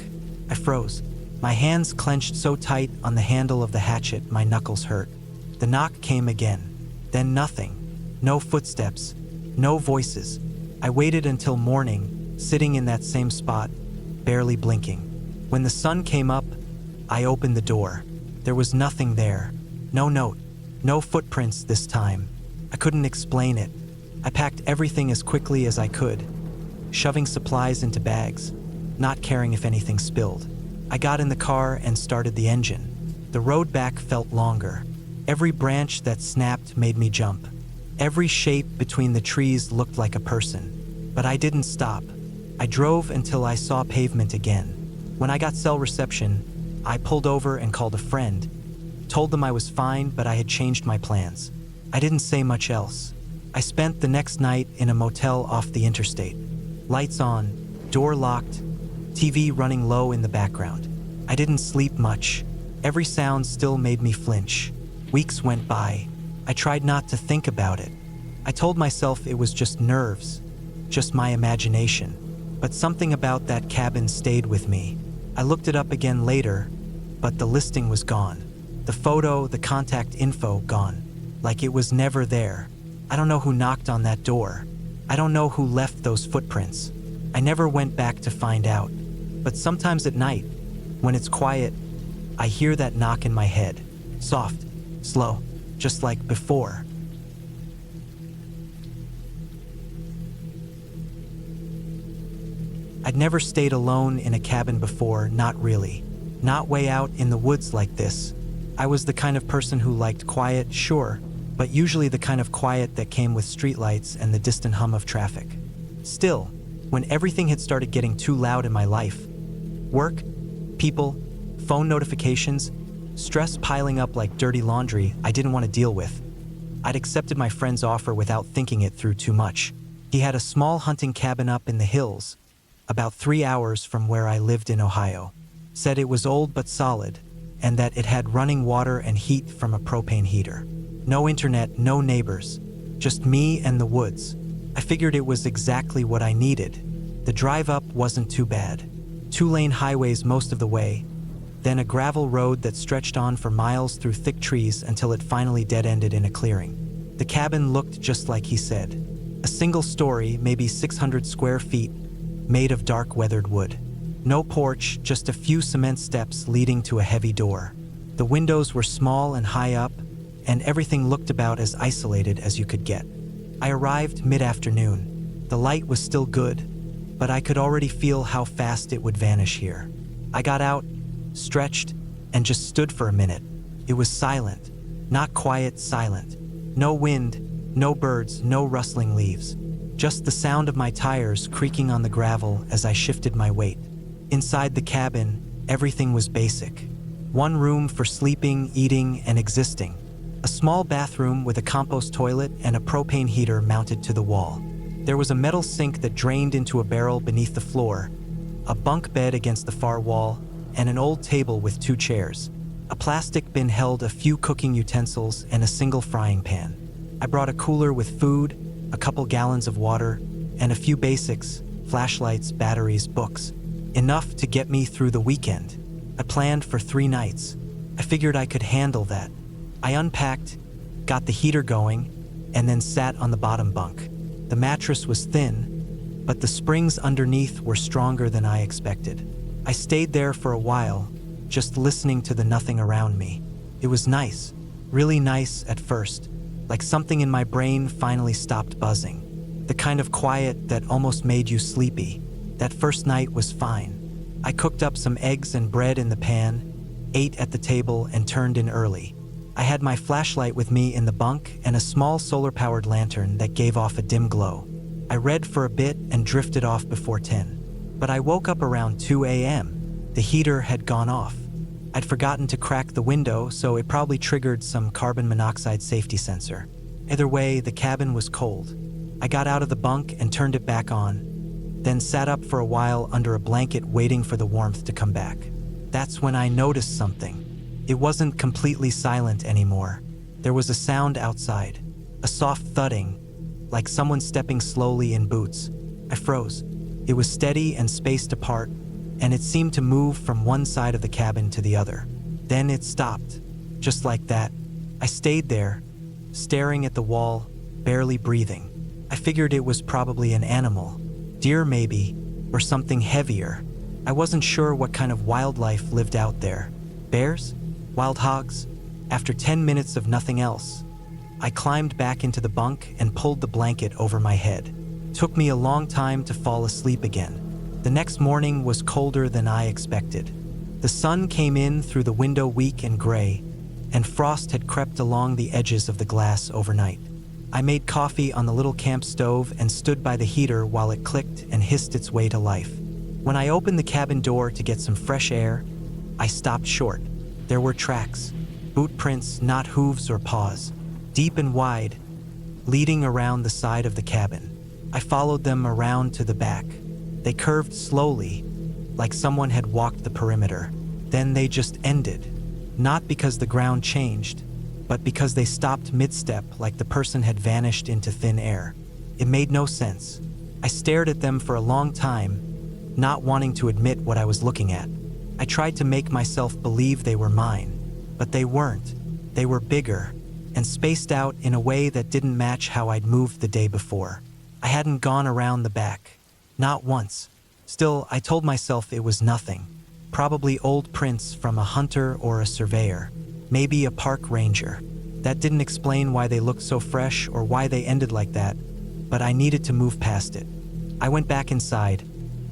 I froze. My hands clenched so tight on the handle of the hatchet my knuckles hurt. The knock came again. Then nothing. No footsteps. No voices. I waited until morning, sitting in that same spot, barely blinking. When the sun came up, I opened the door. There was nothing there. No note. No footprints this time. I couldn't explain it. I packed everything as quickly as I could, shoving supplies into bags, not caring if anything spilled. I got in the car and started the engine. The road back felt longer. Every branch that snapped made me jump. Every shape between the trees looked like a person. But I didn't stop. I drove until I saw pavement again. When I got cell reception, I pulled over and called a friend. Told them I was fine, but I had changed my plans. I didn't say much else. I spent the next night in a motel off the interstate. Lights on, door locked, TV running low in the background. I didn't sleep much. Every sound still made me flinch. Weeks went by. I tried not to think about it. I told myself it was just nerves, just my imagination. But something about that cabin stayed with me. I looked it up again later, but the listing was gone. The photo, the contact info, gone. Like it was never there. I don't know who knocked on that door. I don't know who left those footprints. I never went back to find out. But sometimes at night, when it's quiet, I hear that knock in my head. Soft, slow, just like before. I'd never stayed alone in a cabin before, not really. Not way out in the woods like this. I was the kind of person who liked quiet, sure, but usually the kind of quiet that came with streetlights and the distant hum of traffic. Still, when everything had started getting too loud in my life, work, people, phone notifications, stress piling up like dirty laundry I didn't want to deal with, I'd accepted my friend's offer without thinking it through too much. He had a small hunting cabin up in the hills, about 3 hours from where I lived in Ohio. Said it was old but solid, and that it had running water and heat from a propane heater. No internet, no neighbors, just me and the woods. I figured it was exactly what I needed. The drive up wasn't too bad. 2-lane highways most of the way, then a gravel road that stretched on for miles through thick trees until it finally dead-ended in a clearing. The cabin looked just like he said. A single story, maybe 600 square feet, made of dark weathered wood. No porch, just a few cement steps leading to a heavy door. The windows were small and high up, and everything looked about as isolated as you could get. I arrived mid-afternoon. The light was still good, but I could already feel how fast it would vanish here. I got out, stretched, and just stood for a minute. It was silent. Not quiet, silent. No wind, no birds, no rustling leaves. Just the sound of my tires creaking on the gravel as I shifted my weight. Inside the cabin, everything was basic. One room for sleeping, eating, and existing. A small bathroom with a compost toilet and a propane heater mounted to the wall. There was a metal sink that drained into a barrel beneath the floor, a bunk bed against the far wall, and an old table with 2 chairs. A plastic bin held a few cooking utensils and a single frying pan. I brought a cooler with food, a couple gallons of water, and a few basics, flashlights, batteries, books. Enough to get me through the weekend. I planned for 3 nights. I figured I could handle that. I unpacked, got the heater going, and then sat on the bottom bunk. The mattress was thin, but the springs underneath were stronger than I expected. I stayed there for a while, just listening to the nothing around me. It was nice, really nice at first, like something in my brain finally stopped buzzing. The kind of quiet that almost made you sleepy. That first night was fine. I cooked up some eggs and bread in the pan, ate at the table, and turned in early. I had my flashlight with me in the bunk and a small solar-powered lantern that gave off a dim glow. I read for a bit and drifted off before 10. But I woke up around 2 a.m. The heater had gone off. I'd forgotten to crack the window, so it probably triggered some carbon monoxide safety sensor. Either way, the cabin was cold. I got out of the bunk and turned it back on, then sat up for a while under a blanket waiting for the warmth to come back. That's when I noticed something. It wasn't completely silent anymore. There was a sound outside, a soft thudding, like someone stepping slowly in boots. I froze. It was steady and spaced apart, and it seemed to move from one side of the cabin to the other. Then it stopped, just like that. I stayed there, staring at the wall, barely breathing. I figured it was probably an animal, deer maybe, or something heavier. I wasn't sure what kind of wildlife lived out there. Bears? Wild hogs? After 10 minutes of nothing else, I climbed back into the bunk and pulled the blanket over my head. Took me a long time to fall asleep again. The next morning was colder than I expected. The sun came in through the window weak and gray, and frost had crept along the edges of the glass overnight. I made coffee on the little camp stove and stood by the heater while it clicked and hissed its way to life. When I opened the cabin door to get some fresh air, I stopped short. There were tracks, boot prints, not hooves or paws, deep and wide, leading around the side of the cabin. I followed them around to the back. They curved slowly, like someone had walked the perimeter. Then they just ended, not because the ground changed, but because they stopped mid-step like the person had vanished into thin air. It made no sense. I stared at them for a long time, not wanting to admit what I was looking at. I tried to make myself believe they were mine, but they weren't. They were bigger and spaced out in a way that didn't match how I'd moved the day before. I hadn't gone around the back, not once. Still, I told myself it was nothing. Probably old prints from a hunter or a surveyor, maybe a park ranger. That didn't explain why they looked so fresh or why they ended like that, but I needed to move past it. I went back inside,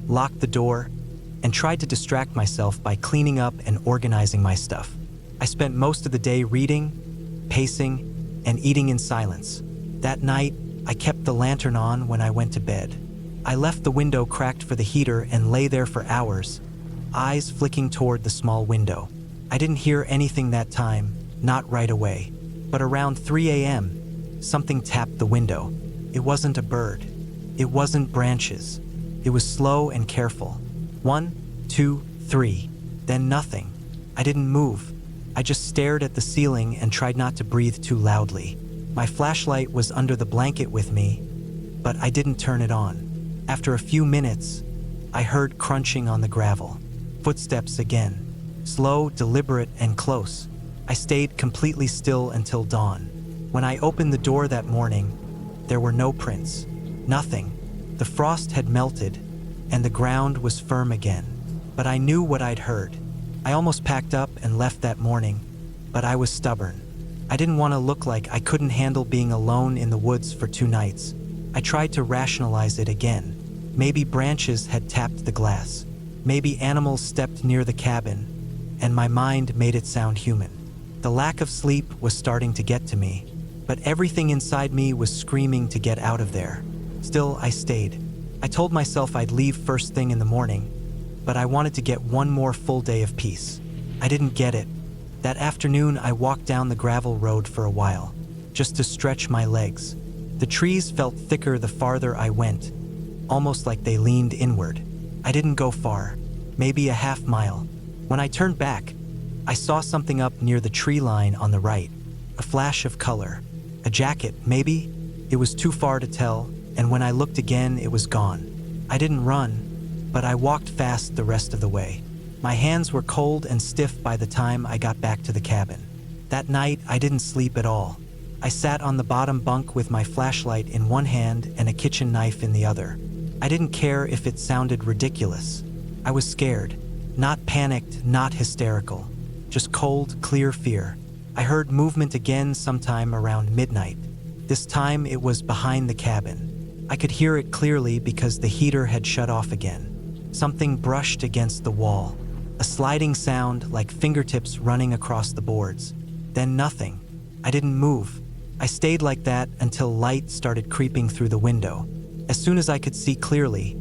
locked the door, and tried to distract myself by cleaning up and organizing my stuff. I spent most of the day reading, pacing, and eating in silence. That night, I kept the lantern on when I went to bed. I left the window cracked for the heater and lay there for hours, eyes flicking toward the small window. I didn't hear anything that time, not right away. But around 3 a.m., something tapped the window. It wasn't a bird. It wasn't branches. It was slow and careful. 1, 2, 3, then nothing. I didn't move. I just stared at the ceiling and tried not to breathe too loudly. My flashlight was under the blanket with me, but I didn't turn it on. After a few minutes, I heard crunching on the gravel. Footsteps again. Slow, deliberate, and close. I stayed completely still until dawn. When I opened the door that morning, there were no prints. Nothing. The frost had melted, and the ground was firm again. But I knew what I'd heard. I almost packed up and left that morning, but I was stubborn. I didn't want to look like I couldn't handle being alone in the woods for 2 nights. I tried to rationalize it again. Maybe branches had tapped the glass. Maybe animals stepped near the cabin, and my mind made it sound human. The lack of sleep was starting to get to me, but everything inside me was screaming to get out of there. Still, I stayed. I told myself I'd leave first thing in the morning, but I wanted to get one more full day of peace. I didn't get it. That afternoon, I walked down the gravel road for a while, just to stretch my legs. The trees felt thicker the farther I went, almost like they leaned inward. I didn't go far, maybe a half mile. When I turned back, I saw something up near the tree line on the right, a flash of color. A jacket, maybe? It was too far to tell, and when I looked again, it was gone. I didn't run, but I walked fast the rest of the way. My hands were cold and stiff by the time I got back to the cabin. That night, I didn't sleep at all. I sat on the bottom bunk with my flashlight in one hand and a kitchen knife in the other. I didn't care if it sounded ridiculous. I was scared. Not panicked, not hysterical. Just cold, clear fear. I heard movement again sometime around midnight. This time it was behind the cabin. I could hear it clearly because the heater had shut off again. Something brushed against the wall. A sliding sound like fingertips running across the boards. Then nothing. I didn't move. I stayed like that until light started creeping through the window. As soon as I could see clearly,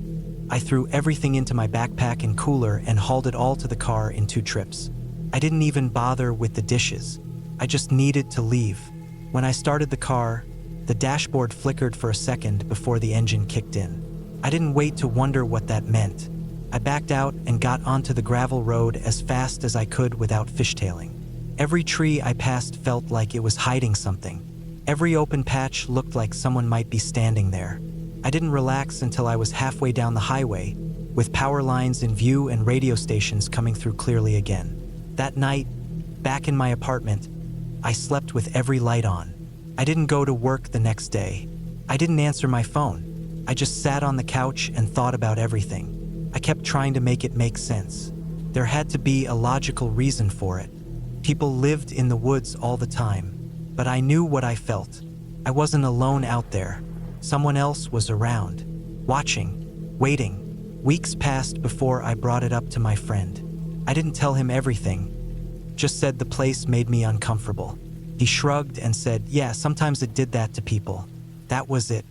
I threw everything into my backpack and cooler and hauled it all to the car in 2 trips. I didn't even bother with the dishes. I just needed to leave. When I started the car, the dashboard flickered for a second before the engine kicked in. I didn't wait to wonder what that meant. I backed out and got onto the gravel road as fast as I could without fishtailing. Every tree I passed felt like it was hiding something. Every open patch looked like someone might be standing there. I didn't relax until I was halfway down the highway, with power lines in view and radio stations coming through clearly again. That night, back in my apartment, I slept with every light on. I didn't go to work the next day. I didn't answer my phone. I just sat on the couch and thought about everything. I kept trying to make it make sense. There had to be a logical reason for it. People lived in the woods all the time, but I knew what I felt. I wasn't alone out there. Someone else was around, watching, waiting. Weeks passed before I brought it up to my friend. I didn't tell him everything, just said the place made me uncomfortable. He shrugged and said, yeah, sometimes it did that to people. That was it.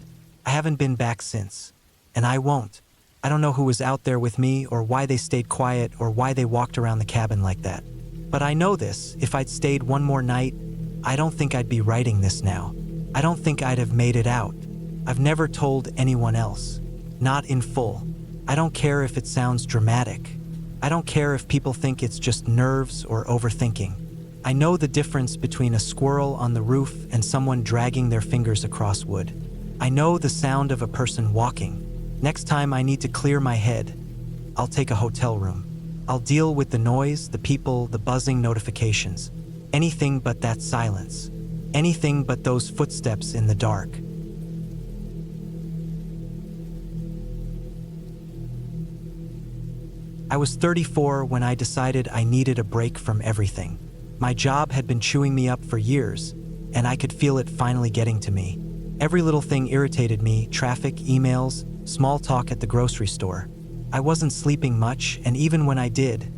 I haven't been back since, and I won't. I don't know who was out there with me or why they stayed quiet or why they walked around the cabin like that. But I know this, if I'd stayed one more night, I don't think I'd be writing this now. I don't think I'd have made it out. I've never told anyone else. Not in full. I don't care if it sounds dramatic. I don't care if people think it's just nerves or overthinking. I know the difference between a squirrel on the roof and someone dragging their fingers across wood. I know the sound of a person walking. Next time I need to clear my head, I'll take a hotel room. I'll deal with the noise, the people, the buzzing notifications. Anything but that silence. Anything but those footsteps in the dark. I was 34 when I decided I needed a break from everything. My job had been chewing me up for years, and I could feel it finally getting to me. Every little thing irritated me: traffic, emails, small talk at the grocery store. I wasn't sleeping much, and even when I did,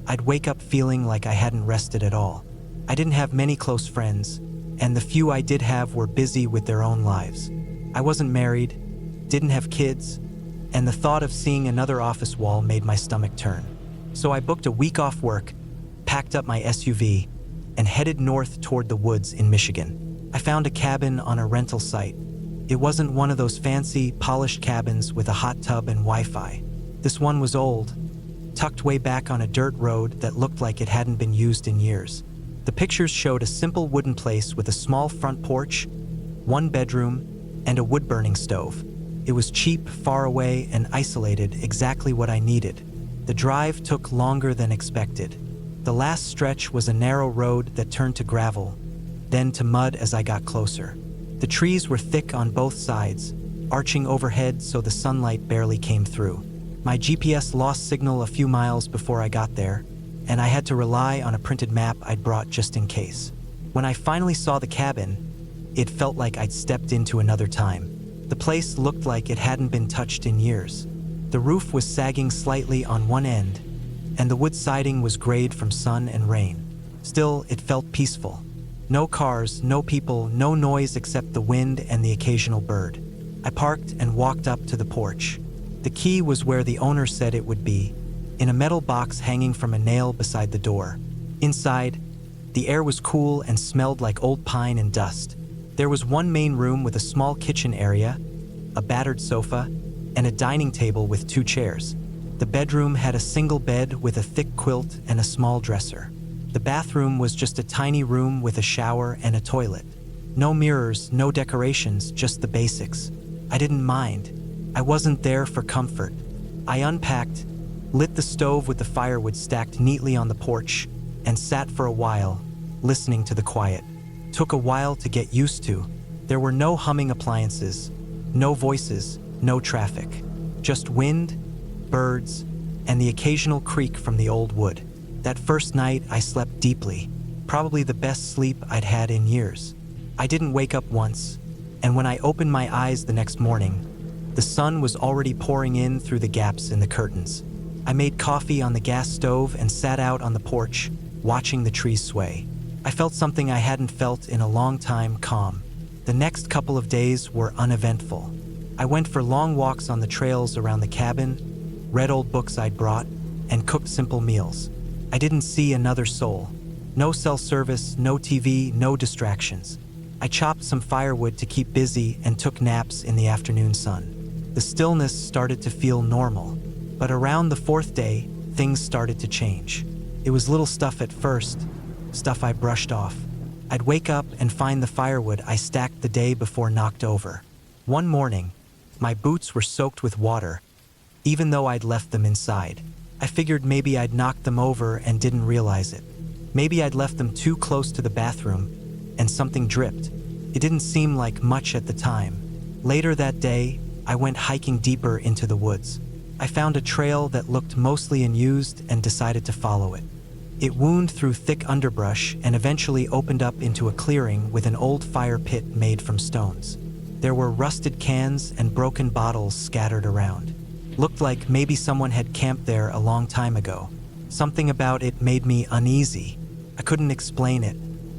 I'd wake up feeling like I hadn't rested at all. I didn't have many close friends, and the few I did have were busy with their own lives. I wasn't married, didn't have kids, and the thought of seeing another office wall made my stomach turn. So I booked a week off work, packed up my SUV, and headed north toward the woods in Michigan. I found a cabin on a rental site. It wasn't one of those fancy, polished cabins with a hot tub and Wi-Fi. This one was old, tucked way back on a dirt road that looked like it hadn't been used in years. The pictures showed a simple wooden place with a small front porch, one bedroom, and a wood-burning stove. It was cheap, far away, and isolated, exactly what I needed. The drive took longer than expected. The last stretch was a narrow road that turned to gravel, then to mud as I got closer. The trees were thick on both sides, arching overhead so the sunlight barely came through. My GPS lost signal a few miles before I got there, and I had to rely on a printed map I'd brought just in case. When I finally saw the cabin, it felt like I'd stepped into another time. The place looked like it hadn't been touched in years. The roof was sagging slightly on one end, and the wood siding was grayed from sun and rain. Still, it felt peaceful. No cars, no people, no noise except the wind and the occasional bird. I parked and walked up to the porch. The key was where the owner said it would be, in a metal box hanging from a nail beside the door. Inside, the air was cool and smelled like old pine and dust. There was one main room with a small kitchen area, a battered sofa, and a dining table with 2 chairs. The bedroom had a single bed with a thick quilt and a small dresser. The bathroom was just a tiny room with a shower and a toilet. No mirrors, no decorations, just the basics. I didn't mind. I wasn't there for comfort. I unpacked, lit the stove with the firewood stacked neatly on the porch, and sat for a while, listening to the quiet. Took a while to get used to. There were no humming appliances, no voices, no traffic. Just wind, birds, and the occasional creak from the old wood. That first night, I slept deeply, probably the best sleep I'd had in years. I didn't wake up once, and when I opened my eyes the next morning, the sun was already pouring in through the gaps in the curtains. I made coffee on the gas stove and sat out on the porch, watching the trees sway. I felt something I hadn't felt in a long time: calm. The next couple of days were uneventful. I went for long walks on the trails around the cabin, read old books I'd brought, and cooked simple meals. I didn't see another soul. No cell service, no TV, no distractions. I chopped some firewood to keep busy and took naps in the afternoon sun. The stillness started to feel normal, but around the 4th day, things started to change. It was little stuff at first, stuff I brushed off. I'd wake up and find the firewood I stacked the day before knocked over. One morning, my boots were soaked with water, even though I'd left them inside. I figured maybe I'd knocked them over and didn't realize it. Maybe I'd left them too close to the bathroom, and something dripped. It didn't seem like much at the time. Later that day, I went hiking deeper into the woods. I found a trail that looked mostly unused and decided to follow it. It wound through thick underbrush and eventually opened up into a clearing with an old fire pit made from stones. There were rusted cans and broken bottles scattered around. Looked like maybe someone had camped there a long time ago. Something about it made me uneasy. I couldn't explain it.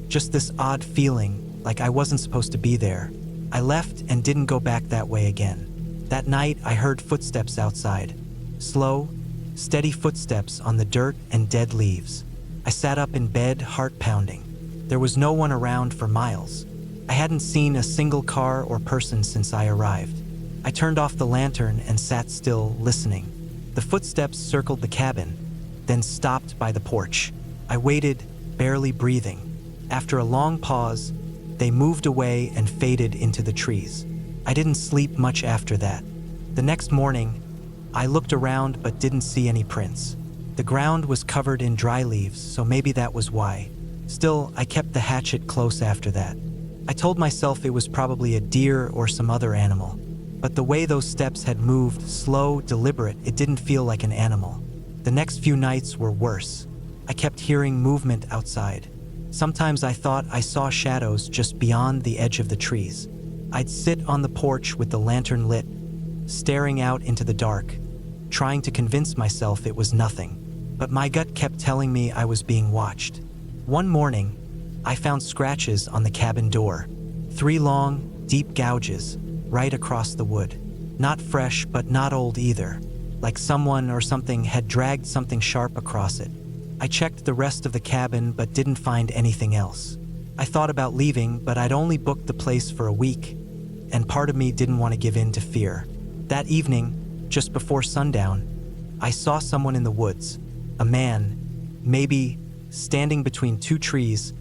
Just this odd feeling, like I wasn't supposed to be there. I left and didn't go back that way again. That night, I heard footsteps outside. Slow, steady footsteps on the dirt and dead leaves. I sat up in bed, heart pounding. There was no one around for miles. I hadn't seen a single car or person since I arrived. I turned off the lantern and sat still, listening. The footsteps circled the cabin, then stopped by the porch. I waited, barely breathing. After a long pause, they moved away and faded into the trees. I didn't sleep much after that. The next morning, I looked around but didn't see any prints. The ground was covered in dry leaves, so maybe that was why. Still, I kept the hatchet close after that. I told myself it was probably a deer or some other animal. But the way those steps had moved, slow, deliberate, it didn't feel like an animal. The next few nights were worse. I kept hearing movement outside. Sometimes I thought I saw shadows just beyond the edge of the trees. I'd sit on the porch with the lantern lit, staring out into the dark, trying to convince myself it was nothing. But my gut kept telling me I was being watched. One morning, I found scratches on the cabin door. 3 long, deep gouges, right across the wood. Not fresh, but not old either. Like someone or something had dragged something sharp across it. I checked the rest of the cabin, but didn't find anything else. I thought about leaving, but I'd only booked the place for a week, and part of me didn't want to give in to fear. That evening, just before sundown, I saw someone in the woods. A man, maybe, standing between 2 trees,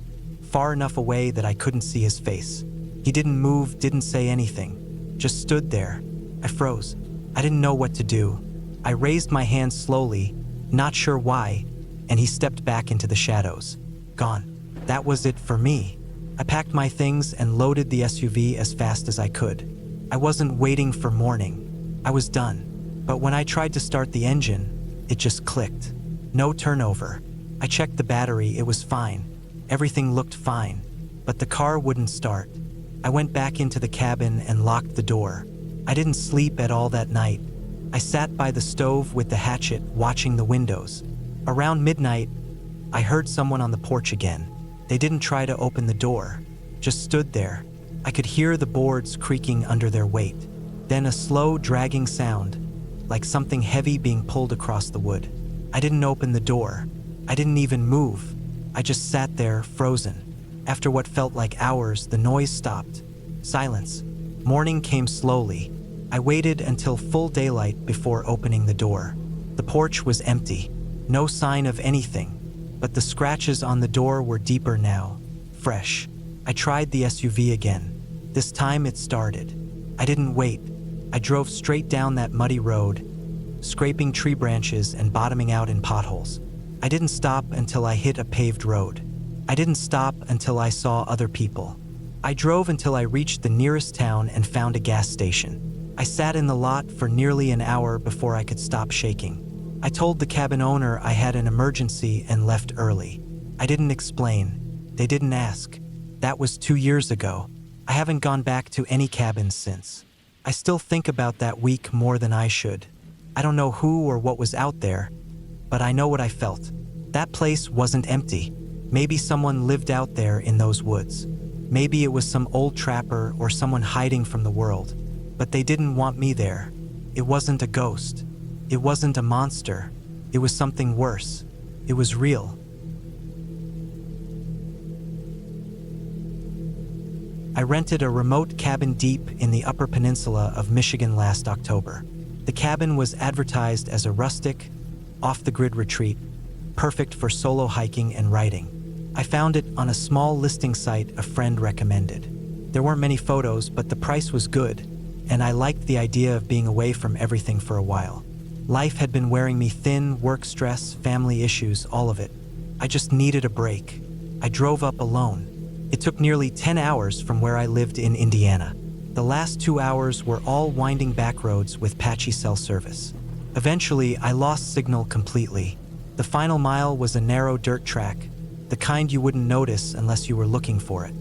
far enough away that I couldn't see his face. He didn't move, didn't say anything, just stood there. I froze. I didn't know what to do. I raised my hand slowly, not sure why, and he stepped back into the shadows. Gone. That was it for me. I packed my things and loaded the SUV as fast as I could. I wasn't waiting for morning. I was done. But when I tried to start the engine, it just clicked. No turnover. I checked the battery, it was fine. Everything looked fine, but the car wouldn't start. I went back into the cabin and locked the door. I didn't sleep at all that night. I sat by the stove with the hatchet, watching the windows. Around midnight, I heard someone on the porch again. They didn't try to open the door, just stood there. I could hear the boards creaking under their weight. Then a slow, dragging sound, like something heavy being pulled across the wood. I didn't open the door. I didn't even move. I just sat there, frozen. After what felt like hours, the noise stopped. Silence. Morning came slowly. I waited until full daylight before opening the door. The porch was empty. No sign of anything. But the scratches on the door were deeper now. Fresh. I tried the SUV again. This time it started. I didn't wait. I drove straight down that muddy road, scraping tree branches and bottoming out in potholes. I didn't stop until I hit a paved road. I didn't stop until I saw other people. I drove until I reached the nearest town and found a gas station. I sat in the lot for nearly an hour before I could stop shaking. I told the cabin owner I had an emergency and left early. I didn't explain. They didn't ask. That was 2 years ago. I haven't gone back to any cabins since. I still think about that week more than I should. I don't know who or what was out there, but I know what I felt. That place wasn't empty. Maybe someone lived out there in those woods. Maybe it was some old trapper or someone hiding from the world. But they didn't want me there. It wasn't a ghost. It wasn't a monster. It was something worse. It was real. I rented a remote cabin deep in the Upper Peninsula of Michigan last October. The cabin was advertised as a rustic, off-the-grid retreat, perfect for solo hiking and writing. I found it on a small listing site a friend recommended. There weren't many photos, but the price was good, and I liked the idea of being away from everything for a while. Life had been wearing me thin, work stress, family issues, all of it. I just needed a break. I drove up alone. It took nearly 10 hours from where I lived in Indiana. The last 2 hours were all winding back roads with patchy cell service. Eventually, I lost signal completely. The final mile was a narrow dirt track, the kind you wouldn't notice unless you were looking for it.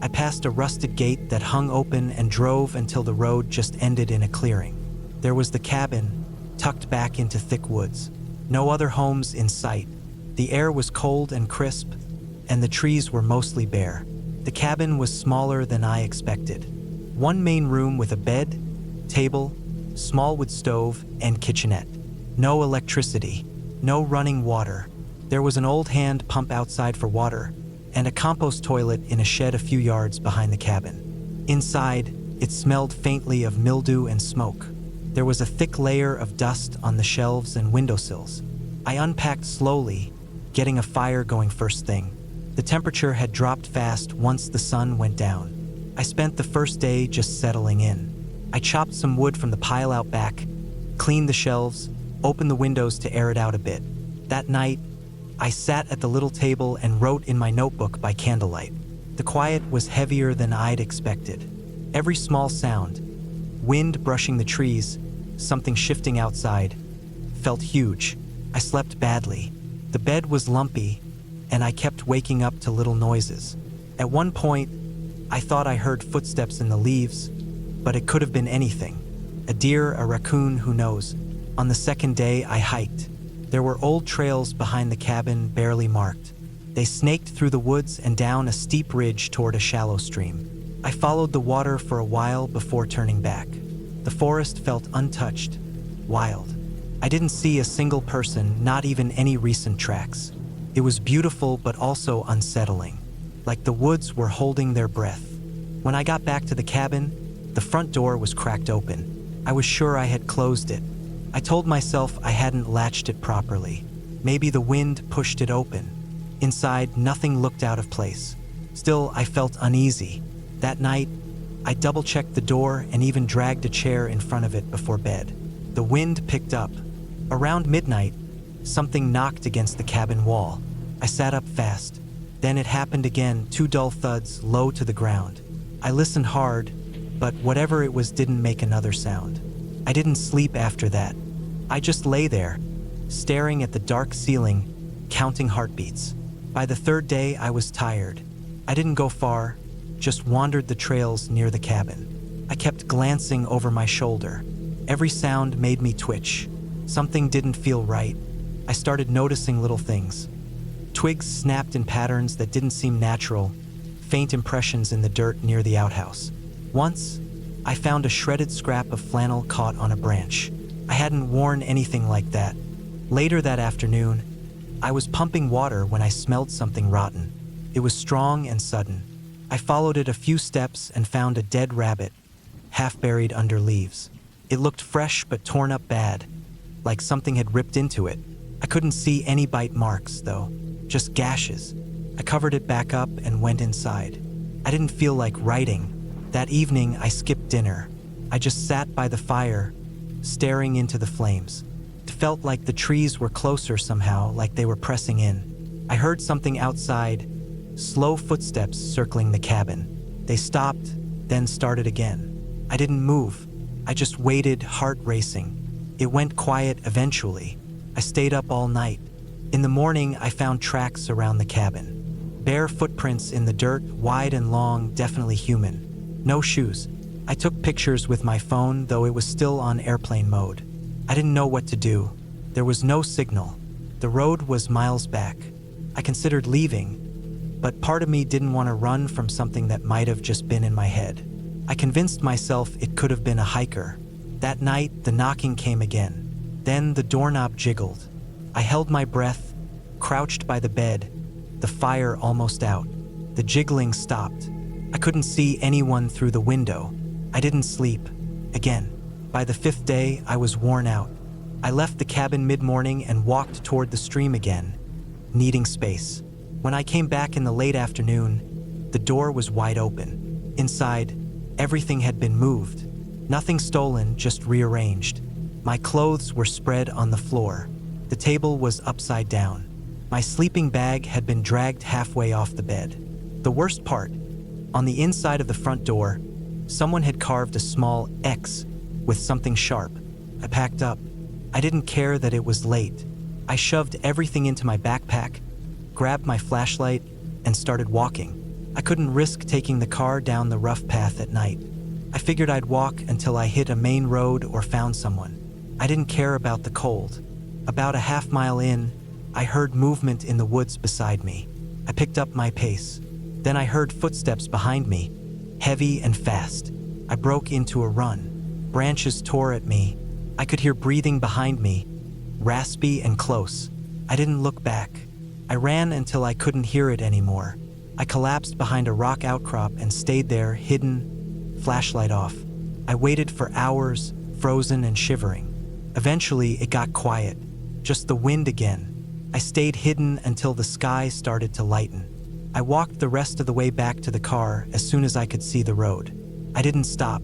I passed a rusted gate that hung open and drove until the road just ended in a clearing. There was the cabin, tucked back into thick woods. No other homes in sight. The air was cold and crisp, and the trees were mostly bare. The cabin was smaller than I expected. One main room with a bed, table, small wood stove, and kitchenette. No electricity, no running water. There was an old hand pump outside for water, and a compost toilet in a shed a few yards behind the cabin. Inside, it smelled faintly of mildew and smoke. There was a thick layer of dust on the shelves and windowsills. I unpacked slowly, getting a fire going first thing. The temperature had dropped fast once the sun went down. I spent the first day just settling in. I chopped some wood from the pile out back, cleaned the shelves, opened the windows to air it out a bit. That night, I sat at the little table and wrote in my notebook by candlelight. The quiet was heavier than I'd expected. Every small sound, wind brushing the trees, something shifting outside, felt huge. I slept badly. The bed was lumpy, and I kept waking up to little noises. At one point, I thought I heard footsteps in the leaves, but it could have been anything. A deer, a raccoon, who knows? On the second day, I hiked. There were old trails behind the cabin, barely marked. They snaked through the woods and down a steep ridge toward a shallow stream. I followed the water for a while before turning back. The forest felt untouched, wild. I didn't see a single person, not even any recent tracks. It was beautiful but also unsettling, like the woods were holding their breath. When I got back to the cabin, the front door was cracked open. I was sure I had closed it. I told myself I hadn't latched it properly. Maybe the wind pushed it open. Inside, nothing looked out of place. Still, I felt uneasy. That night, I double-checked the door and even dragged a chair in front of it before bed. The wind picked up. Around midnight, something knocked against the cabin wall. I sat up fast. Then it happened again, 2 dull thuds low to the ground. I listened hard, but whatever it was didn't make another sound. I didn't sleep after that. I just lay there, staring at the dark ceiling, counting heartbeats. By the third day, I was tired. I didn't go far, just wandered the trails near the cabin. I kept glancing over my shoulder. Every sound made me twitch. Something didn't feel right. I started noticing little things. Twigs snapped in patterns that didn't seem natural, faint impressions in the dirt near the outhouse. Once, I found a shredded scrap of flannel caught on a branch. I hadn't worn anything like that. Later that afternoon, I was pumping water when I smelled something rotten. It was strong and sudden. I followed it a few steps and found a dead rabbit, half buried under leaves. It looked fresh but torn up bad, like something had ripped into it. I couldn't see any bite marks, though, just gashes. I covered it back up and went inside. I didn't feel like writing. That evening, I skipped dinner. I just sat by the fire, staring into the flames. It felt like the trees were closer somehow, like they were pressing in. I heard something outside, slow footsteps circling the cabin. They stopped, then started again. I didn't move. I just waited, heart racing. It went quiet eventually. I stayed up all night. In the morning, I found tracks around the cabin. Bare footprints in the dirt, wide and long, definitely human. No shoes. I took pictures with my phone, though it was still on airplane mode. I didn't know what to do. There was no signal. The road was miles back. I considered leaving, but part of me didn't want to run from something that might have just been in my head. I convinced myself it could have been a hiker. That night, the knocking came again. Then the doorknob jiggled. I held my breath, crouched by the bed, the fire almost out. The jiggling stopped. I couldn't see anyone through the window. I didn't sleep. Again. By the 5th day, I was worn out. I left the cabin mid-morning and walked toward the stream again, needing space. When I came back in the late afternoon, the door was wide open. Inside, everything had been moved. Nothing stolen, just rearranged. My clothes were spread on the floor. The table was upside down. My sleeping bag had been dragged halfway off the bed. The worst part, on the inside of the front door, someone had carved a small X with something sharp. I packed up. I didn't care that it was late. I shoved everything into my backpack, grabbed my flashlight, and started walking. I couldn't risk taking the car down the rough path at night. I figured I'd walk until I hit a main road or found someone. I didn't care about the cold. About a half-mile in, I heard movement in the woods beside me. I picked up my pace. Then I heard footsteps behind me, heavy and fast. I broke into a run. Branches tore at me. I could hear breathing behind me, raspy and close. I didn't look back. I ran until I couldn't hear it anymore. I collapsed behind a rock outcrop and stayed there, hidden, flashlight off. I waited for hours, frozen and shivering. Eventually, it got quiet, just the wind again. I stayed hidden until the sky started to lighten. I walked the rest of the way back to the car as soon as I could see the road. I didn't stop.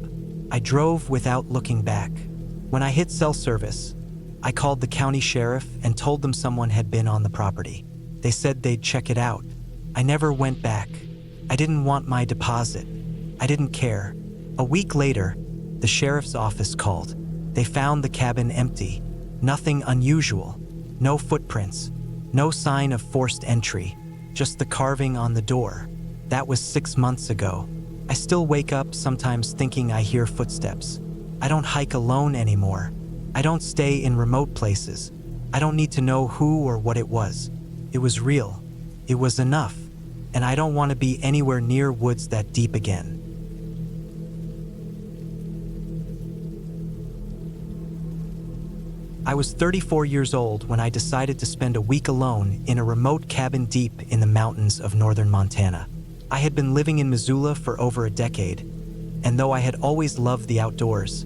I drove without looking back. When I hit cell service, I called the county sheriff and told them someone had been on the property. They said they'd check it out. I never went back. I didn't want my deposit. I didn't care. A week later, the sheriff's office called. They found the cabin empty. Nothing unusual. No footprints. No sign of forced entry. Just the carving on the door. That was 6 months ago. I still wake up sometimes thinking I hear footsteps. I don't hike alone anymore. I don't stay in remote places. I don't need to know who or what it was. It was real. It was enough. And I don't want to be anywhere near woods that deep again. I was 34 years old when I decided to spend a week alone in a remote cabin deep in the mountains of northern Montana. I had been living in Missoula for over a decade, and though I had always loved the outdoors,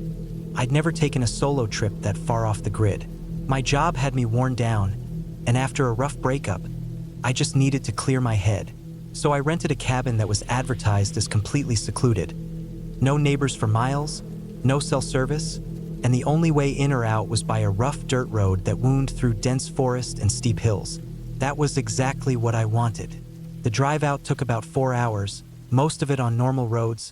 I'd never taken a solo trip that far off the grid. My job had me worn down, and after a rough breakup, I just needed to clear my head. So I rented a cabin that was advertised as completely secluded. No neighbors for miles, no cell service, and the only way in or out was by a rough dirt road that wound through dense forest and steep hills. That was exactly what I wanted. The drive out took about 4 hours, most of it on normal roads,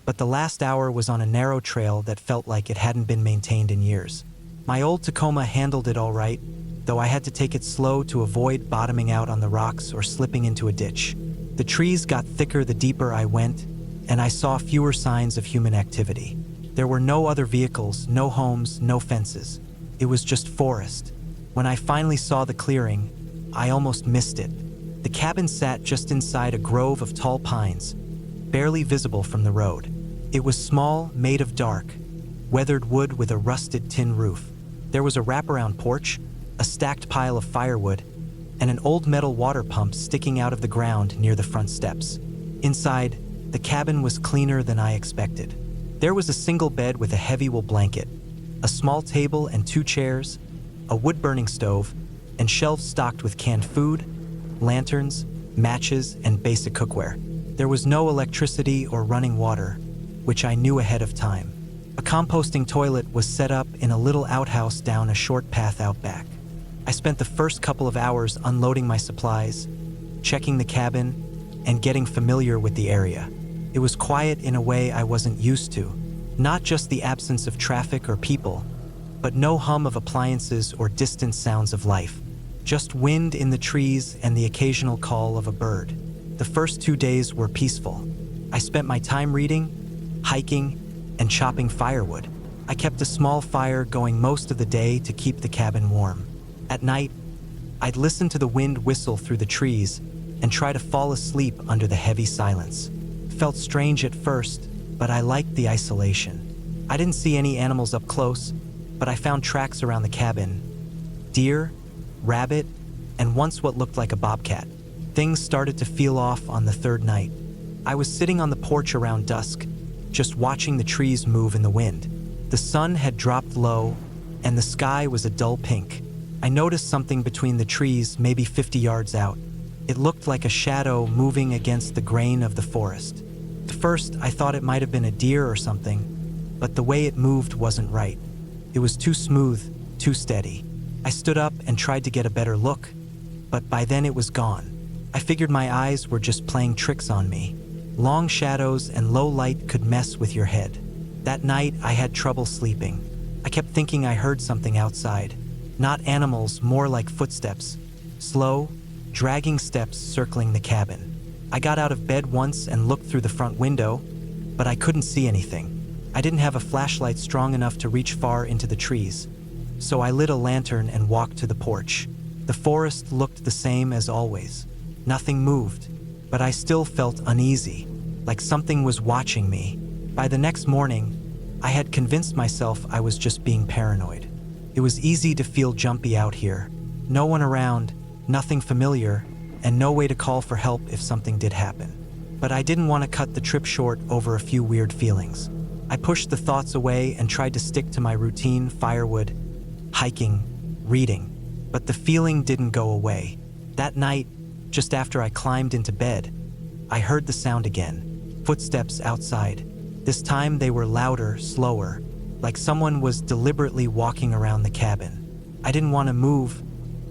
but the last hour was on a narrow trail that felt like it hadn't been maintained in years. My old Tacoma handled it all right, though I had to take it slow to avoid bottoming out on the rocks or slipping into a ditch. The trees got thicker the deeper I went, and I saw fewer signs of human activity. There were no other vehicles, no homes, no fences. It was just forest. When I finally saw the clearing, I almost missed it. The cabin sat just inside a grove of tall pines, barely visible from the road. It was small, made of dark, weathered wood with a rusted tin roof. There was a wraparound porch, a stacked pile of firewood, and an old metal water pump sticking out of the ground near the front steps. Inside, the cabin was cleaner than I expected. There was a single bed with a heavy wool blanket, a small table and 2 chairs, a wood-burning stove, and shelves stocked with canned food, lanterns, matches, and basic cookware. There was no electricity or running water, which I knew ahead of time. A composting toilet was set up in a little outhouse down a short path out back. I spent the first couple of hours unloading my supplies, checking the cabin, and getting familiar with the area. It was quiet in a way I wasn't used to. Not just the absence of traffic or people, but no hum of appliances or distant sounds of life. Just wind in the trees and the occasional call of a bird. The first 2 days were peaceful. I spent my time reading, hiking, and chopping firewood. I kept a small fire going most of the day to keep the cabin warm. At night, I'd listen to the wind whistle through the trees and try to fall asleep under the heavy silence. It felt strange at first, but I liked the isolation. I didn't see any animals up close, but I found tracks around the cabin. Deer, rabbit, and once what looked like a bobcat. Things started to feel off on the 3rd night. I was sitting on the porch around dusk, just watching the trees move in the wind. The sun had dropped low, and the sky was a dull pink. I noticed something between the trees, maybe 50 yards out. It looked like a shadow moving against the grain of the forest. At first, I thought it might have been a deer or something, but the way it moved wasn't right. It was too smooth, too steady. I stood up and tried to get a better look, but by then it was gone. I figured my eyes were just playing tricks on me. Long shadows and low light could mess with your head. That night, I had trouble sleeping. I kept thinking I heard something outside. Not animals, more like footsteps. Slow, dragging steps circling the cabin. I got out of bed once and looked through the front window, but I couldn't see anything. I didn't have a flashlight strong enough to reach far into the trees, so I lit a lantern and walked to the porch. The forest looked the same as always. Nothing moved, but I still felt uneasy, like something was watching me. By the next morning, I had convinced myself I was just being paranoid. It was easy to feel jumpy out here. No one around, nothing familiar, and no way to call for help if something did happen. But I didn't want to cut the trip short over a few weird feelings. I pushed the thoughts away and tried to stick to my routine: firewood, hiking, reading. But the feeling didn't go away. That night, Just after I climbed into bed, I heard the sound again. Footsteps outside. This time they were louder, slower, like someone was deliberately walking around the cabin. I didn't want to move,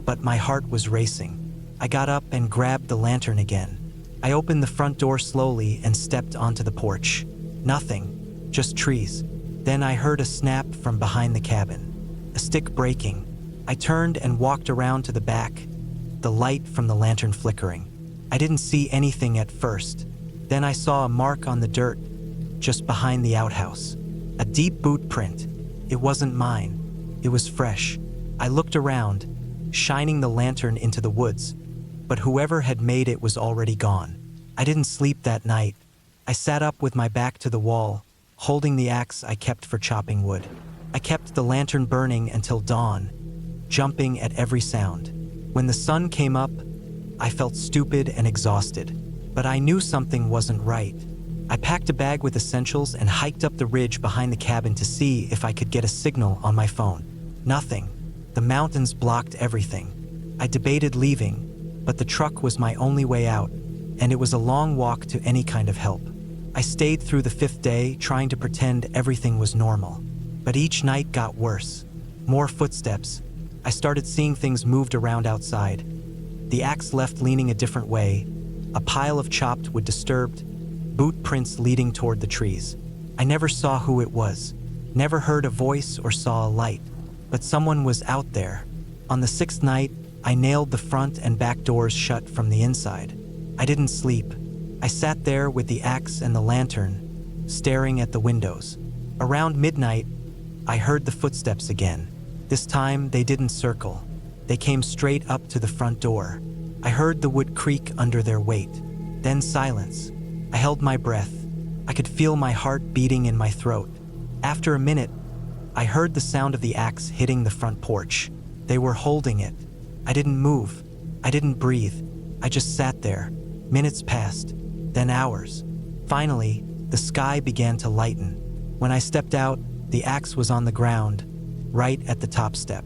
but my heart was racing. I got up and grabbed the lantern again. I opened the front door slowly and stepped onto the porch. Nothing, just trees. Then I heard a snap from behind the cabin, a stick breaking. I turned and walked around to the back, the light from the lantern flickering. I didn't see anything at first. Then I saw a mark on the dirt, just behind the outhouse. A deep boot print. It wasn't mine. It was fresh. I looked around, shining the lantern into the woods, but whoever had made it was already gone. I didn't sleep that night. I sat up with my back to the wall, holding the axe I kept for chopping wood. I kept the lantern burning until dawn, jumping at every sound. When the sun came up, I felt stupid and exhausted, but I knew something wasn't right. I packed a bag with essentials and hiked up the ridge behind the cabin to see if I could get a signal on my phone. Nothing. The mountains blocked everything. I debated leaving, but the truck was my only way out, and it was a long walk to any kind of help. I stayed through the 5th day, trying to pretend everything was normal. But each night got worse. More footsteps. I started seeing things moved around outside. The axe left leaning a different way, a pile of chopped wood disturbed, boot prints leading toward the trees. I never saw who it was, never heard a voice or saw a light, but someone was out there. On the 6th night, I nailed the front and back doors shut from the inside. I didn't sleep. I sat there with the axe and the lantern, staring at the windows. Around midnight, I heard the footsteps again. This time, they didn't circle. They came straight up to the front door. I heard the wood creak under their weight. Then silence. I held my breath. I could feel my heart beating in my throat. After a minute, I heard the sound of the axe hitting the front porch. They were holding it. I didn't move. I didn't breathe. I just sat there. Minutes passed, then hours. Finally, the sky began to lighten. When I stepped out, the axe was on the ground, right at the top step.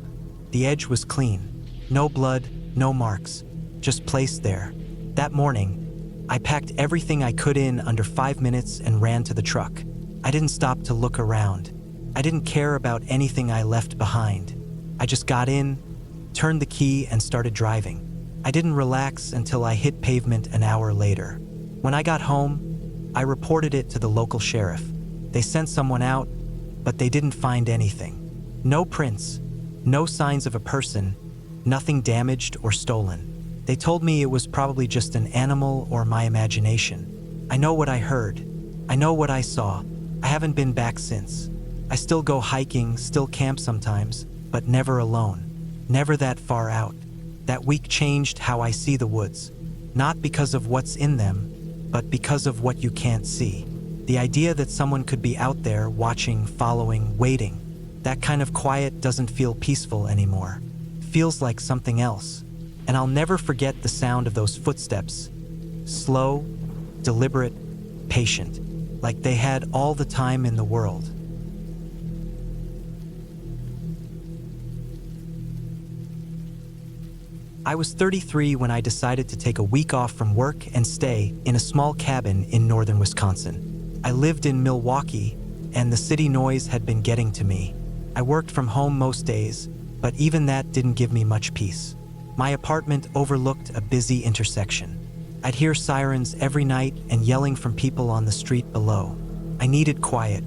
The edge was clean. No blood, no marks, just placed there. That morning, I packed everything I could in under 5 minutes and ran to the truck. I didn't stop to look around. I didn't care about anything I left behind. I just got in, turned the key, and started driving. I didn't relax until I hit pavement an hour later. When I got home, I reported it to the local sheriff. They sent someone out, but they didn't find anything. No prints, no signs of a person, nothing damaged or stolen. They told me it was probably just an animal or my imagination. I know what I heard. I know what I saw. I haven't been back since. I still go hiking, still camp sometimes, but never alone. Never that far out. That week changed how I see the woods. Not because of what's in them, but because of what you can't see. The idea that someone could be out there watching, following, waiting. That kind of quiet doesn't feel peaceful anymore. Feels like something else. And I'll never forget the sound of those footsteps. Slow, deliberate, patient. Like they had all the time in the world. I was 33 when I decided to take a week off from work and stay in a small cabin in northern Wisconsin. I lived in Milwaukee, and the city noise had been getting to me. I worked from home most days, but even that didn't give me much peace. My apartment overlooked a busy intersection. I'd hear sirens every night and yelling from people on the street below. I needed quiet.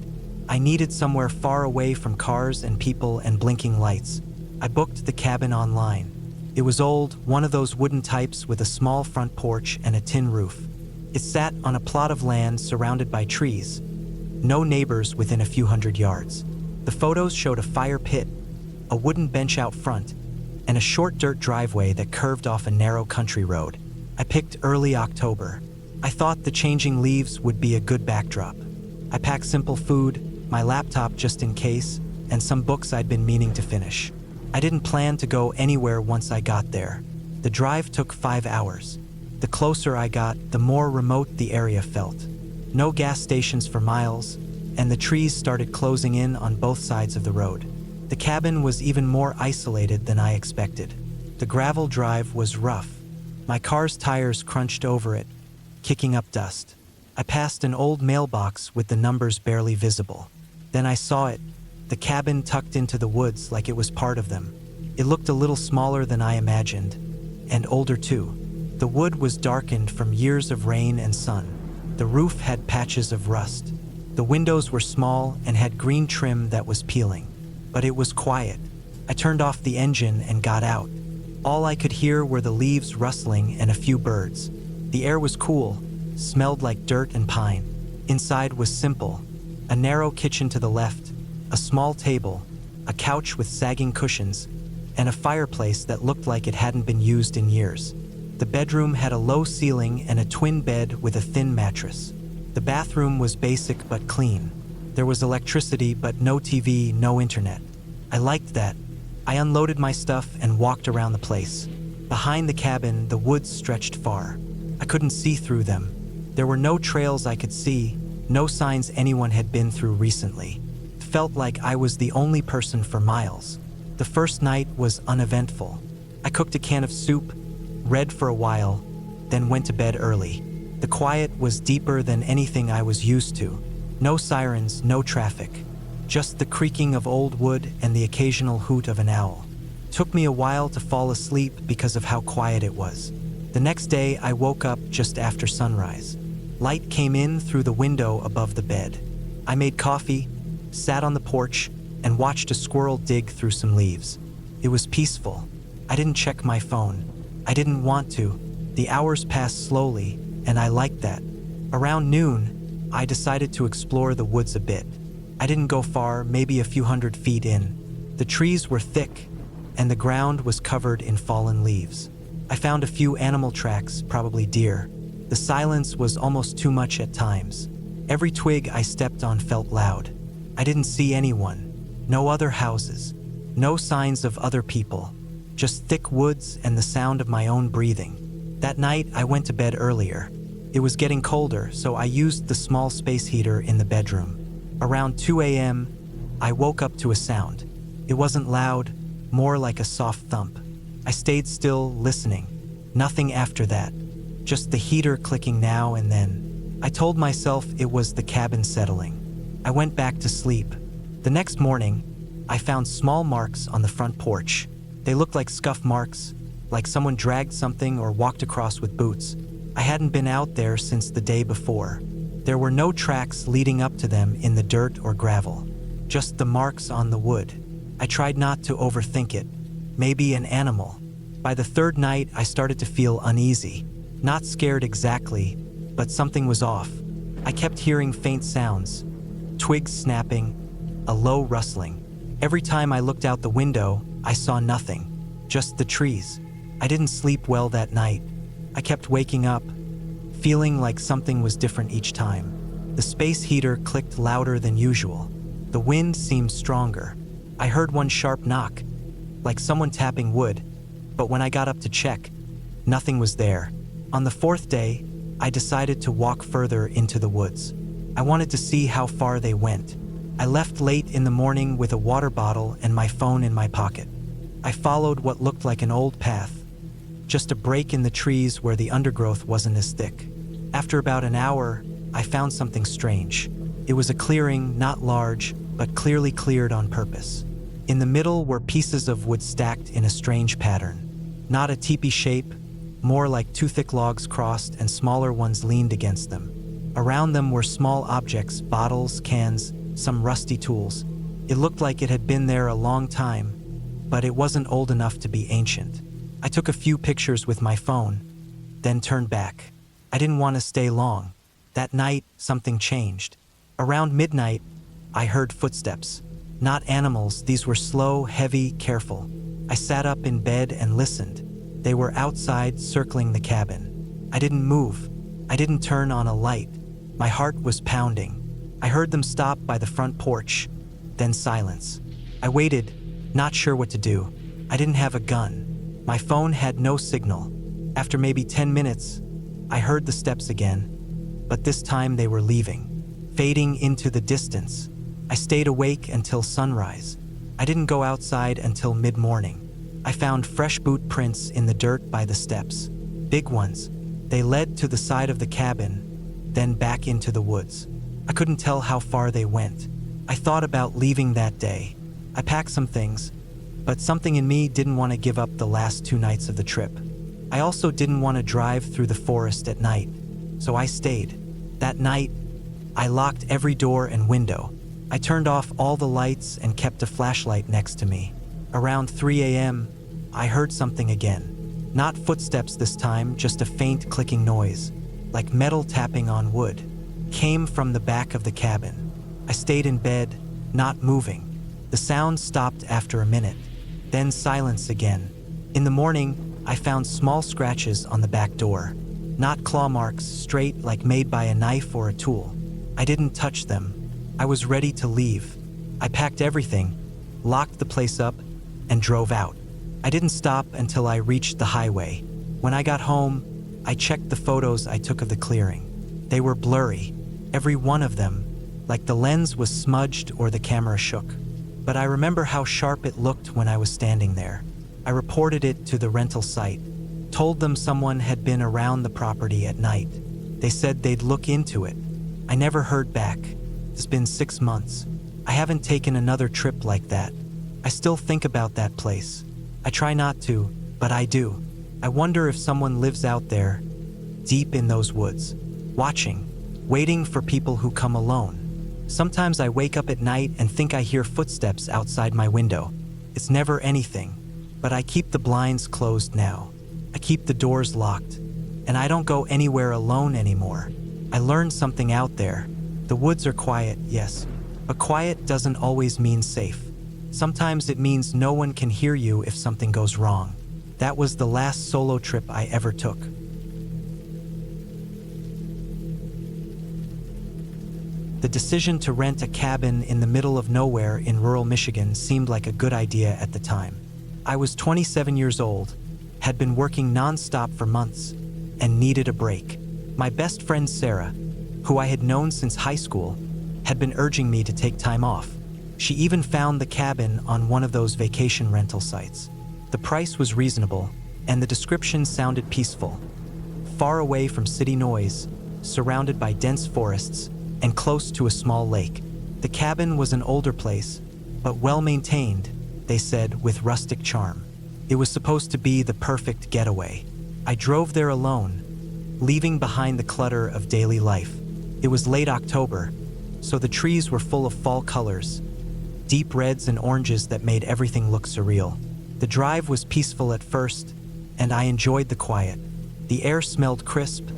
I needed somewhere far away from cars and people and blinking lights. I booked the cabin online. It was old, one of those wooden types with a small front porch and a tin roof. It sat on a plot of land surrounded by trees. No neighbors within a few hundred yards. The photos showed a fire pit, a wooden bench out front, and a short dirt driveway that curved off a narrow country road. I picked early October. I thought the changing leaves would be a good backdrop. I packed simple food, my laptop just in case, and some books I'd been meaning to finish. I didn't plan to go anywhere once I got there. The drive took 5 hours. The closer I got, the more remote the area felt. No gas stations for miles, and the trees started closing in on both sides of the road. The cabin was even more isolated than I expected. The gravel drive was rough. My car's tires crunched over it, kicking up dust. I passed an old mailbox with the numbers barely visible. Then I saw it, the cabin tucked into the woods like it was part of them. It looked a little smaller than I imagined, and older too. The wood was darkened from years of rain and sun. The roof had patches of rust. The windows were small and had green trim that was peeling. But it was quiet. I turned off the engine and got out. All I could hear were the leaves rustling and a few birds. The air was cool, smelled like dirt and pine. Inside was simple. A narrow kitchen to the left, a small table, a couch with sagging cushions, and a fireplace that looked like it hadn't been used in years. The bedroom had a low ceiling and a twin bed with a thin mattress. The bathroom was basic but clean. There was electricity but no TV, no internet. I liked that. I unloaded my stuff and walked around the place. Behind the cabin, the woods stretched far. I couldn't see through them. There were no trails I could see, no signs anyone had been through recently. It felt like I was the only person for miles. The first night was uneventful. I cooked a can of soup, read for a while, then went to bed early. The quiet was deeper than anything I was used to. No sirens, no traffic. Just the creaking of old wood and the occasional hoot of an owl. It took me a while to fall asleep because of how quiet it was. The next day, I woke up just after sunrise. Light came in through the window above the bed. I made coffee, sat on the porch, and watched a squirrel dig through some leaves. It was peaceful. I didn't check my phone. I didn't want to. The hours passed slowly, and I liked that. Around noon, I decided to explore the woods a bit. I didn't go far, maybe a few hundred feet in. The trees were thick, and the ground was covered in fallen leaves. I found a few animal tracks, probably deer. The silence was almost too much at times. Every twig I stepped on felt loud. I didn't see anyone. No other houses. No signs of other people. Just thick woods and the sound of my own breathing. That night, I went to bed earlier. It was getting colder, so I used the small space heater in the bedroom. Around 2 a.m., I woke up to a sound. It wasn't loud, more like a soft thump. I stayed still, listening. Nothing after that. Just the heater clicking now and then. I told myself it was the cabin settling. I went back to sleep. The next morning, I found small marks on the front porch. They looked like scuff marks, like someone dragged something or walked across with boots. I hadn't been out there since the day before. There were no tracks leading up to them in the dirt or gravel, just the marks on the wood. I tried not to overthink it. Maybe an animal. By the third night, I started to feel uneasy. Not scared exactly, but something was off. I kept hearing faint sounds, twigs snapping, a low rustling. Every time I looked out the window, I saw nothing, just the trees. I didn't sleep well that night. I kept waking up, feeling like something was different each time. The space heater clicked louder than usual. The wind seemed stronger. I heard one sharp knock, like someone tapping wood, but when I got up to check, nothing was there. On the fourth day, I decided to walk further into the woods. I wanted to see how far they went. I left late in the morning with a water bottle and my phone in my pocket. I followed what looked like an old path, just a break in the trees where the undergrowth wasn't as thick. After about an hour, I found something strange. It was a clearing, not large, but clearly cleared on purpose. In the middle were pieces of wood stacked in a strange pattern. Not a teepee shape, more like two thick logs crossed and smaller ones leaned against them. Around them were small objects, bottles, cans, some rusty tools. It looked like it had been there a long time, but it wasn't old enough to be ancient. I took a few pictures with my phone, then turned back. I didn't want to stay long. That night, something changed. Around midnight, I heard footsteps. Not animals, these were slow, heavy, careful. I sat up in bed and listened. They were outside, circling the cabin. I didn't move. I didn't turn on a light. My heart was pounding. I heard them stop by the front porch, then silence. I waited, not sure what to do. I didn't have a gun. My phone had no signal. After maybe 10 minutes, I heard the steps again, but this time they were leaving, fading into the distance. I stayed awake until sunrise. I didn't go outside until mid-morning. I found fresh boot prints in the dirt by the steps. big ones. They led to the side of the cabin, then back into the woods. I couldn't tell how far they went. I thought about leaving that day. I packed some things, but something in me didn't want to give up the last 2 nights of the trip. I also didn't want to drive through the forest at night, so I stayed. That night, I locked every door and window. I turned off all the lights and kept a flashlight next to me. Around 3 a.m., I heard something again. Not footsteps this time, just a faint clicking noise, like metal tapping on wood. Came from the back of the cabin. I stayed in bed, not moving. The sound stopped after a minute, then silence again. In the morning, I found small scratches on the back door. Not claw marks, straight like made by a knife or a tool. I didn't touch them. I was ready to leave. I packed everything, locked the place up, and drove out. I didn't stop until I reached the highway. When I got home, I checked the photos I took of the clearing. They were blurry, every one of them, like the lens was smudged or the camera shook. But I remember how sharp it looked when I was standing there. I reported it to the rental site, told them someone had been around the property at night. They said they'd look into it. I never heard back. It's been 6 months. I haven't taken another trip like that. I still think about that place. I try not to, but I do. I wonder if someone lives out there, deep in those woods, watching, waiting for people who come alone. Sometimes I wake up at night and think I hear footsteps outside my window. It's never anything, but I keep the blinds closed now. I keep the doors locked, and I don't go anywhere alone anymore. I learned something out there. The woods are quiet, yes, but quiet doesn't always mean safe. Sometimes it means no one can hear you if something goes wrong. That was the last solo trip I ever took. The decision to rent a cabin in the middle of nowhere in rural Michigan seemed like a good idea at the time. I was 27 years old, had been working non-stop for months, and needed a break. My best friend Sarah, who I had known since high school, had been urging me to take time off. She even found the cabin on one of those vacation rental sites. The price was reasonable, and the description sounded peaceful. Far away from city noise, surrounded by dense forests, and close to a small lake. The cabin was an older place, but well-maintained, they said, with rustic charm. It was supposed to be the perfect getaway. I drove there alone, leaving behind the clutter of daily life. It was late October, so the trees were full of fall colors, deep reds and oranges that made everything look surreal. The drive was peaceful at first, and I enjoyed the quiet. The air smelled crisp,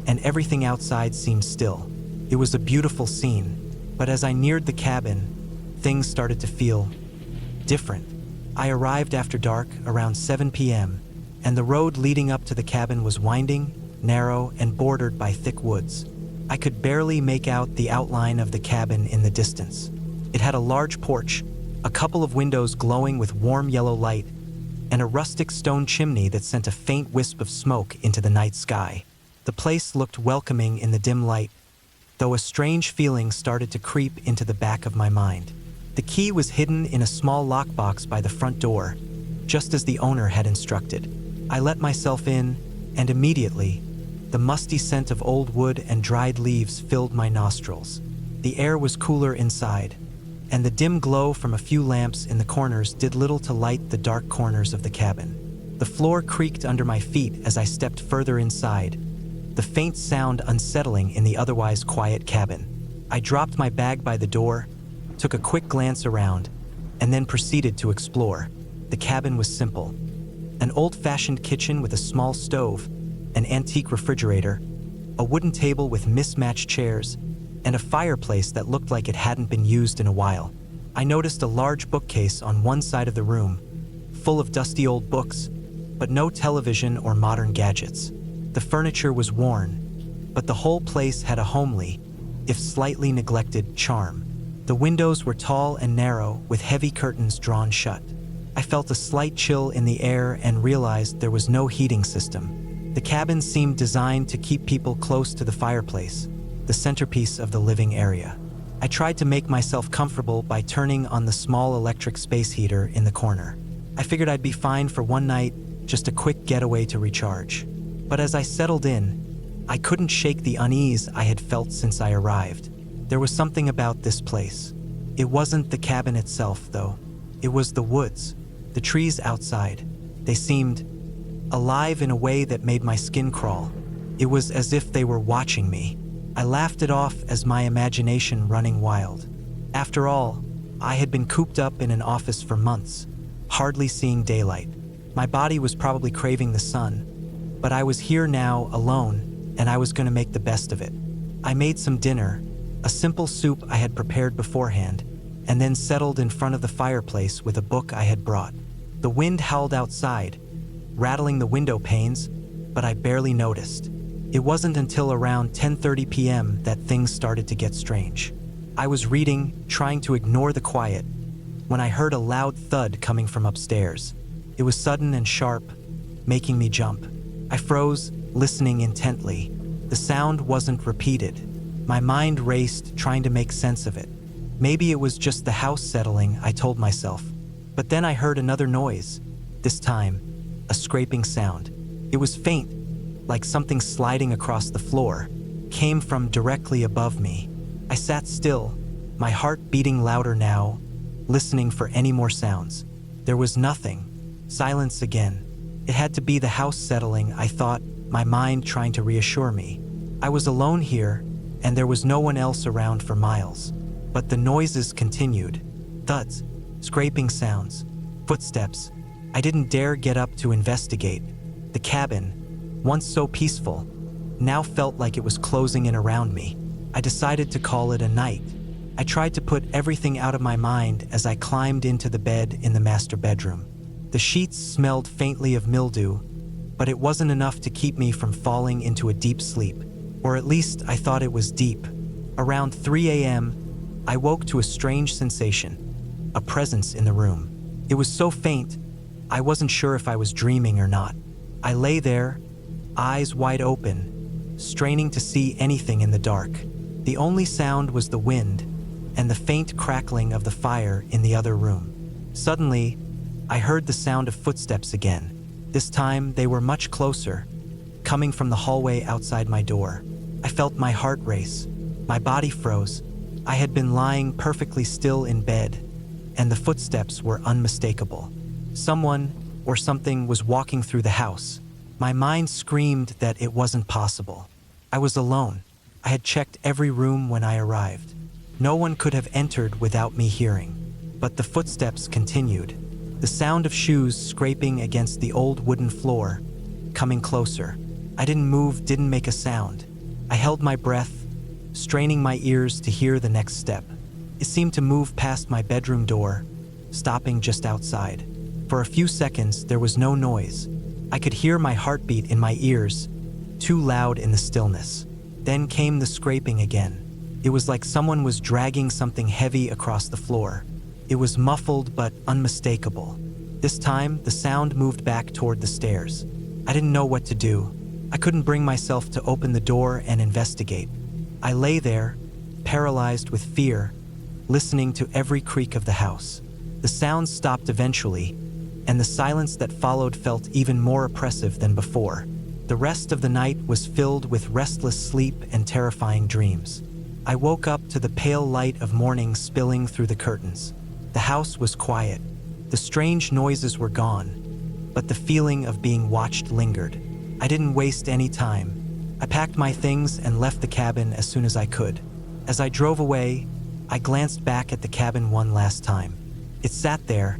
and everything outside seemed still. It was a beautiful scene, but as I neared the cabin, things started to feel different. I arrived after dark, around 7 p.m., and the road leading up to the cabin was winding, narrow, and bordered by thick woods. I could barely make out the outline of the cabin in the distance. It had a large porch, a couple of windows glowing with warm yellow light, and a rustic stone chimney that sent a faint wisp of smoke into the night sky. The place looked welcoming in the dim light, though a strange feeling started to creep into the back of my mind. The key was hidden in a small lockbox by the front door, just as the owner had instructed. I let myself in, and immediately, the musty scent of old wood and dried leaves filled my nostrils. The air was cooler inside, and the dim glow from a few lamps in the corners did little to light the dark corners of the cabin. The floor creaked under my feet as I stepped further inside, the faint sound unsettling in the otherwise quiet cabin. I dropped my bag by the door, took a quick glance around, and then proceeded to explore. The cabin was simple. An old-fashioned kitchen with a small stove, an antique refrigerator, a wooden table with mismatched chairs, and a fireplace that looked like it hadn't been used in a while. I noticed a large bookcase on one side of the room, full of dusty old books, but no television or modern gadgets. The furniture was worn, but the whole place had a homely, if slightly neglected, charm. The windows were tall and narrow, with heavy curtains drawn shut. I felt a slight chill in the air and realized there was no heating system. The cabin seemed designed to keep people close to the fireplace, the centerpiece of the living area. I tried to make myself comfortable by turning on the small electric space heater in the corner. I figured I'd be fine for one night, just a quick getaway to recharge. But as I settled in, I couldn't shake the unease I had felt since I arrived. There was something about this place. It wasn't the cabin itself, though. It was the woods, the trees outside. They seemed alive in a way that made my skin crawl. It was as if they were watching me. I laughed it off as my imagination running wild. After all, I had been cooped up in an office for months, hardly seeing daylight. My body was probably craving the sun, but I was here now alone, and I was going to make the best of it. I made some dinner, a simple soup I had prepared beforehand, and then settled in front of the fireplace with a book I had brought. The wind howled outside, rattling the window panes, but I barely noticed. It wasn't until around 10:30 p.m. that things started to get strange. I was reading, trying to ignore the quiet, when I heard a loud thud coming from upstairs. It was sudden and sharp, making me jump. I froze, listening intently. The sound wasn't repeated. My mind raced, trying to make sense of it. Maybe it was just the house settling, I told myself. But then I heard another noise. This time, a scraping sound. It was faint, like something sliding across the floor, came from directly above me. I sat still, my heart beating louder now, listening for any more sounds. There was nothing. Silence again. It had to be the house settling, I thought, my mind trying to reassure me. I was alone here, and there was no one else around for miles. But the noises continued. Thuds, scraping sounds, footsteps. I didn't dare get up to investigate. The cabin, once so peaceful, now felt like it was closing in around me. I decided to call it a night. I tried to put everything out of my mind as I climbed into the bed in the master bedroom. The sheets smelled faintly of mildew, but it wasn't enough to keep me from falling into a deep sleep. Or at least I thought it was deep. Around 3 a.m., I woke to a strange sensation, a presence in the room. It was so faint, I wasn't sure if I was dreaming or not. I lay there, eyes wide open, straining to see anything in the dark. The only sound was the wind and the faint crackling of the fire in the other room. Suddenly, I heard the sound of footsteps again. This time, they were much closer, coming from the hallway outside my door. I felt my heart race. My body froze. I had been lying perfectly still in bed, and the footsteps were unmistakable. Someone or something was walking through the house. My mind screamed that it wasn't possible. I was alone. I had checked every room when I arrived. No one could have entered without me hearing. But the footsteps continued. The sound of shoes scraping against the old wooden floor, coming closer. I didn't move, didn't make a sound. I held my breath, straining my ears to hear the next step. It seemed to move past my bedroom door, stopping just outside. For a few seconds, there was no noise. I could hear my heartbeat in my ears, too loud in the stillness. Then came the scraping again. It was like someone was dragging something heavy across the floor. It was muffled but unmistakable. This time, the sound moved back toward the stairs. I didn't know what to do. I couldn't bring myself to open the door and investigate. I lay there, paralyzed with fear, listening to every creak of the house. The sounds stopped eventually, and the silence that followed felt even more oppressive than before. The rest of the night was filled with restless sleep and terrifying dreams. I woke up to the pale light of morning spilling through the curtains. The house was quiet. The strange noises were gone, but the feeling of being watched lingered. I didn't waste any time. I packed my things and left the cabin as soon as I could. As I drove away, I glanced back at the cabin one last time. It sat there,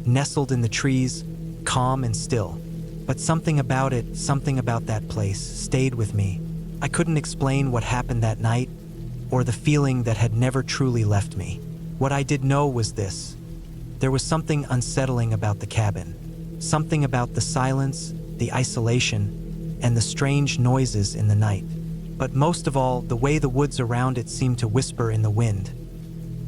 nestled in the trees, calm and still. But something about that place, stayed with me. I couldn't explain what happened that night, or the feeling that had never truly left me. What I did know was this. There was something unsettling about the cabin. Something about the silence, the isolation, and the strange noises in the night. But most of all, the way the woods around it seemed to whisper in the wind,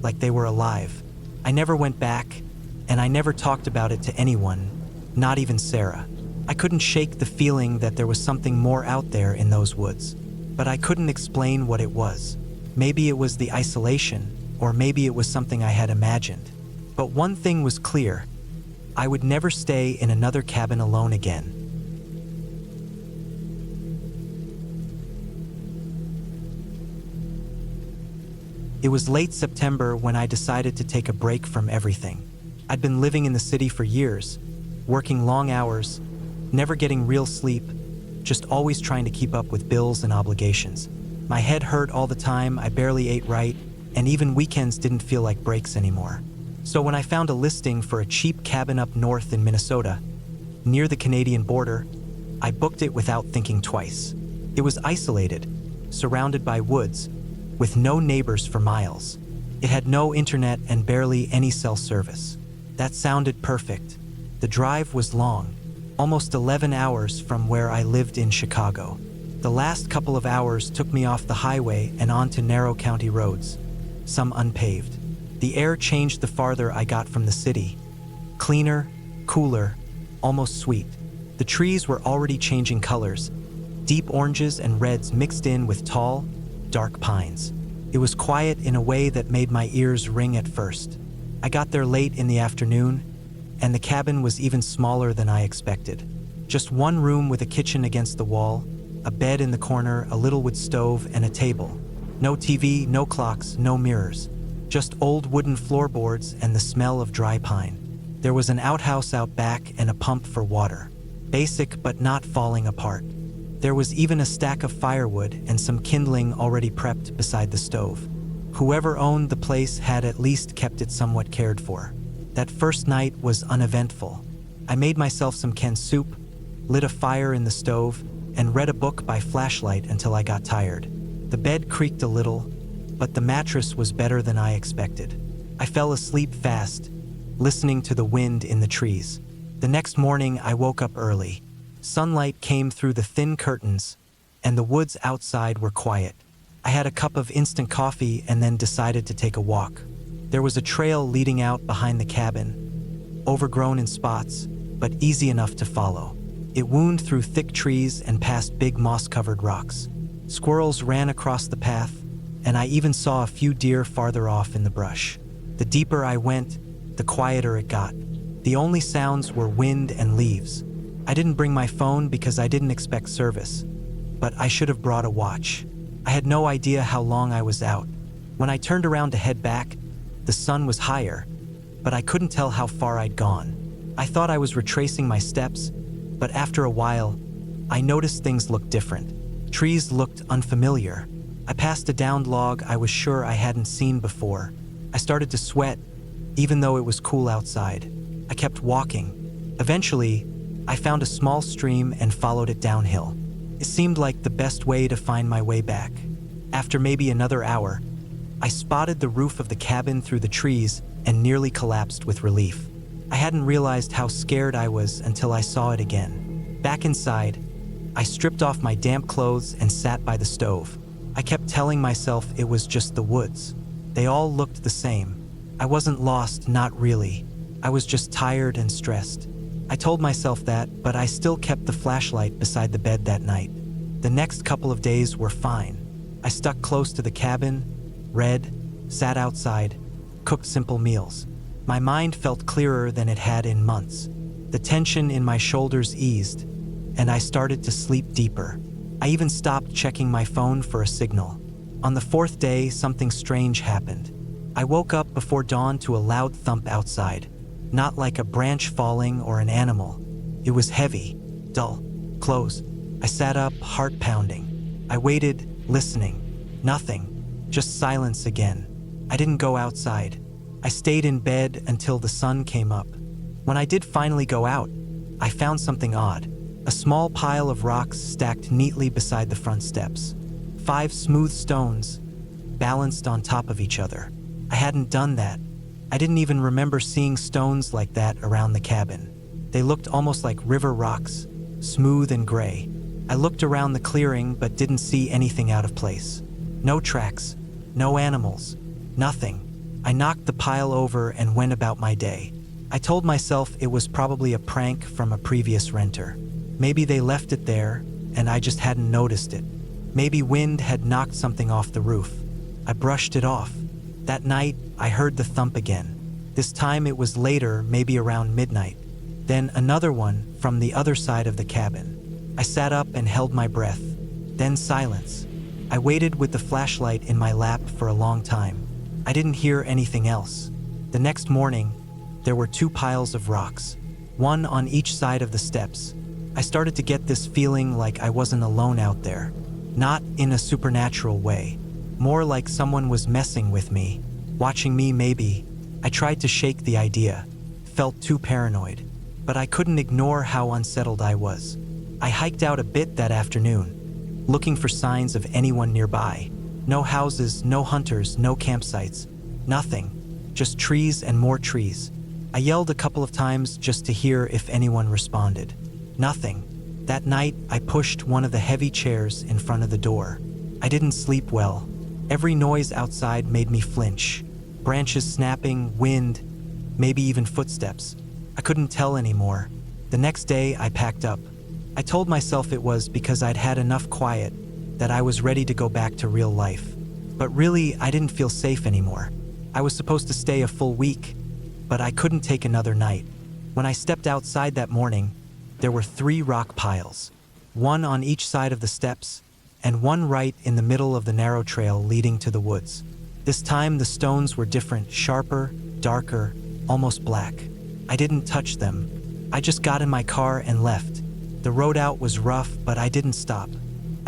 like they were alive. I never went back, and I never talked about it to anyone, not even Sarah. I couldn't shake the feeling that there was something more out there in those woods, but I couldn't explain what it was. Maybe it was the isolation, or maybe it was something I had imagined. But one thing was clear. I would never stay in another cabin alone again. It was late September when I decided to take a break from everything. I'd been living in the city for years, working long hours, never getting real sleep, just always trying to keep up with bills and obligations. My head hurt all the time, I barely ate right, and even weekends didn't feel like breaks anymore. So when I found a listing for a cheap cabin up north in Minnesota, near the Canadian border, I booked it without thinking twice. It was isolated, surrounded by woods, with no neighbors for miles. It had no internet and barely any cell service. That sounded perfect. The drive was long, almost 11 hours from where I lived in Chicago. The last couple of hours took me off the highway and onto narrow county roads, some unpaved. The air changed the farther I got from the city. Cleaner, cooler, almost sweet. The trees were already changing colors, deep oranges and reds mixed in with tall, dark pines. It was quiet in a way that made my ears ring at first. I got there late in the afternoon, and the cabin was even smaller than I expected. Just one room with a kitchen against the wall, a bed in the corner, a little wood stove, and a table. No TV, no clocks, no mirrors. Just old wooden floorboards and the smell of dry pine. There was an outhouse out back and a pump for water. Basic but not falling apart. There was even a stack of firewood and some kindling already prepped beside the stove. Whoever owned the place had at least kept it somewhat cared for. That first night was uneventful. I made myself some canned soup, lit a fire in the stove, and read a book by flashlight until I got tired. The bed creaked a little, but the mattress was better than I expected. I fell asleep fast, listening to the wind in the trees. The next morning, I woke up early. Sunlight came through the thin curtains, and the woods outside were quiet. I had a cup of instant coffee and then decided to take a walk. There was a trail leading out behind the cabin, overgrown in spots, but easy enough to follow. It wound through thick trees and past big moss-covered rocks. Squirrels ran across the path, and I even saw a few deer farther off in the brush. The deeper I went, the quieter it got. The only sounds were wind and leaves. I didn't bring my phone because I didn't expect service, but I should have brought a watch. I had no idea how long I was out. When I turned around to head back, the sun was higher, but I couldn't tell how far I'd gone. I thought I was retracing my steps, but after a while, I noticed things looked different. Trees looked unfamiliar. I passed a downed log I was sure I hadn't seen before. I started to sweat, even though it was cool outside. I kept walking. Eventually, I found a small stream and followed it downhill. It seemed like the best way to find my way back. After maybe another hour, I spotted the roof of the cabin through the trees and nearly collapsed with relief. I hadn't realized how scared I was until I saw it again. Back inside, I stripped off my damp clothes and sat by the stove. I kept telling myself it was just the woods. They all looked the same. I wasn't lost, not really. I was just tired and stressed. I told myself that, but I still kept the flashlight beside the bed that night. The next couple of days were fine. I stuck close to the cabin, read, sat outside, cooked simple meals. My mind felt clearer than it had in months. The tension in my shoulders eased, and I started to sleep deeper. I even stopped checking my phone for a signal. On the fourth day, something strange happened. I woke up before dawn to a loud thump outside. Not like a branch falling or an animal. It was heavy, dull, close. I sat up, heart pounding. I waited, listening. Nothing. Just silence again. I didn't go outside. I stayed in bed until the sun came up. When I did finally go out, I found something odd. A small pile of rocks stacked neatly beside the front steps. 5 smooth stones, balanced on top of each other. I hadn't done that. I didn't even remember seeing stones like that around the cabin. They looked almost like river rocks, smooth and gray. I looked around the clearing but didn't see anything out of place. No tracks, no animals, nothing. I knocked the pile over and went about my day. I told myself it was probably a prank from a previous renter. Maybe they left it there and I just hadn't noticed it. Maybe wind had knocked something off the roof. I brushed it off. That night, I heard the thump again. This time it was later, maybe around midnight. Then another one from the other side of the cabin. I sat up and held my breath. Then silence. I waited with the flashlight in my lap for a long time. I didn't hear anything else. The next morning, there were 2 piles of rocks, one on each side of the steps. I started to get this feeling like I wasn't alone out there. Not in a supernatural way, more like someone was messing with me, watching me maybe. I tried to shake the idea, felt too paranoid, but I couldn't ignore how unsettled I was. I hiked out a bit that afternoon, looking for signs of anyone nearby. No houses, no hunters, no campsites, nothing, just trees and more trees. I yelled a couple of times just to hear if anyone responded. Nothing. That night, I pushed one of the heavy chairs in front of the door. I didn't sleep well. Every noise outside made me flinch. Branches snapping, wind, maybe even footsteps. I couldn't tell anymore. The next day, I packed up. I told myself it was because I'd had enough quiet, that I was ready to go back to real life. But really, I didn't feel safe anymore. I was supposed to stay a full week, but I couldn't take another night. When I stepped outside that morning, there were 3 rock piles, one on each side of the steps, and one right in the middle of the narrow trail leading to the woods. This time, the stones were different, sharper, darker, almost black. I didn't touch them. I just got in my car and left. The road out was rough, but I didn't stop.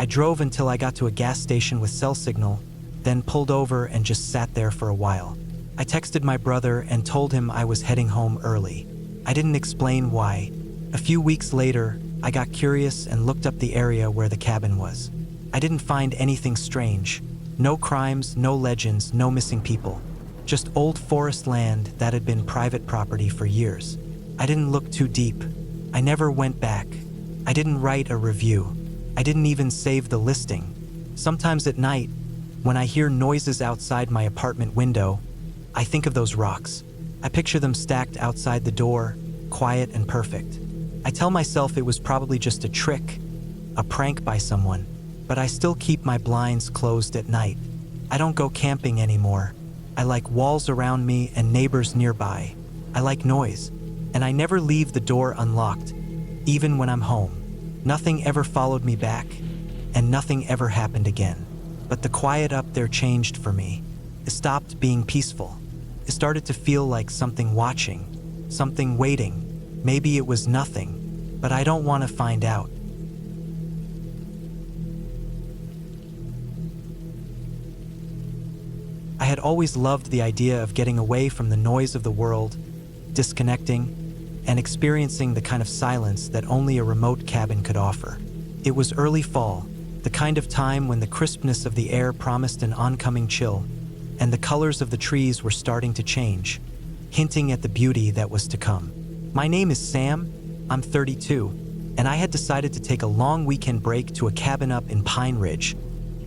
I drove until I got to a gas station with cell signal, then pulled over and just sat there for a while. I texted my brother and told him I was heading home early. I didn't explain why. A few weeks later, I got curious and looked up the area where the cabin was. I didn't find anything strange. No crimes, no legends, no missing people. Just old forest land that had been private property for years. I didn't look too deep. I never went back. I didn't write a review. I didn't even save the listing. Sometimes at night, when I hear noises outside my apartment window, I think of those rocks. I picture them stacked outside the door, quiet and perfect. I tell myself it was probably just a trick, a prank by someone, but I still keep my blinds closed at night. I don't go camping anymore. I like walls around me and neighbors nearby. I like noise, and I never leave the door unlocked, even when I'm home. Nothing ever followed me back, and nothing ever happened again. But the quiet up there changed for me. It stopped being peaceful. It started to feel like something watching, something waiting. Maybe it was nothing, but I don't want to find out. I had always loved the idea of getting away from the noise of the world, disconnecting, and experiencing the kind of silence that only a remote cabin could offer. It was early fall, the kind of time when the crispness of the air promised an oncoming chill, and the colors of the trees were starting to change, hinting at the beauty that was to come. My name is Sam, I'm 32, and I had decided to take a long weekend break to a cabin up in Pine Ridge,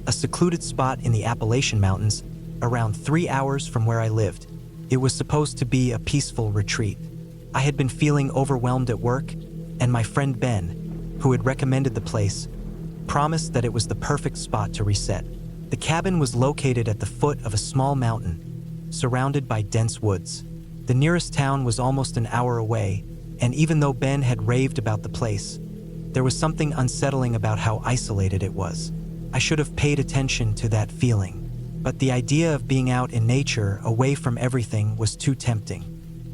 a secluded spot in the Appalachian Mountains, around 3 hours from where I lived. It was supposed to be a peaceful retreat. I had been feeling overwhelmed at work, and my friend Ben, who had recommended the place, promised that it was the perfect spot to reset. The cabin was located at the foot of a small mountain, surrounded by dense woods. The nearest town was almost an hour away, and even though Ben had raved about the place, there was something unsettling about how isolated it was. I should have paid attention to that feeling, but the idea of being out in nature, away from everything, was too tempting.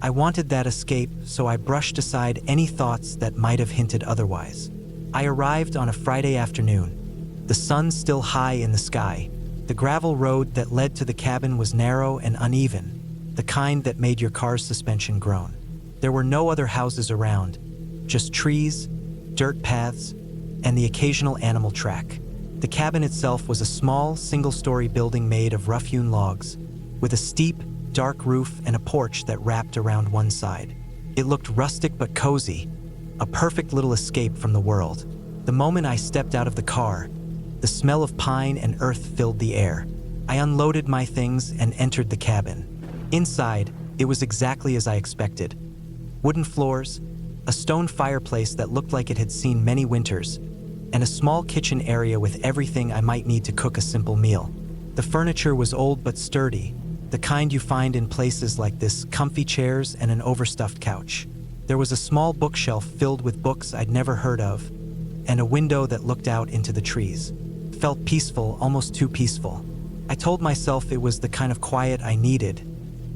I wanted that escape, so I brushed aside any thoughts that might have hinted otherwise. I arrived on a Friday afternoon, the sun still high in the sky. The gravel road that led to the cabin was narrow and uneven, the kind that made your car's suspension groan. There were no other houses around, just trees, dirt paths, and the occasional animal track. The cabin itself was a small, single-story building made of rough-hewn logs, with a steep, dark roof and a porch that wrapped around one side. It looked rustic but cozy, a perfect little escape from the world. The moment I stepped out of the car, the smell of pine and earth filled the air. I unloaded my things and entered the cabin. Inside, it was exactly as I expected. Wooden floors, a stone fireplace that looked like it had seen many winters, and a small kitchen area with everything I might need to cook a simple meal. The furniture was old but sturdy, the kind you find in places like this: comfy chairs and an overstuffed couch. There was a small bookshelf filled with books I'd never heard of, and a window that looked out into the trees. It felt peaceful, almost too peaceful. I told myself it was the kind of quiet I needed,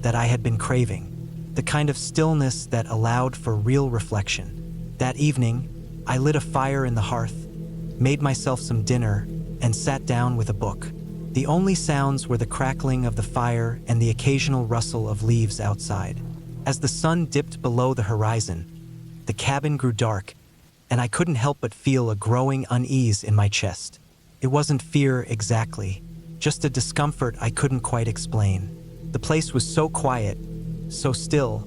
that I had been craving, the kind of stillness that allowed for real reflection. That evening, I lit a fire in the hearth, made myself some dinner, and sat down with a book. The only sounds were the crackling of the fire and the occasional rustle of leaves outside. As the sun dipped below the horizon, the cabin grew dark, and I couldn't help but feel a growing unease in my chest. It wasn't fear exactly, just a discomfort I couldn't quite explain. The place was so quiet, so still,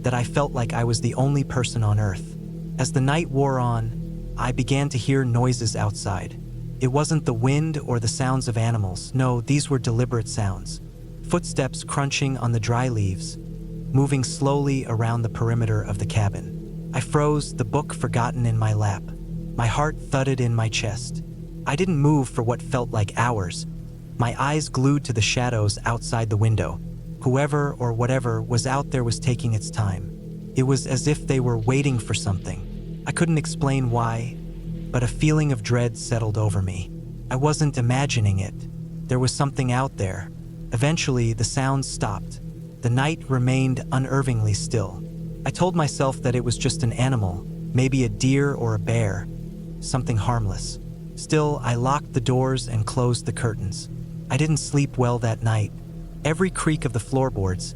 that I felt like I was the only person on Earth. As the night wore on, I began to hear noises outside. It wasn't the wind or the sounds of animals. No, these were deliberate sounds. Footsteps crunching on the dry leaves, moving slowly around the perimeter of the cabin. I froze, the book forgotten in my lap. My heart thudded in my chest. I didn't move for what felt like hours, my eyes glued to the shadows outside the window. Whoever or whatever was out there was taking its time. It was as if they were waiting for something. I couldn't explain why, but a feeling of dread settled over me. I wasn't imagining it. There was something out there. Eventually, the sounds stopped. The night remained unnervingly still. I told myself that it was just an animal, maybe a deer or a bear, something harmless. Still, I locked the doors and closed the curtains. I didn't sleep well that night. Every creak of the floorboards,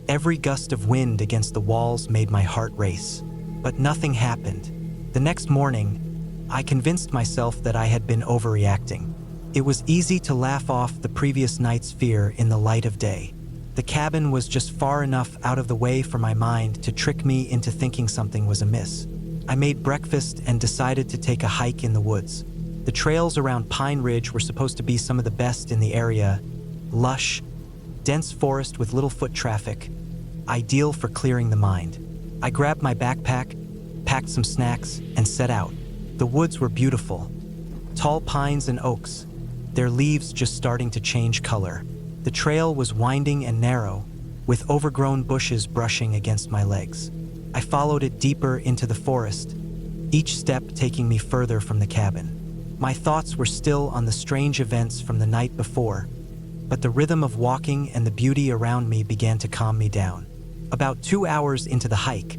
every gust of wind against the walls made my heart race. But nothing happened. The next morning, I convinced myself that I had been overreacting. It was easy to laugh off the previous night's fear in the light of day. The cabin was just far enough out of the way for my mind to trick me into thinking something was amiss. I made breakfast and decided to take a hike in the woods. The trails around Pine Ridge were supposed to be some of the best in the area. Lush, dense forest with little foot traffic, ideal for clearing the mind. I grabbed my backpack, packed some snacks, and set out. The woods were beautiful. Tall pines and oaks, their leaves just starting to change color. The trail was winding and narrow, with overgrown bushes brushing against my legs. I followed it deeper into the forest, each step taking me further from the cabin. My thoughts were still on the strange events from the night before, but the rhythm of walking and the beauty around me began to calm me down. About 2 hours into the hike,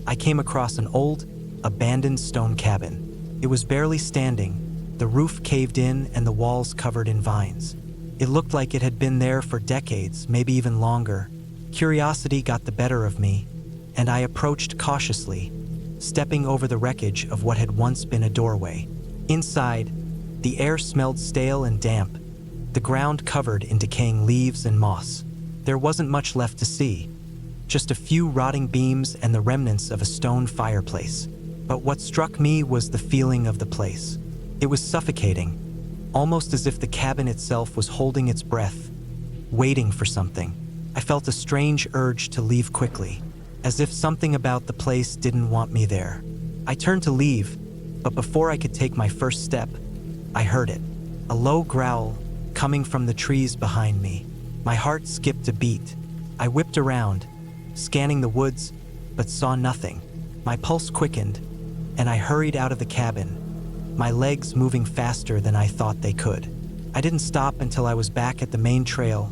I came across an old, abandoned stone cabin. It was barely standing, the roof caved in and the walls covered in vines. It looked like it had been there for decades, maybe even longer. Curiosity got the better of me, and I approached cautiously, stepping over the wreckage of what had once been a doorway. Inside, the air smelled stale and damp, the ground covered in decaying leaves and moss. There wasn't much left to see, just a few rotting beams and the remnants of a stone fireplace. But what struck me was the feeling of the place. It was suffocating, almost as if the cabin itself was holding its breath, waiting for something. I felt a strange urge to leave quickly, as if something about the place didn't want me there. I turned to leave, but before I could take my first step, I heard it. A low growl coming from the trees behind me. My heart skipped a beat. I whipped around, scanning the woods, but saw nothing. My pulse quickened, and I hurried out of the cabin, my legs moving faster than I thought they could. I didn't stop until I was back at the main trail,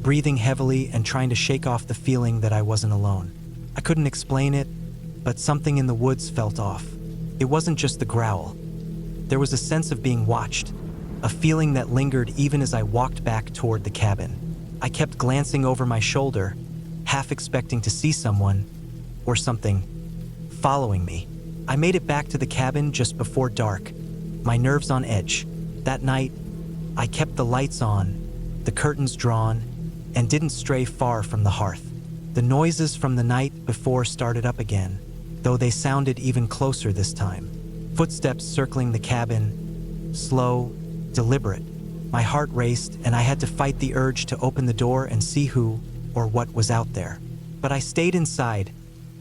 breathing heavily and trying to shake off the feeling that I wasn't alone. I couldn't explain it, but something in the woods felt off. It wasn't just the growl. There was a sense of being watched, a feeling that lingered even as I walked back toward the cabin. I kept glancing over my shoulder, half expecting to see someone, or something, following me. I made it back to the cabin just before dark, my nerves on edge. That night, I kept the lights on, the curtains drawn, and didn't stray far from the hearth. The noises from the night before started up again, though they sounded even closer this time. Footsteps circling the cabin, slow, deliberate. My heart raced, and I had to fight the urge to open the door and see who or what was out there. But I stayed inside,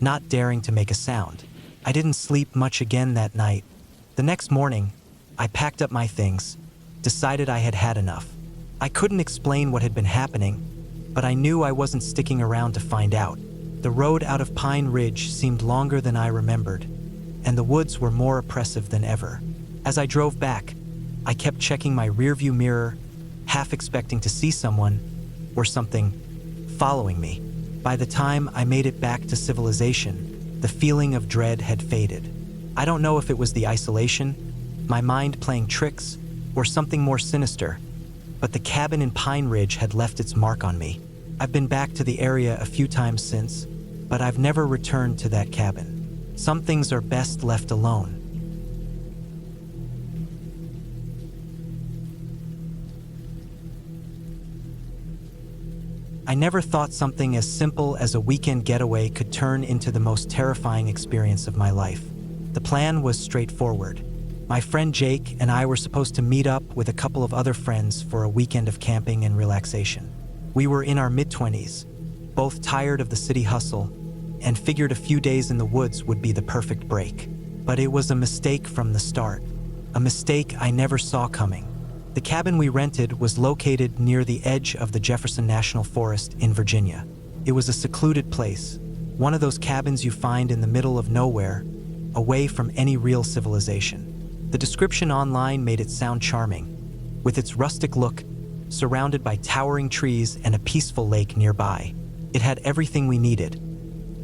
not daring to make a sound. I didn't sleep much again that night. The next morning, I packed up my things, decided I had had enough. I couldn't explain what had been happening, but I knew I wasn't sticking around to find out. The road out of Pine Ridge seemed longer than I remembered, and the woods were more oppressive than ever. As I drove back, I kept checking my rearview mirror, half expecting to see someone or something following me. By the time I made it back to civilization, the feeling of dread had faded. I don't know if it was the isolation, my mind playing tricks, or something more sinister, but the cabin in Pine Ridge had left its mark on me. I've been back to the area a few times since, but I've never returned to that cabin. Some things are best left alone. I never thought something as simple as a weekend getaway could turn into the most terrifying experience of my life. The plan was straightforward. My friend Jake and I were supposed to meet up with a couple of other friends for a weekend of camping and relaxation. We were in our mid-20s, both tired of the city hustle, and figured a few days in the woods would be the perfect break. But it was a mistake from the start. A mistake I never saw coming. The cabin we rented was located near the edge of the Jefferson National Forest in Virginia. It was a secluded place, one of those cabins you find in the middle of nowhere, away from any real civilization. The description online made it sound charming, with its rustic look, surrounded by towering trees and a peaceful lake nearby. It had everything we needed: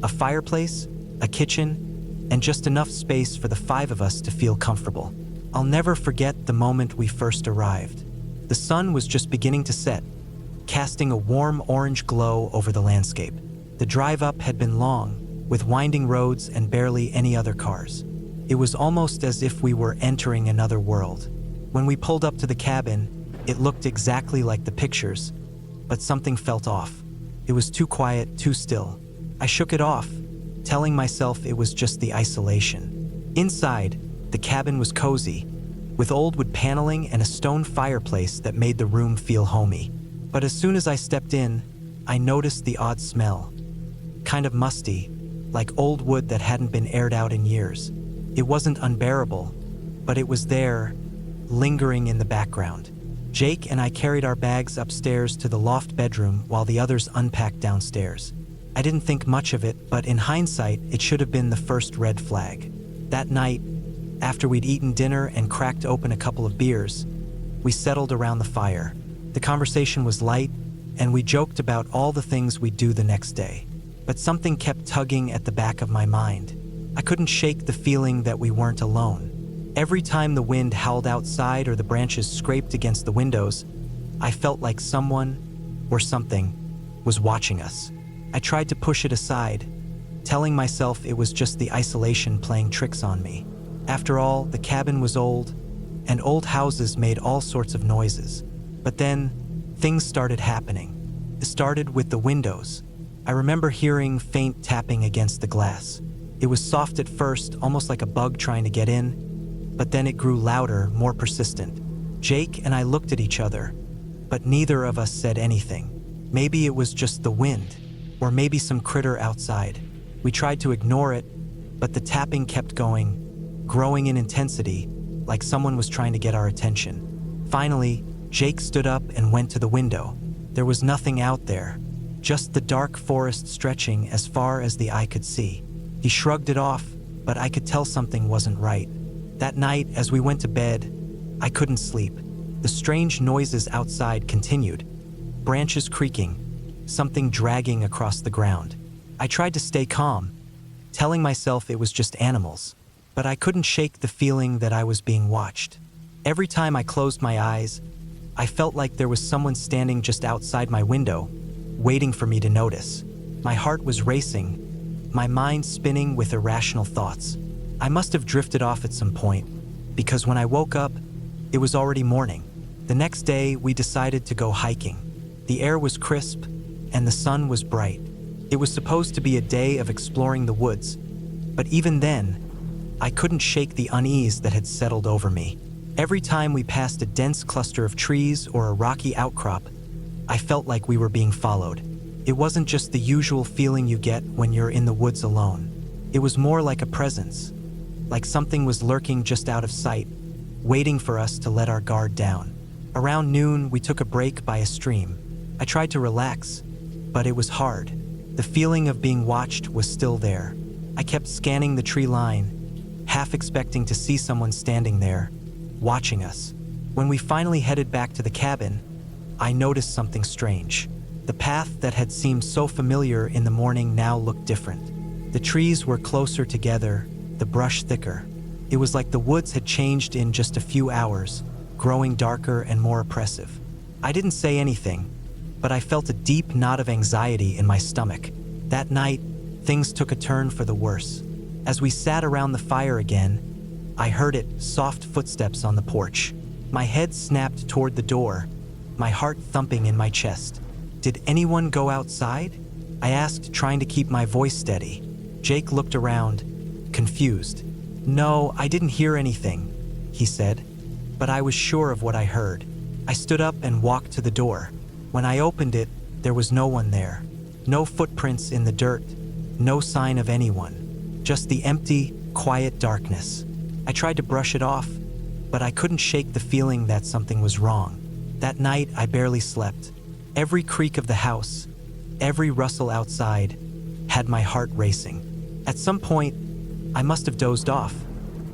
a fireplace, a kitchen, and just enough space for the 5 of us to feel comfortable. I'll never forget the moment we first arrived. The sun was just beginning to set, casting a warm orange glow over the landscape. The drive up had been long, with winding roads and barely any other cars. It was almost as if we were entering another world. When we pulled up to the cabin, it looked exactly like the pictures, but something felt off. It was too quiet, too still. I shook it off, telling myself it was just the isolation. Inside, the cabin was cozy, with old wood paneling and a stone fireplace that made the room feel homey. But as soon as I stepped in, I noticed the odd smell. Kind of musty, like old wood that hadn't been aired out in years. It wasn't unbearable, but it was there, lingering in the background. Jake and I carried our bags upstairs to the loft bedroom while the others unpacked downstairs. I didn't think much of it, but in hindsight, it should have been the first red flag. That night, after we'd eaten dinner and cracked open a couple of beers, we settled around the fire. The conversation was light, and we joked about all the things we'd do the next day. But something kept tugging at the back of my mind. I couldn't shake the feeling that we weren't alone. Every time the wind howled outside or the branches scraped against the windows, I felt like someone, or something, was watching us. I tried to push it aside, telling myself it was just the isolation playing tricks on me. After all, the cabin was old, and old houses made all sorts of noises. But then, things started happening. It started with the windows. I remember hearing faint tapping against the glass. It was soft at first, almost like a bug trying to get in, but then it grew louder, more persistent. Jake and I looked at each other, but neither of us said anything. Maybe it was just the wind, or maybe some critter outside. We tried to ignore it, but the tapping kept going, growing in intensity, like someone was trying to get our attention. Finally, Jake stood up and went to the window. There was nothing out there, just the dark forest stretching as far as the eye could see. He shrugged it off, but I could tell something wasn't right. That night, as we went to bed, I couldn't sleep. The strange noises outside continued, branches creaking, something dragging across the ground. I tried to stay calm, telling myself it was just animals, but I couldn't shake the feeling that I was being watched. Every time I closed my eyes, I felt like there was someone standing just outside my window, waiting for me to notice. My heart was racing, my mind spinning with irrational thoughts. I must have drifted off at some point, because when I woke up, it was already morning. The next day, we decided to go hiking. The air was crisp, and the sun was bright. It was supposed to be a day of exploring the woods, but even then, I couldn't shake the unease that had settled over me. Every time we passed a dense cluster of trees or a rocky outcrop, I felt like we were being followed. It wasn't just the usual feeling you get when you're in the woods alone. It was more like a presence, like something was lurking just out of sight, waiting for us to let our guard down. Around noon, we took a break by a stream. I tried to relax, but it was hard. The feeling of being watched was still there. I kept scanning the tree line, half expecting to see someone standing there, watching us. When we finally headed back to the cabin, I noticed something strange. The path that had seemed so familiar in the morning now looked different. The trees were closer together, the brush thicker. It was like the woods had changed in just a few hours, growing darker and more oppressive. I didn't say anything, but I felt a deep knot of anxiety in my stomach. That night, things took a turn for the worse. As we sat around the fire again, I heard soft footsteps on the porch. My head snapped toward the door, my heart thumping in my chest. Did anyone go outside? I asked, trying to keep my voice steady. Jake looked around, confused. No, I didn't hear anything, he said, but I was sure of what I heard. I stood up and walked to the door. When I opened it, there was no one there. No footprints in the dirt, no sign of anyone. Just the empty, quiet darkness. I tried to brush it off, but I couldn't shake the feeling that something was wrong. That night, I barely slept. Every creak of the house, every rustle outside, had my heart racing. At some point, I must have dozed off,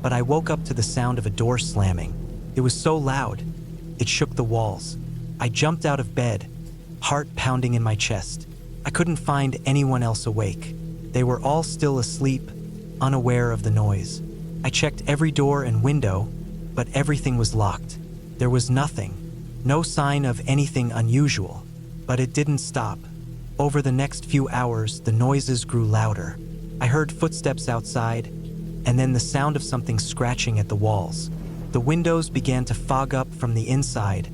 but I woke up to the sound of a door slamming. It was so loud, it shook the walls. I jumped out of bed, heart pounding in my chest. I couldn't find anyone else awake. They were all still asleep, unaware of the noise. I checked every door and window, but everything was locked. There was nothing, no sign of anything unusual, but it didn't stop. Over the next few hours, the noises grew louder. I heard footsteps outside, and then the sound of something scratching at the walls. The windows began to fog up from the inside,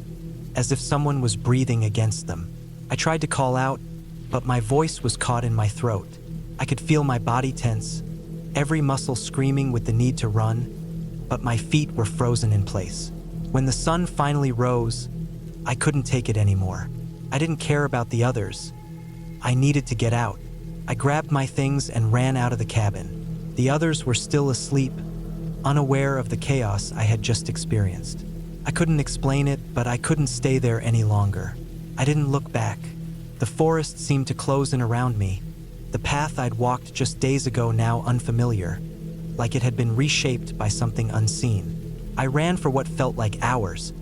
as if someone was breathing against them. I tried to call out, but my voice was caught in my throat. I could feel my body tense, every muscle screaming with the need to run, but my feet were frozen in place. When the sun finally rose, I couldn't take it anymore. I didn't care about the others. I needed to get out. I grabbed my things and ran out of the cabin. The others were still asleep, unaware of the chaos I had just experienced. I couldn't explain it, but I couldn't stay there any longer. I didn't look back. The forest seemed to close in around me, the path I'd walked just days ago now unfamiliar, like it had been reshaped by something unseen. I ran for what felt like hours,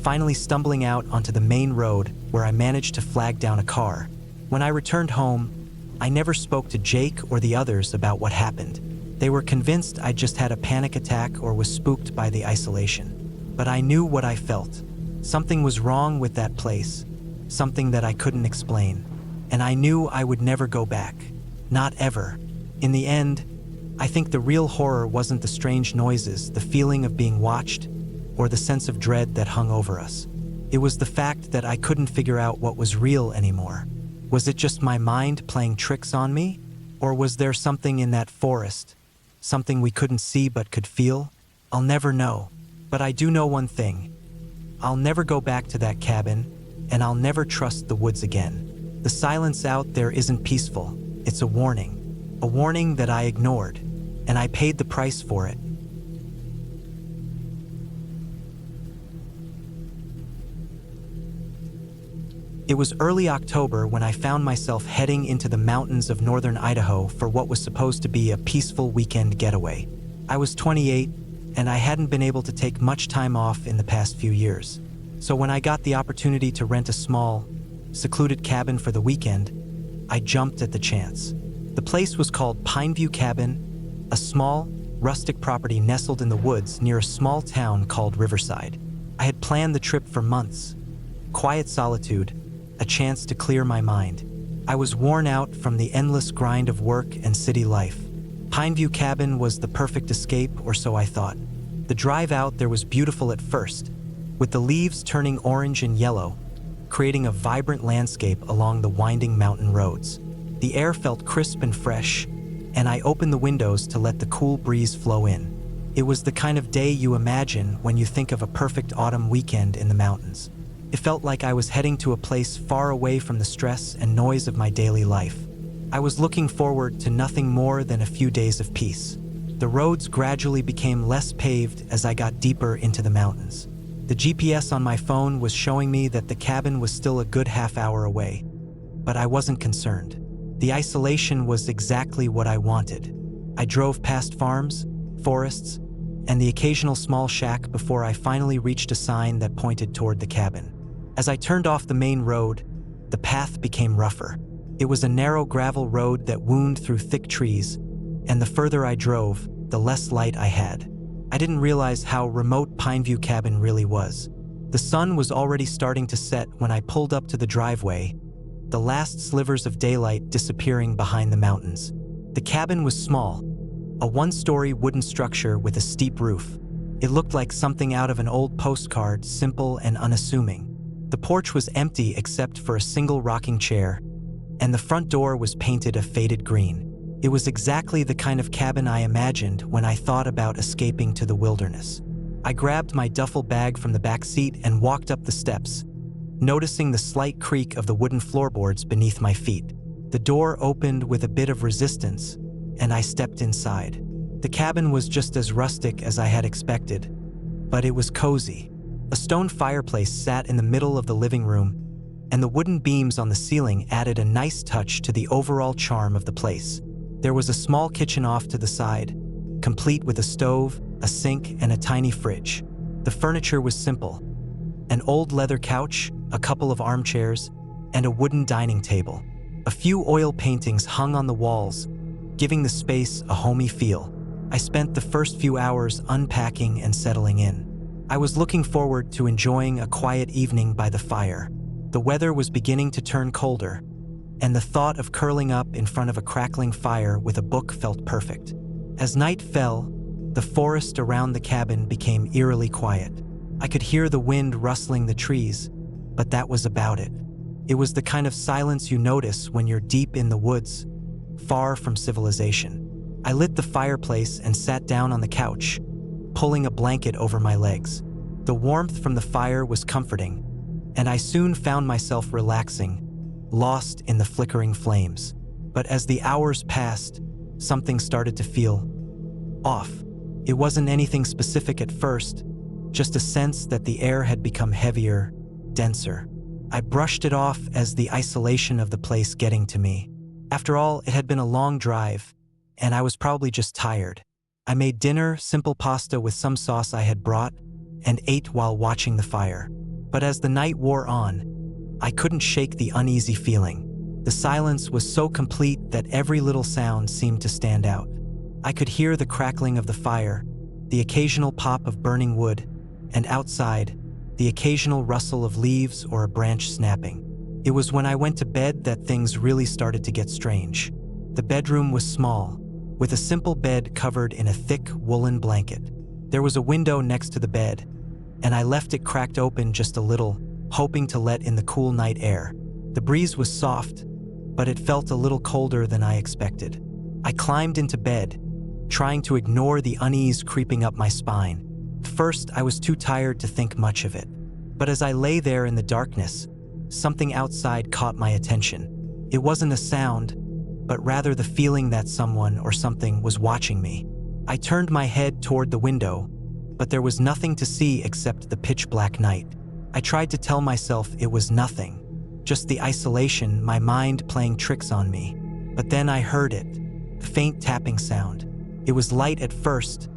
finally stumbling out onto the main road where I managed to flag down a car. When I returned home, I never spoke to Jake or the others about what happened. They were convinced I'd just had a panic attack or was spooked by the isolation. But I knew what I felt. Something was wrong with that place, something that I couldn't explain. And I knew I would never go back. Not ever. In the end, I think the real horror wasn't the strange noises, the feeling of being watched, or the sense of dread that hung over us. It was the fact that I couldn't figure out what was real anymore. Was it just my mind playing tricks on me? Or was there something in that forest, something we couldn't see but could feel? I'll never know. But I do know one thing. I'll never go back to that cabin, and I'll never trust the woods again. The silence out there isn't peaceful. It's a warning that I ignored, and I paid the price for it. It was early October when I found myself heading into the mountains of northern Idaho for what was supposed to be a peaceful weekend getaway. I was 28, and I hadn't been able to take much time off in the past few years. So when I got the opportunity to rent a small, secluded cabin for the weekend, I jumped at the chance. The place was called Pineview Cabin, a small, rustic property nestled in the woods near a small town called Riverside. I had planned the trip for months. Quiet solitude, a chance to clear my mind. I was worn out from the endless grind of work and city life. Pineview Cabin was the perfect escape, or so I thought. The drive out there was beautiful at first, with the leaves turning orange and yellow, creating a vibrant landscape along the winding mountain roads. The air felt crisp and fresh, and I opened the windows to let the cool breeze flow in. It was the kind of day you imagine when you think of a perfect autumn weekend in the mountains. It felt like I was heading to a place far away from the stress and noise of my daily life. I was looking forward to nothing more than a few days of peace. The roads gradually became less paved as I got deeper into the mountains. The GPS on my phone was showing me that the cabin was still a good half hour away, but I wasn't concerned. The isolation was exactly what I wanted. I drove past farms, forests, and the occasional small shack before I finally reached a sign that pointed toward the cabin. As I turned off the main road, the path became rougher. It was a narrow gravel road that wound through thick trees, and the further I drove, the less light I had. I didn't realize how remote Pineview Cabin really was. The sun was already starting to set when I pulled up to the driveway, the last slivers of daylight disappearing behind the mountains. The cabin was small, a one-story wooden structure with a steep roof. It looked like something out of an old postcard, simple and unassuming. The porch was empty except for a single rocking chair, and the front door was painted a faded green. It was exactly the kind of cabin I imagined when I thought about escaping to the wilderness. I grabbed my duffel bag from the back seat and walked up the steps, noticing the slight creak of the wooden floorboards beneath my feet. The door opened with a bit of resistance, and I stepped inside. The cabin was just as rustic as I had expected, but it was cozy. A stone fireplace sat in the middle of the living room, and the wooden beams on the ceiling added a nice touch to the overall charm of the place. There was a small kitchen off to the side, complete with a stove, a sink, and a tiny fridge. The furniture was simple: an old leather couch, a couple of armchairs, and a wooden dining table. A few oil paintings hung on the walls, giving the space a homey feel. I spent the first few hours unpacking and settling in. I was looking forward to enjoying a quiet evening by the fire. The weather was beginning to turn colder, and the thought of curling up in front of a crackling fire with a book felt perfect. As night fell, the forest around the cabin became eerily quiet. I could hear the wind rustling the trees, but that was about it. It was the kind of silence you notice when you're deep in the woods, far from civilization. I lit the fireplace and sat down on the couch, pulling a blanket over my legs. The warmth from the fire was comforting, and I soon found myself relaxing, lost in the flickering flames. But as the hours passed, something started to feel off. It wasn't anything specific at first, just a sense that the air had become heavier, denser. I brushed it off as the isolation of the place getting to me. After all, it had been a long drive, and I was probably just tired. I made dinner, simple pasta with some sauce I had brought, and ate while watching the fire. But as the night wore on, I couldn't shake the uneasy feeling. The silence was so complete that every little sound seemed to stand out. I could hear the crackling of the fire, the occasional pop of burning wood, and outside, the occasional rustle of leaves or a branch snapping. It was when I went to bed that things really started to get strange. The bedroom was small, with a simple bed covered in a thick woolen blanket. There was a window next to the bed, and I left it cracked open just a little, hoping to let in the cool night air. The breeze was soft, but it felt a little colder than I expected. I climbed into bed, trying to ignore the unease creeping up my spine. First, I was too tired to think much of it. But as I lay there in the darkness, something outside caught my attention. It wasn't a sound, but rather the feeling that someone or something was watching me. I turned my head toward the window, but there was nothing to see except the pitch-black night. I tried to tell myself it was nothing, just the isolation, my mind playing tricks on me. But then I heard it, the faint tapping sound. It was light at first,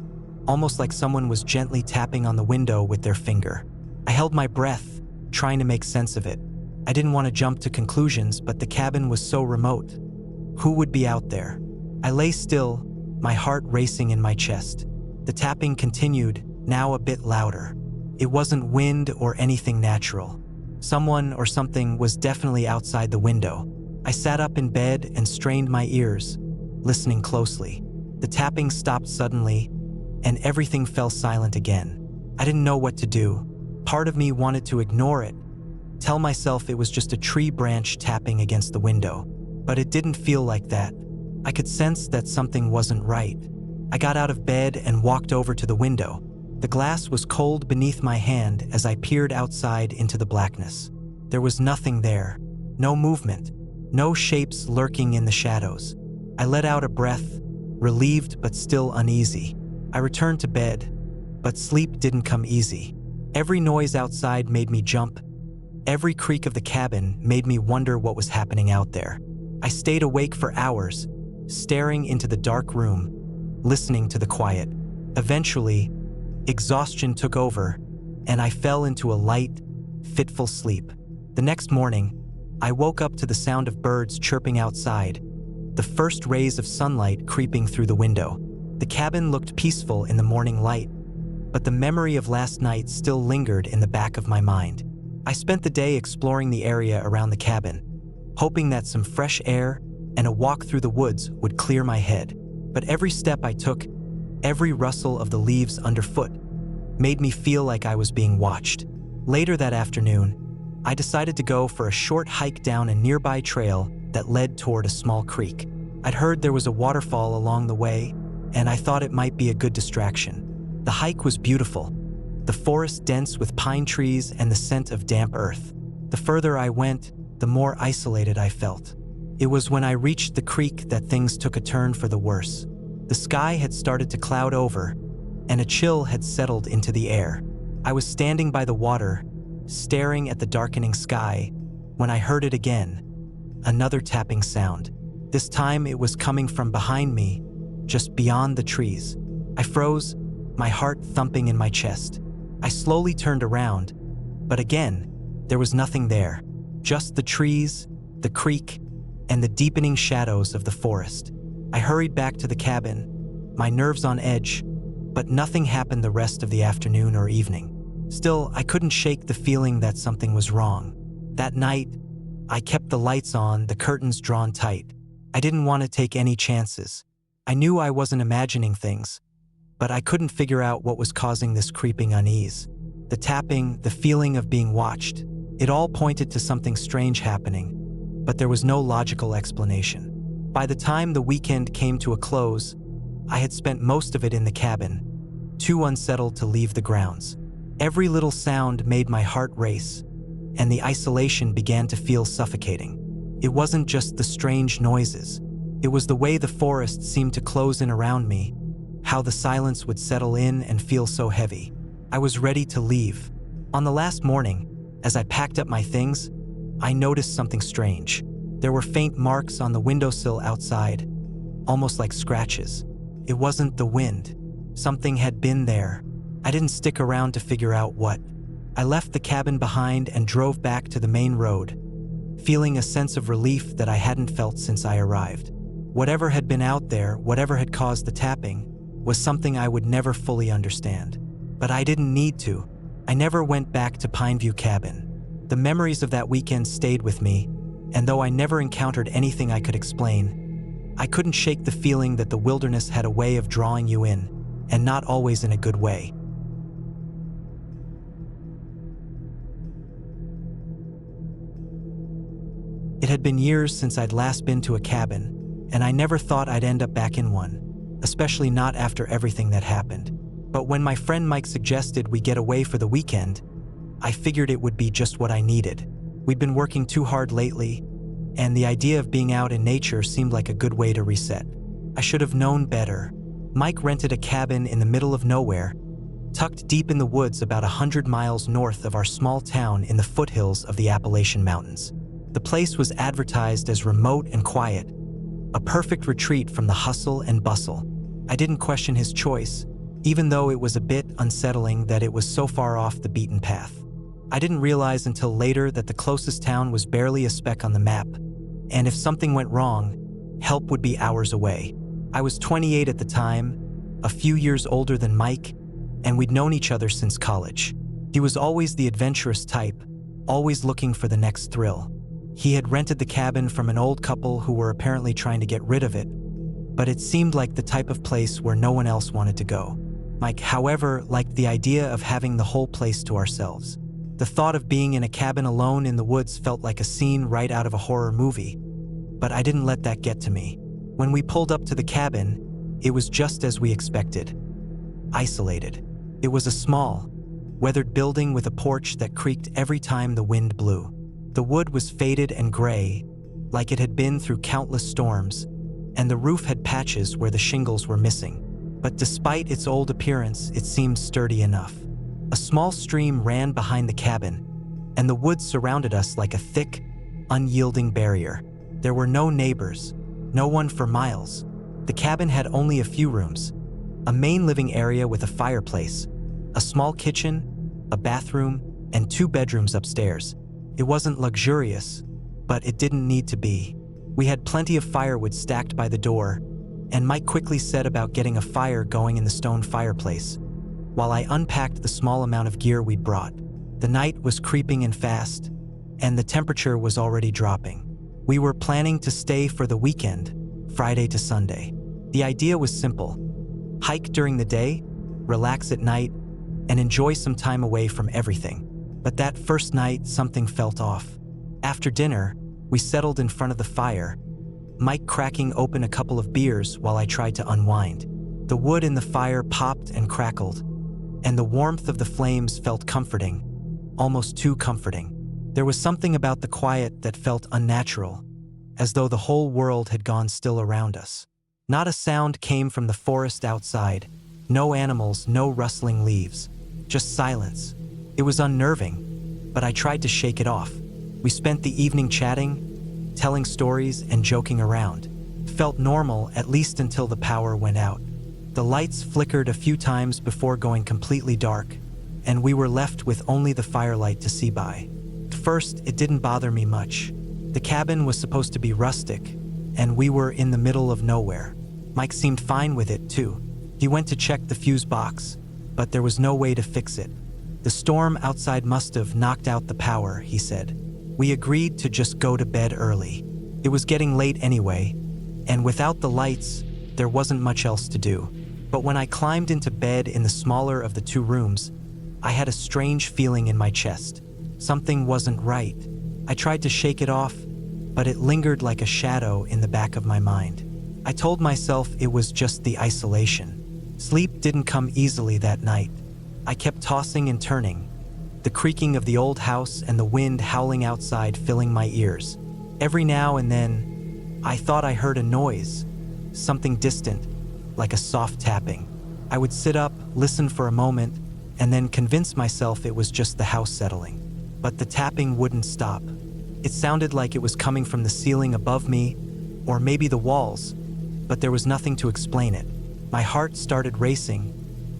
almost like someone was gently tapping on the window with their finger. I held my breath, trying to make sense of it. I didn't want to jump to conclusions, but the cabin was so remote. Who would be out there? I lay still, my heart racing in my chest. The tapping continued, now a bit louder. It wasn't wind or anything natural. Someone or something was definitely outside the window. I sat up in bed and strained my ears, listening closely. The tapping stopped suddenly, and everything fell silent again. I didn't know what to do. Part of me wanted to ignore it, tell myself it was just a tree branch tapping against the window. But it didn't feel like that. I could sense that something wasn't right. I got out of bed and walked over to the window. The glass was cold beneath my hand as I peered outside into the blackness. There was nothing there, no movement, no shapes lurking in the shadows. I let out a breath, relieved but still uneasy. I returned to bed, but sleep didn't come easy. Every noise outside made me jump. Every creak of the cabin made me wonder what was happening out there. I stayed awake for hours, staring into the dark room, listening to the quiet. Eventually, exhaustion took over, and I fell into a light, fitful sleep. The next morning, I woke up to the sound of birds chirping outside, the first rays of sunlight creeping through the window. The cabin looked peaceful in the morning light, but the memory of last night still lingered in the back of my mind. I spent the day exploring the area around the cabin, hoping that some fresh air and a walk through the woods would clear my head. But every step I took, every rustle of the leaves underfoot, made me feel like I was being watched. Later that afternoon, I decided to go for a short hike down a nearby trail that led toward a small creek. I'd heard there was a waterfall along the way, and I thought it might be a good distraction. The hike was beautiful, the forest dense with pine trees and the scent of damp earth. The further I went, the more isolated I felt. It was when I reached the creek that things took a turn for the worse. The sky had started to cloud over, and a chill had settled into the air. I was standing by the water, staring at the darkening sky, when I heard it again, another tapping sound. This time it was coming from behind me, just beyond the trees. I froze, my heart thumping in my chest. I slowly turned around, but again, there was nothing there. Just the trees, the creek, and the deepening shadows of the forest. I hurried back to the cabin, my nerves on edge, but nothing happened the rest of the afternoon or evening. Still, I couldn't shake the feeling that something was wrong. That night, I kept the lights on, the curtains drawn tight. I didn't want to take any chances. I knew I wasn't imagining things, but I couldn't figure out what was causing this creeping unease. The tapping, the feeling of being watched, it all pointed to something strange happening, but there was no logical explanation. By the time the weekend came to a close, I had spent most of it in the cabin, too unsettled to leave the grounds. Every little sound made my heart race, and the isolation began to feel suffocating. It wasn't just the strange noises. It was the way the forest seemed to close in around me, how the silence would settle in and feel so heavy. I was ready to leave. On the last morning, as I packed up my things, I noticed something strange. There were faint marks on the windowsill outside, almost like scratches. It wasn't the wind. Something had been there. I didn't stick around to figure out what. I left the cabin behind and drove back to the main road, feeling a sense of relief that I hadn't felt since I arrived. Whatever had been out there, whatever had caused the tapping, was something I would never fully understand. But I didn't need to. I never went back to Pineview Cabin. The memories of that weekend stayed with me, and though I never encountered anything I could explain, I couldn't shake the feeling that the wilderness had a way of drawing you in, and not always in a good way. It had been years since I'd last been to a cabin, and I never thought I'd end up back in one, especially not after everything that happened. But when my friend Mike suggested we get away for the weekend, I figured it would be just what I needed. We'd been working too hard lately, and the idea of being out in nature seemed like a good way to reset. I should have known better. Mike rented a cabin in the middle of nowhere, tucked deep in the woods about 100 miles north of our small town in the foothills of the Appalachian Mountains. The place was advertised as remote and quiet, a perfect retreat from the hustle and bustle. I didn't question his choice, even though it was a bit unsettling that it was so far off the beaten path. I didn't realize until later that the closest town was barely a speck on the map, and if something went wrong, help would be hours away. I was 28 at the time, a few years older than Mike, and we'd known each other since college. He was always the adventurous type, always looking for the next thrill. He had rented the cabin from an old couple who were apparently trying to get rid of it, but it seemed like the type of place where no one else wanted to go. Mike, however, liked the idea of having the whole place to ourselves. The thought of being in a cabin alone in the woods felt like a scene right out of a horror movie, but I didn't let that get to me. When we pulled up to the cabin, it was just as we expected. Isolated. It was a small, weathered building with a porch that creaked every time the wind blew. The wood was faded and gray, like it had been through countless storms, and the roof had patches where the shingles were missing. But despite its old appearance, it seemed sturdy enough. A small stream ran behind the cabin, and the woods surrounded us like a thick, unyielding barrier. There were no neighbors, no one for miles. The cabin had only a few rooms, a main living area with a fireplace, a small kitchen, a bathroom, and 2 bedrooms upstairs. It wasn't luxurious, but it didn't need to be. We had plenty of firewood stacked by the door, and Mike quickly set about getting a fire going in the stone fireplace, while I unpacked the small amount of gear we'd brought. The night was creeping in fast, and the temperature was already dropping. We were planning to stay for the weekend, Friday to Sunday. The idea was simple: hike during the day, relax at night, and enjoy some time away from everything. But that first night, something felt off. After dinner, we settled in front of the fire, Mike cracking open a couple of beers while I tried to unwind. The wood in the fire popped and crackled, and the warmth of the flames felt comforting, almost too comforting. There was something about the quiet that felt unnatural, as though the whole world had gone still around us. Not a sound came from the forest outside, no animals, no rustling leaves, just silence. It was unnerving, but I tried to shake it off. We spent the evening chatting, telling stories, and joking around. It felt normal, at least until the power went out. The lights flickered a few times before going completely dark, and we were left with only the firelight to see by. At first, it didn't bother me much. The cabin was supposed to be rustic, and we were in the middle of nowhere. Mike seemed fine with it, too. He went to check the fuse box, but there was no way to fix it. The storm outside must have knocked out the power, he said. We agreed to just go to bed early. It was getting late anyway, and without the lights, there wasn't much else to do. But when I climbed into bed in the smaller of the two rooms, I had a strange feeling in my chest. Something wasn't right. I tried to shake it off, but it lingered like a shadow in the back of my mind. I told myself it was just the isolation. Sleep didn't come easily that night. I kept tossing and turning, the creaking of the old house and the wind howling outside filling my ears. Every now and then, I thought I heard a noise, something distant, like a soft tapping. I would sit up, listen for a moment, and then convince myself it was just the house settling. But the tapping wouldn't stop. It sounded like it was coming from the ceiling above me, or maybe the walls, but there was nothing to explain it. My heart started racing,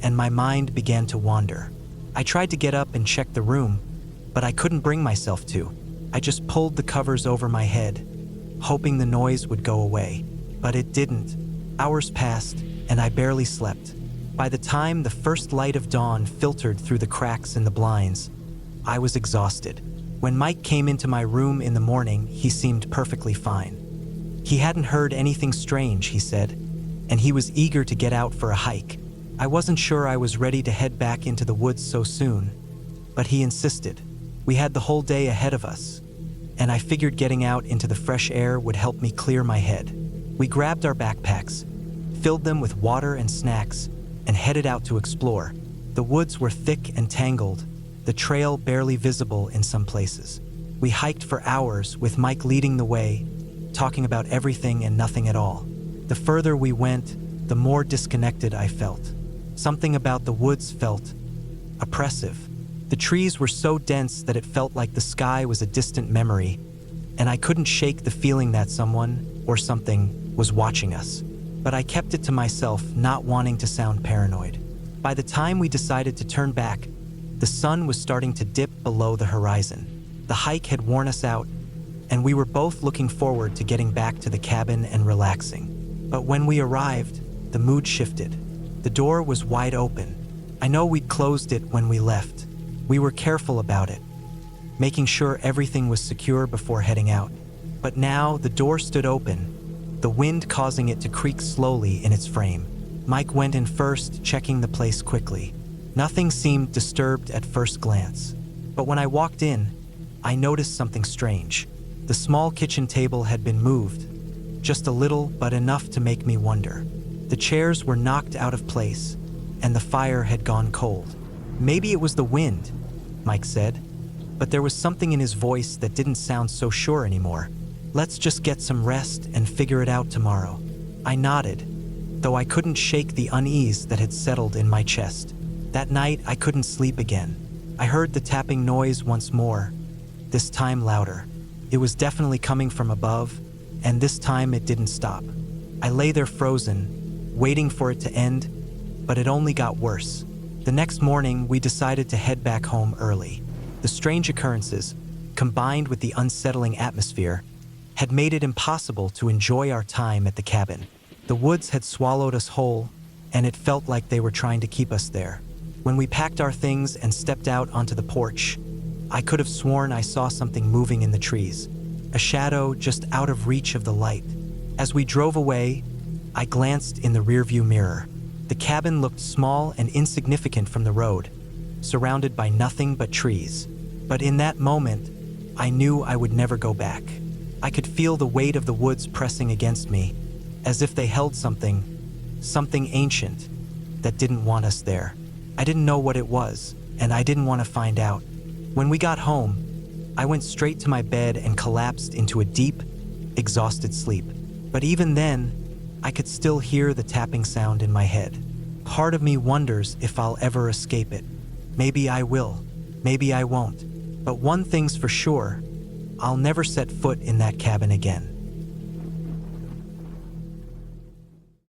and my mind began to wander. I tried to get up and check the room, but I couldn't bring myself to. I just pulled the covers over my head, hoping the noise would go away. But it didn't. Hours passed, and I barely slept. By the time the first light of dawn filtered through the cracks in the blinds, I was exhausted. When Mike came into my room in the morning, he seemed perfectly fine. He hadn't heard anything strange, he said, and he was eager to get out for a hike. I wasn't sure I was ready to head back into the woods so soon, but he insisted. We had the whole day ahead of us, and I figured getting out into the fresh air would help me clear my head. We grabbed our backpacks, filled them with water and snacks, and headed out to explore. The woods were thick and tangled, the trail barely visible in some places. We hiked for hours, with Mike leading the way, talking about everything and nothing at all. The further we went, the more disconnected I felt. Something about the woods felt oppressive. The trees were so dense that it felt like the sky was a distant memory, and I couldn't shake the feeling that someone or something was watching us. But I kept it to myself, not wanting to sound paranoid. By the time we decided to turn back, the sun was starting to dip below the horizon. The hike had worn us out, and we were both looking forward to getting back to the cabin and relaxing. But when we arrived, the mood shifted. The door was wide open. I know we'd closed it when we left. We were careful about it, making sure everything was secure before heading out. But now the door stood open, the wind causing it to creak slowly in its frame. Mike went in first, checking the place quickly. Nothing seemed disturbed at first glance. But when I walked in, I noticed something strange. The small kitchen table had been moved, just a little, but enough to make me wonder. The chairs were knocked out of place, and the fire had gone cold. Maybe it was the wind, Mike said, but there was something in his voice that didn't sound so sure anymore. Let's just get some rest and figure it out tomorrow. I nodded, though I couldn't shake the unease that had settled in my chest. That night, I couldn't sleep again. I heard the tapping noise once more, this time louder. It was definitely coming from above, and this time it didn't stop. I lay there frozen, waiting for it to end, but it only got worse. The next morning, we decided to head back home early. The strange occurrences, combined with the unsettling atmosphere, had made it impossible to enjoy our time at the cabin. The woods had swallowed us whole, and it felt like they were trying to keep us there. When we packed our things and stepped out onto the porch, I could have sworn I saw something moving in the trees, a shadow just out of reach of the light. As we drove away, I glanced in the rearview mirror. The cabin looked small and insignificant from the road, surrounded by nothing but trees. But in that moment, I knew I would never go back. I could feel the weight of the woods pressing against me, as if they held something ancient, that didn't want us there. I didn't know what it was, and I didn't want to find out. When we got home, I went straight to my bed and collapsed into a deep, exhausted sleep. But even then, I could still hear the tapping sound in my head. Part of me wonders if I'll ever escape it. Maybe I will, maybe I won't. But one thing's for sure, I'll never set foot in that cabin again.